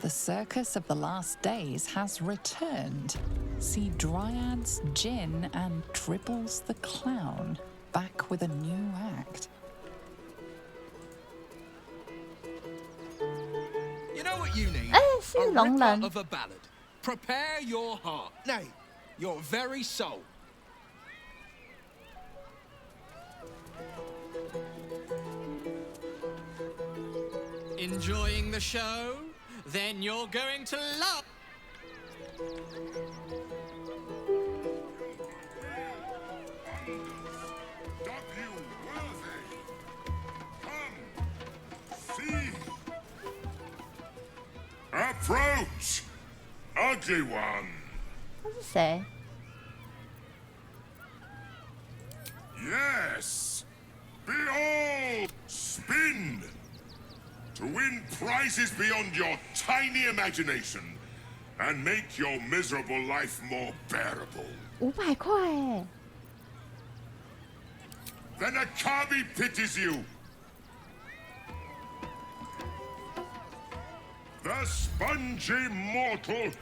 The circus of the last days has returned. See Dryads, Jinn, and Dribbles the Clown back with a new act. You know what you need? 是 A 龙 ripper 人。 of a ballad. Prepare your heart. Nay, your very soul. Enjoying the show? Then you're going to love. See! Approach! Ugly one! 他是谁？ Yes! Behold! Spin! To win prizes beyond your tiny imagination and make your miserable life more bearable. 500块哎！ Then Akabi pities you. The spongy mortal.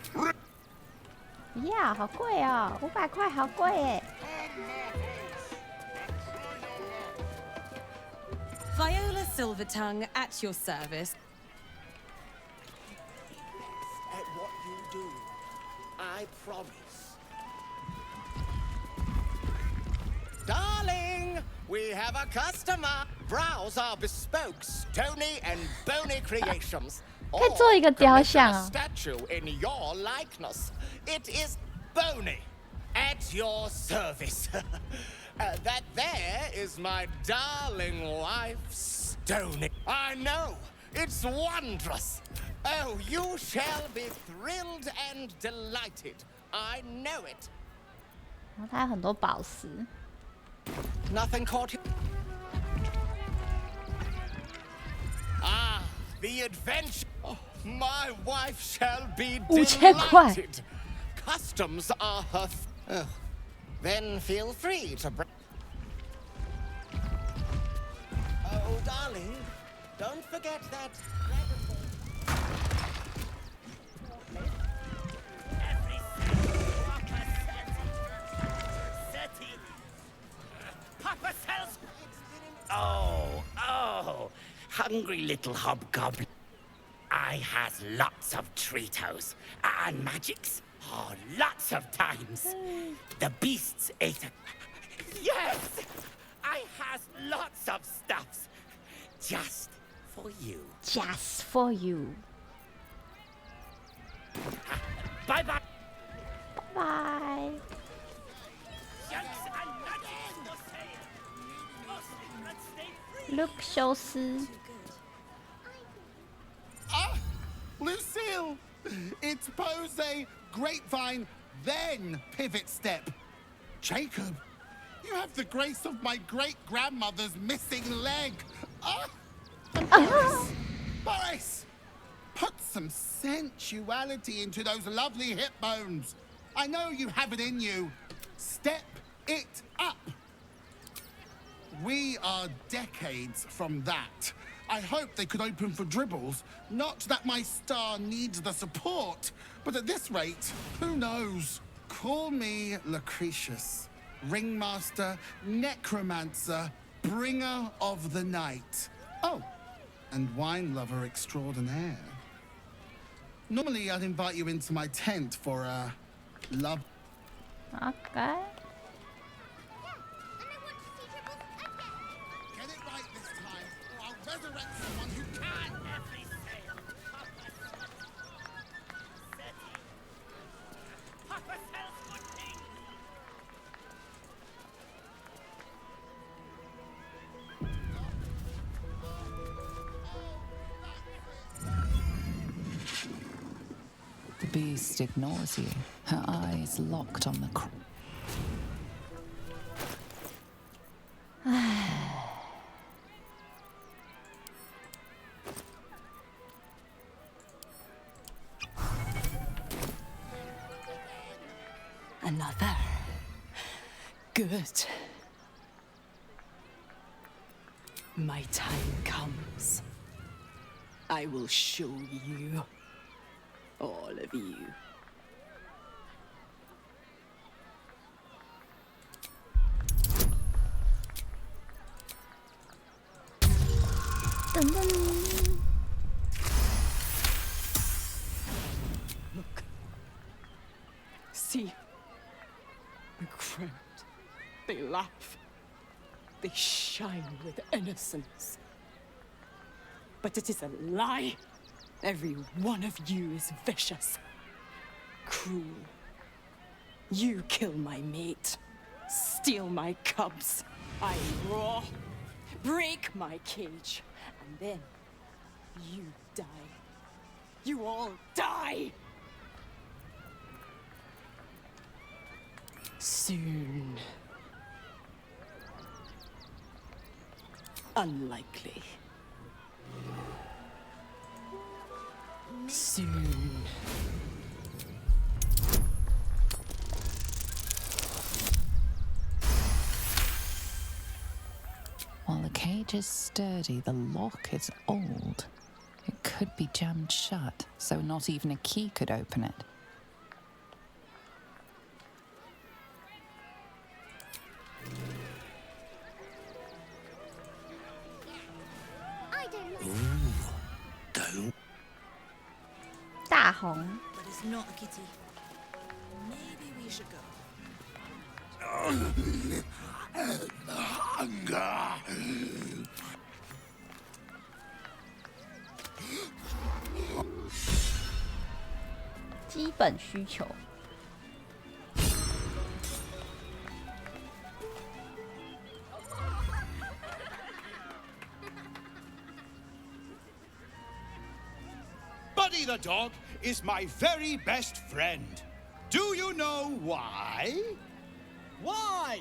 呀，好贵哦，500块好贵哎！ Viola Silvertongue at your service. At what you do, I promise. Darling, we have a customer. Browse our bespoke, stony and bony creations. 可以做一个雕像啊。 Statue in your likeness. It is bony. At your service. That there is my darling wife, Stony. I know. It's wondrous. Oh, you shall be thrilled and delighted. I know it. 然后它有很多宝石。 Nothing caught you. Ah, the adventure. Oh, my wife shall be 5000块。 delighted. Customs are her. Oh, then feel free to. Oh, darling, don't forget that. hungry little hobgoblin. I has lots of treatos and magics. Oh, lots of times. The beasts ate. Yes, I has lots of stuffs just for you. Just for you. Bye bye. Bye. Look, 修斯。 Ah, Lucille! It's pose, grapevine, then pivot step. Jacob, you have the grace of my great-grandmother's missing leg. Ah! And Boris, put some sensuality into those lovely hip bones. I know you have it in you. Step it up. We are decades from that. I hope they could open for dribbles. Not that my star needs the support, but at this rate, who knows? Call me Lucretius, ringmaster, necromancer, bringer of the night. Oh, and wine lover extraordinaire. Normally, I'd invite you into my tent for a love. Okay. Get it right this time, or I'll resurrect someone who can every sail. Papa sells good things. The beast ignores you, her eyes locked on the Another. Good. My time comes. I will show you. All of you. Dun, dun. Look. See. The crowd. They laugh. They shine with innocence. But it is a lie. Every one of you is vicious. Cruel. You kill my mate. Steal my cubs. I roar. Break my cage. And then you die. You all die! Soon. Unlikely. Soon. While the cage is sturdy, the lock is old. It could be jammed shut, so not even a key could open it. Don't. 大红。 But it's not a kitty. Maybe we should go. Hunger. 基本需求。 Buddy the dog is my very best friend. Do you know why? Why?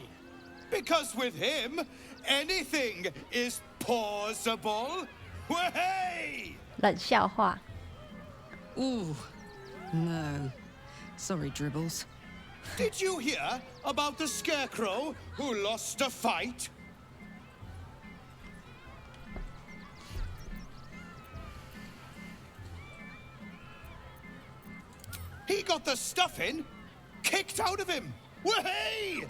Because with him, anything is possible. Way! 冷笑话。 Ooh, no. Sorry, Dribbles. Did you hear about the scarecrow who lost a fight? He got the stuffing kicked out of him. Way!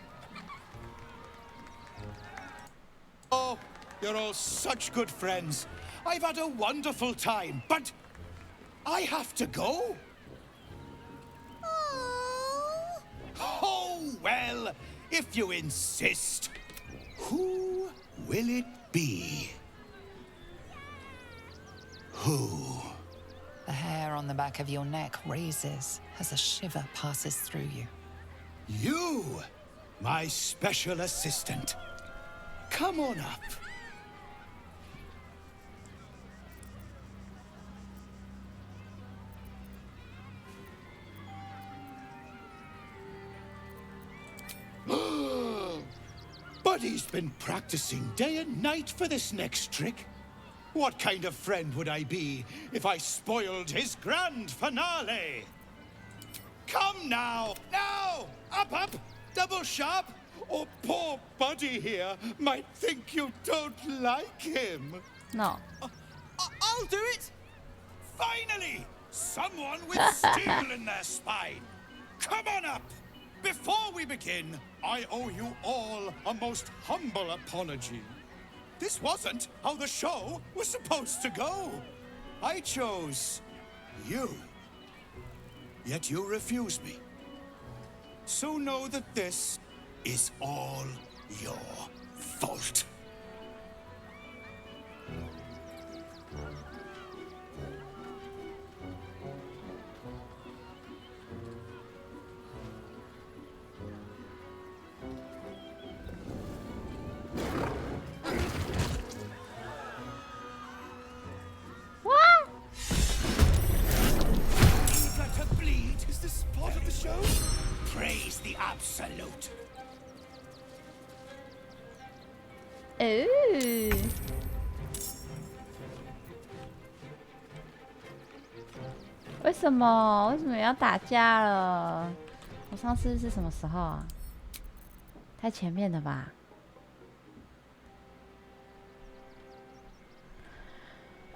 Oh, you're all such good friends. I've had a wonderful time, but I have to go. Oh, well, if you insist. Who will it be? Who? The hair on the back of your neck raises as a shiver passes through you. You, my special assistant. Come on up. Buddy's been practicing day and night for this next trick. What kind of friend would I be if I spoiled his grand finale? Come now! Now! Up! Double sharp! Or poor Buddy here might think you don't like him. No. I'll do it! Finally! Someone with steel in their spine! Come on up! Before we begin, I owe you all a most humble apology. This wasn't how the show was supposed to go. I chose you. Yet you refuse me. So know that this is all your fault. Praise the absolute. 为什么要打架了？我上次是什么时候啊？太前面了吧？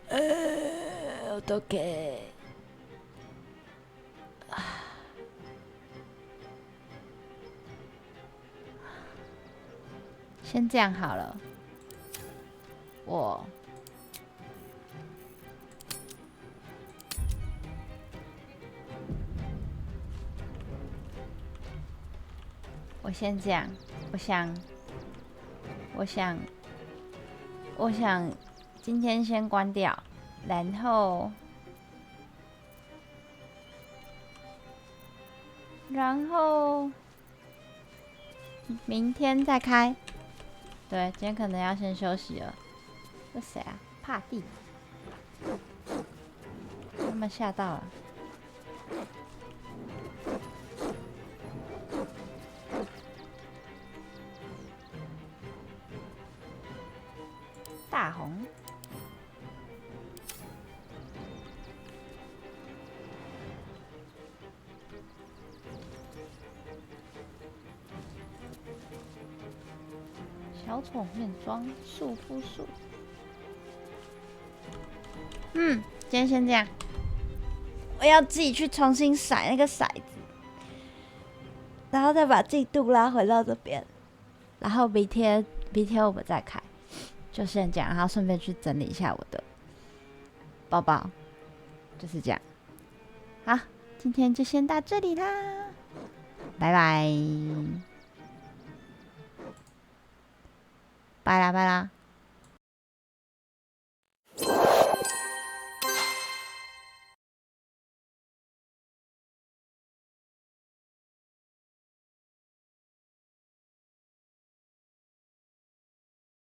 我都给。先这样好了，我先这样，我想今天先关掉，然后明天再开。对，今天可能要先休息了。这谁啊？帕蒂，他们吓到了。大红，小丑面妆，束肤术。今天先这样。我要自己去重新甩那个骰子，然后再把进度拉回到这边，然后明天我们再开。就先这样，然后顺便去整理一下我的包包，就是这样。好，今天就先到这里啦，拜拜，拜啦。